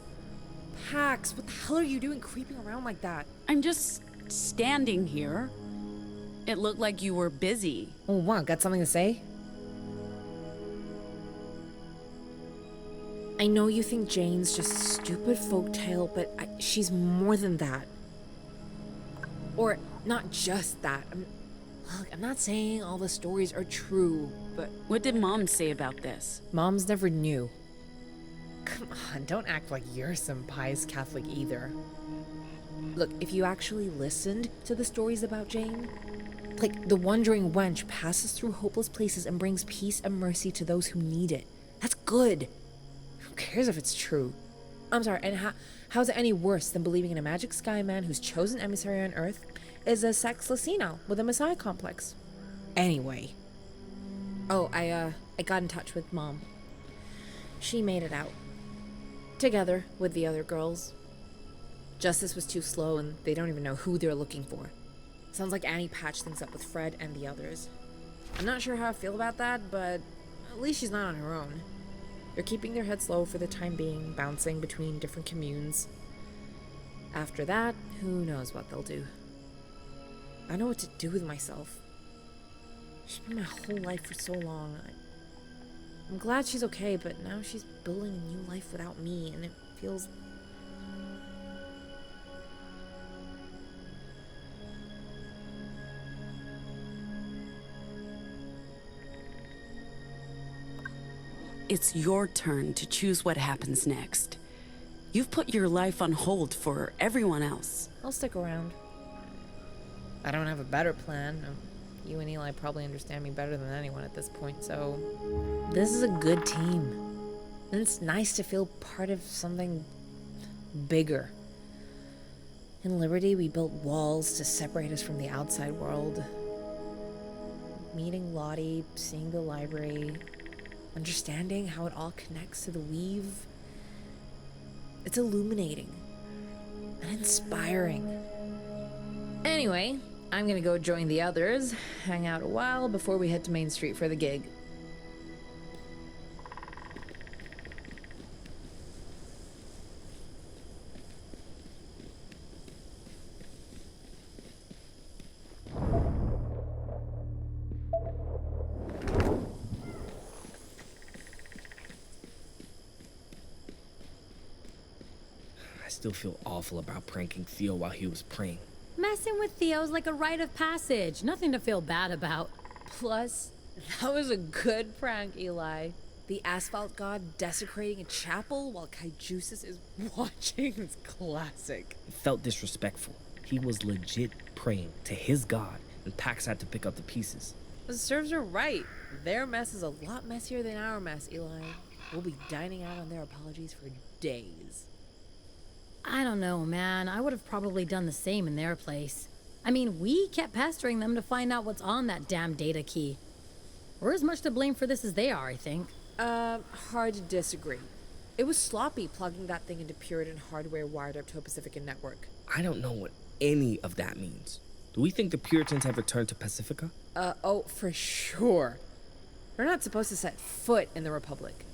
Pax, what the hell are you doing creeping around like that? I'm just standing here. It looked like you were busy. Oh, wow, got something to say? I know you think Jane's just a stupid folktale, but she's more than that. Or not just that. Look, I'm not saying all the stories are true, but... What did Mom say about this? Moms never knew. Come on, don't act like you're some pious Catholic either. Look, if you actually listened to the stories about Jane, like the wandering wench passes through hopeless places and brings peace and mercy to those who need it. That's good. Who cares if it's true? I'm sorry, and how's it any worse than believing in a magic sky man whose chosen emissary on Earth is a sexless senile with a messiah complex? Anyway. Oh, I got in touch with Mom. She made it out. Together with the other girls. Justice was too slow and they don't even know who they're looking for. Sounds like Annie patched things up with Fred and the others. I'm not sure how I feel about that, but at least she's not on her own. They're keeping their heads low for the time being, bouncing between different communes. After that, who knows what they'll do. I don't know what to do with myself. She's been my whole life for so long. I'm glad she's okay, but now she's building a new life without me, and it feels... It's your turn to choose what happens next. You've put your life on hold for everyone else. I'll stick around. I don't have a better plan. You and Eli probably understand me better than anyone at this point, so... This is a good team. And it's nice to feel part of something bigger. In Liberty, we built walls to separate us from the outside world. Meeting Lottie, seeing the library, understanding how it all connects to the weave. It's illuminating and inspiring. Anyway, I'm gonna go join the others, hang out a while before we head to Main Street for the gig. I still feel awful about pranking Theo while he was praying. Messing with Theo's like a rite of passage. Nothing to feel bad about. Plus, that was a good prank, Eli. The asphalt god desecrating a chapel while Kaijusis is watching is classic. It felt disrespectful. He was legit praying to his god, and Pax had to pick up the pieces. The serves are right. Their mess is a lot messier than our mess, Eli. We'll be dining out on their apologies for days. I don't know, man. I would have probably done the same in their place. I mean, we kept pestering them to find out what's on that damn data key. We're as much to blame for this as they are, I think. Hard to disagree. It was sloppy plugging that thing into Puritan hardware wired up to a Pacifica network. I don't know what any of that means. Do we think the Puritans have returned to Pacifica? Oh, for sure. They're not supposed to set foot in the Republic.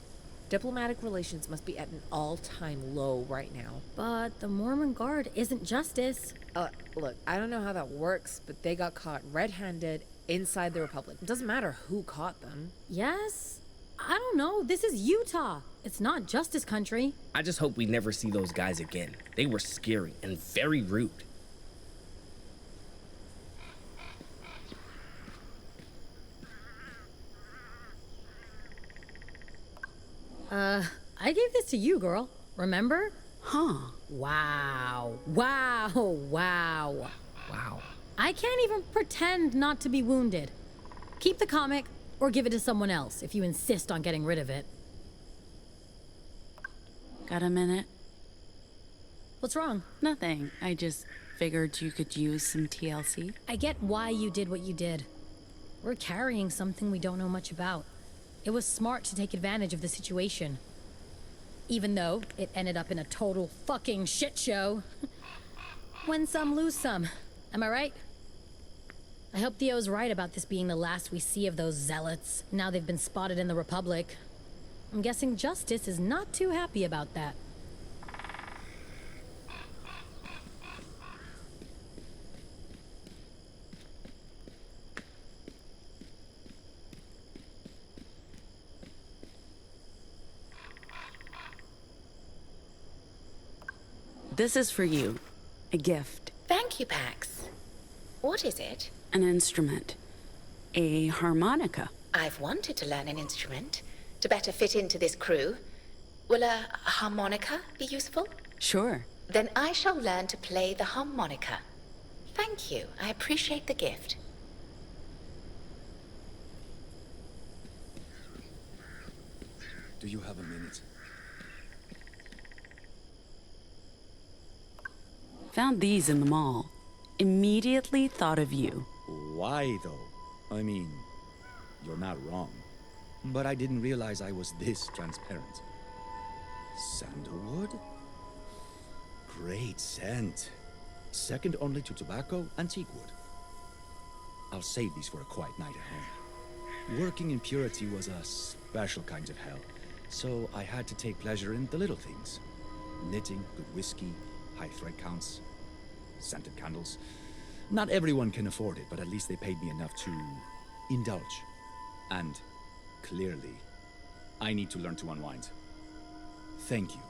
Diplomatic relations must be at an all-time low right now. But the Mormon Guard isn't justice. Look, I don't know how that works, but they got caught red-handed inside the Republic. It doesn't matter who caught them. Yes? I don't know. This is Utah. It's not justice country. I just hope we never see those guys again. They were scary and very rude. I gave this to you, girl. Remember? Huh. Wow. Wow. Wow. Wow. I can't even pretend not to be wounded. Keep the comic, or give it to someone else if you insist on getting rid of it. Got a minute? What's wrong? Nothing. I just figured you could use some TLC. I get why you did what you did. We're carrying something we don't know much about. It was smart to take advantage of the situation. Even though it ended up in a total fucking shit show. Win some, lose some. Am I right? I hope Theo's right about this being the last we see of those zealots. Now they've been spotted in the Republic. I'm guessing Justice is not too happy about that. This is for you. A gift. Thank you, Pax. What is it? An instrument. A harmonica. I've wanted to learn an instrument to better fit into this crew. Will a harmonica be useful? Sure. Then I shall learn to play the harmonica. Thank you. I appreciate the gift. Do you have a minute? Found these in the mall. Immediately thought of you. Why, though? I mean, you're not wrong. But I didn't realize I was this transparent. Sandalwood? Great scent. Second only to tobacco, antique wood. I'll save these for a quiet night at home. Working in purity was a special kind of hell, so I had to take pleasure in the little things. Knitting, good whiskey, high thread counts, scented candles. Not everyone can afford it, but at least they paid me enough to indulge. And clearly, I need to learn to unwind. Thank you.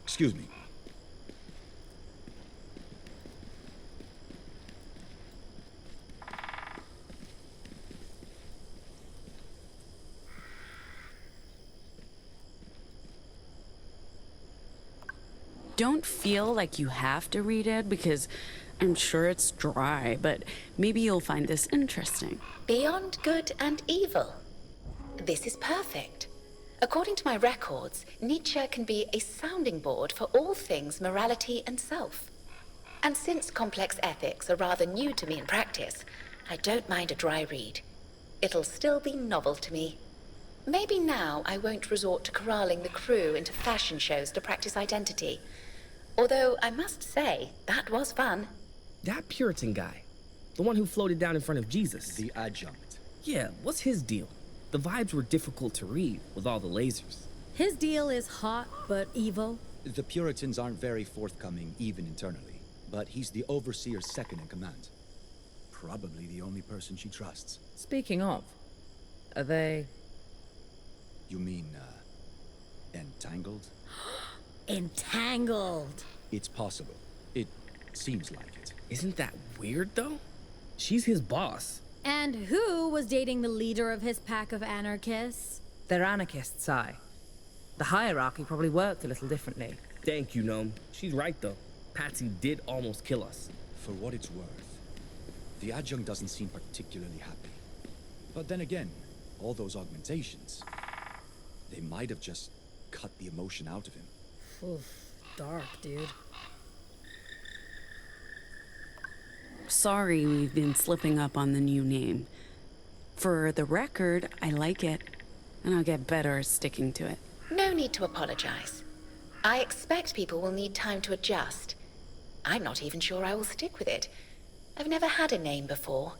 Excuse me. Don't feel like you have to read it because I'm sure it's dry, but maybe you'll find this interesting. Beyond good and evil. This is perfect. According to my records, Nietzsche can be a sounding board for all things morality and self. And since complex ethics are rather new to me in practice, I don't mind a dry read. It'll still be novel to me. Maybe now I won't resort to corralling the crew into fashion shows to practice identity. Although I must say, that was fun. That Puritan guy, the one who floated down in front of Jesus. The adjunct. Yeah, what's his deal? The vibes were difficult to read with all the lasers. His deal is hot but evil. The Puritans aren't very forthcoming, even internally. But he's the overseer's second in command. Probably the only person she trusts. Speaking of, are they... You mean, entangled? Entangled. It's possible. It seems like it. Isn't that weird, though? She's his boss. And who was dating the leader of his pack of anarchists? They're anarchists, I. The hierarchy probably worked a little differently. Thank you, Gnome. She's right, though. Patsy did almost kill us. For what it's worth, the adjunct doesn't seem particularly happy. But then again, all those augmentations, they might have just cut the emotion out of him. Oof, dark, dude. Sorry we've been slipping up on the new name. For the record, I like it, and I'll get better at sticking to it. No need to apologize. I expect people will need time to adjust. I'm not even sure I will stick with it. I've never had a name before.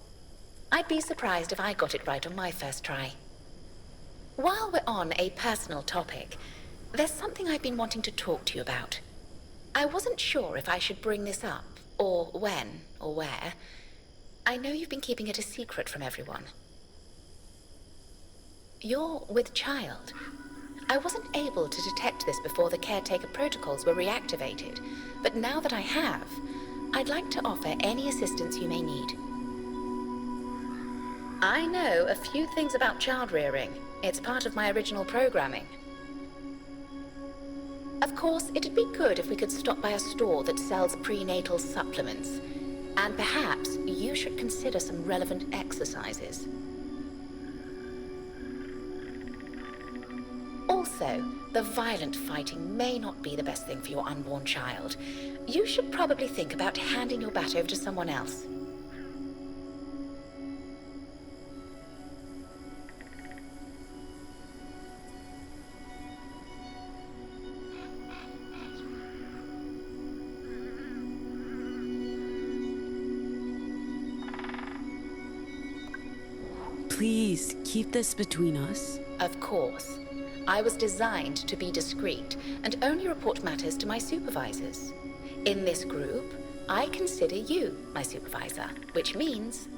I'd be surprised if I got it right on my first try. While we're on a personal topic, there's something I've been wanting to talk to you about. I wasn't sure if I should bring this up, or when, or where. I know you've been keeping it a secret from everyone. You're with child. I wasn't able to detect this before the caretaker protocols were reactivated, but now that I have, I'd like to offer any assistance you may need. I know a few things about child rearing. It's part of my original programming. Of course, it'd be good if we could stop by a store that sells prenatal supplements. And perhaps you should consider some relevant exercises. Also, Also, the violent fighting may not be the best thing for your unborn child. You should probably think about handing your bat over to someone else. Please, keep this between us. Of course. I was designed to be discreet and only report matters to my supervisors. In this group, I consider you my supervisor, which means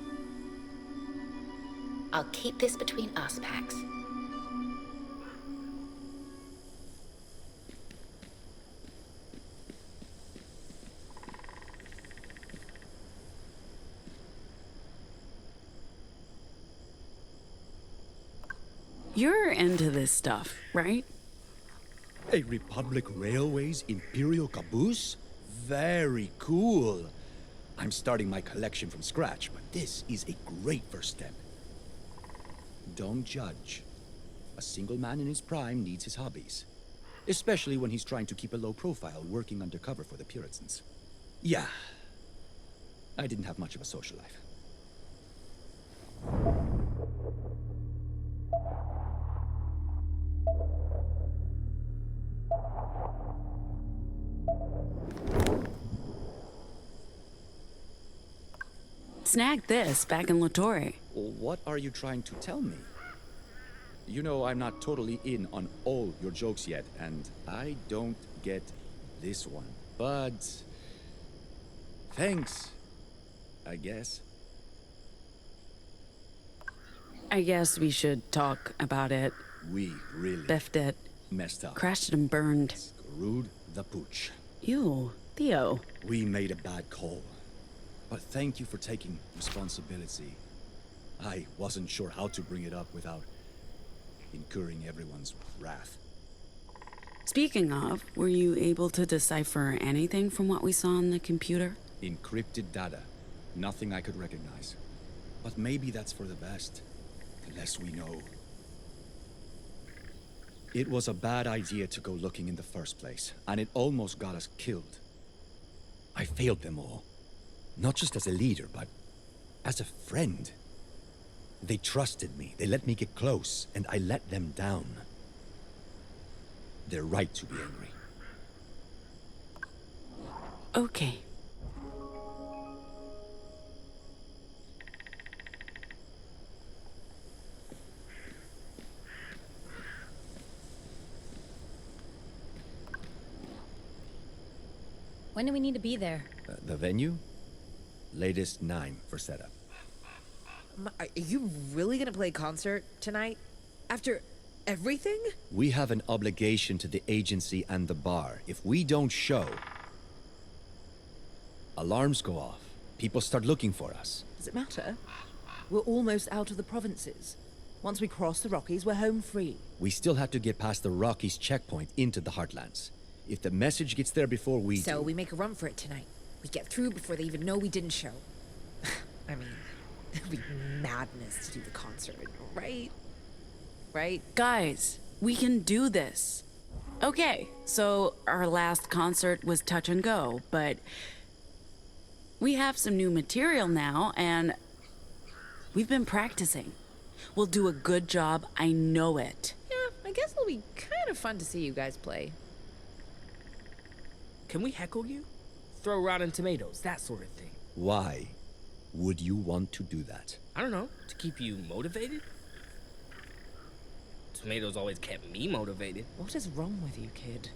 I'll keep this between us, Pax. You're into this stuff, right? A Republic Railways Imperial caboose? Very cool. I'm starting my collection from scratch, but this is a great first step. Don't judge. A single man in his prime needs his hobbies. Especially when he's trying to keep a low profile working undercover for the Puritans. Yeah. I didn't have much of a social life. Snagged this back in Latore. What are you trying to tell me? You know I'm not totally in on all your jokes yet, and I don't get this one. But... thanks, I guess. I guess we should talk about it. We really biffed it. Messed up. Crashed and burned. Screwed the pooch. Ew, Theo. We made a bad call. But thank you for taking responsibility. I wasn't sure how to bring it up without incurring everyone's wrath. Speaking of, were you able to decipher anything from what we saw on the computer? Encrypted data. Nothing I could recognize. But maybe that's for the best. The less we know. It was a bad idea to go looking in the first place, and it almost got us killed. I failed them all. Not just as a leader, but as a friend. They trusted me, they let me get close, and I let them down. They're right to be angry. Okay. When do we need to be there? The venue? Latest 9 for setup. Are you really gonna play a concert tonight? After everything? We have an obligation to the agency and the bar. If we don't show, alarms go off. People start looking for us. Does it matter? We're almost out of the provinces. Once we cross the Rockies, we're home free. We still have to get past the Rockies checkpoint into the Heartlands. If the message gets there before we So we make a run for it tonight. We get through before they even know we didn't show. I mean, it'd be madness to do the concert, right? Right? Guys, we can do this. Okay, so our last concert was touch and go, but we have some new material now, and we've been practicing. We'll do a good job, I know it. Yeah, I guess it'll be kind of fun to see you guys play. Can we heckle you? Throw rotten tomatoes, that sort of thing. Why would you want to do that? I don't know, to keep you motivated? Tomatoes always kept me motivated. What is wrong with you, kid?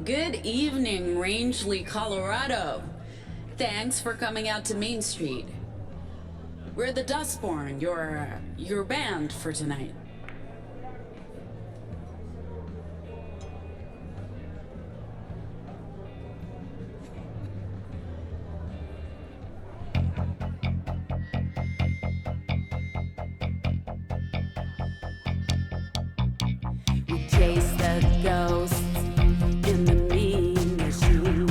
Good evening, Rangeley, Colorado. Thanks for coming out to Main Street. We're the Dustborn, your band for tonight. We chase the ghosts in the mean machine.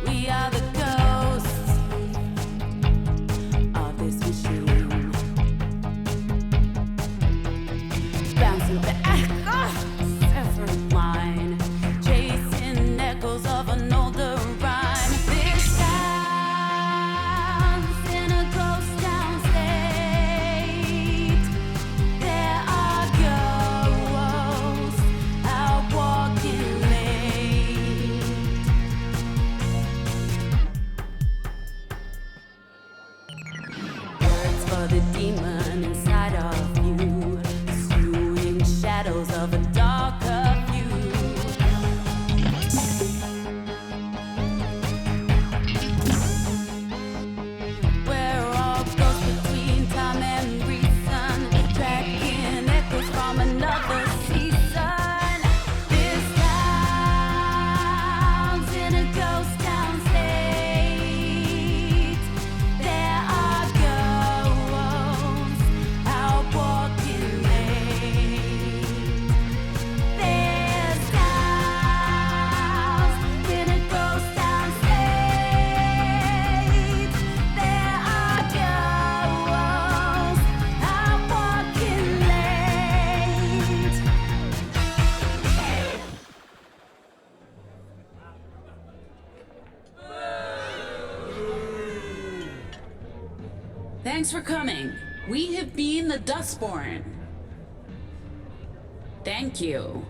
We are the ghosts of this machine. Bouncing back off every line, chasing echoes of an older rhyme. This town's in a ghost town state. There are ghosts out walking late. Words for the demon inside of you, pursuing shadows of a darker view. We're all ghosts between time and reason, tracking echoes from another season. This town's in a ghost town state. There are ghosts out walking late. This town's in a ghost town state. There are ghosts out walking late. Thanks for coming. We have been the Dustborn. Thank you.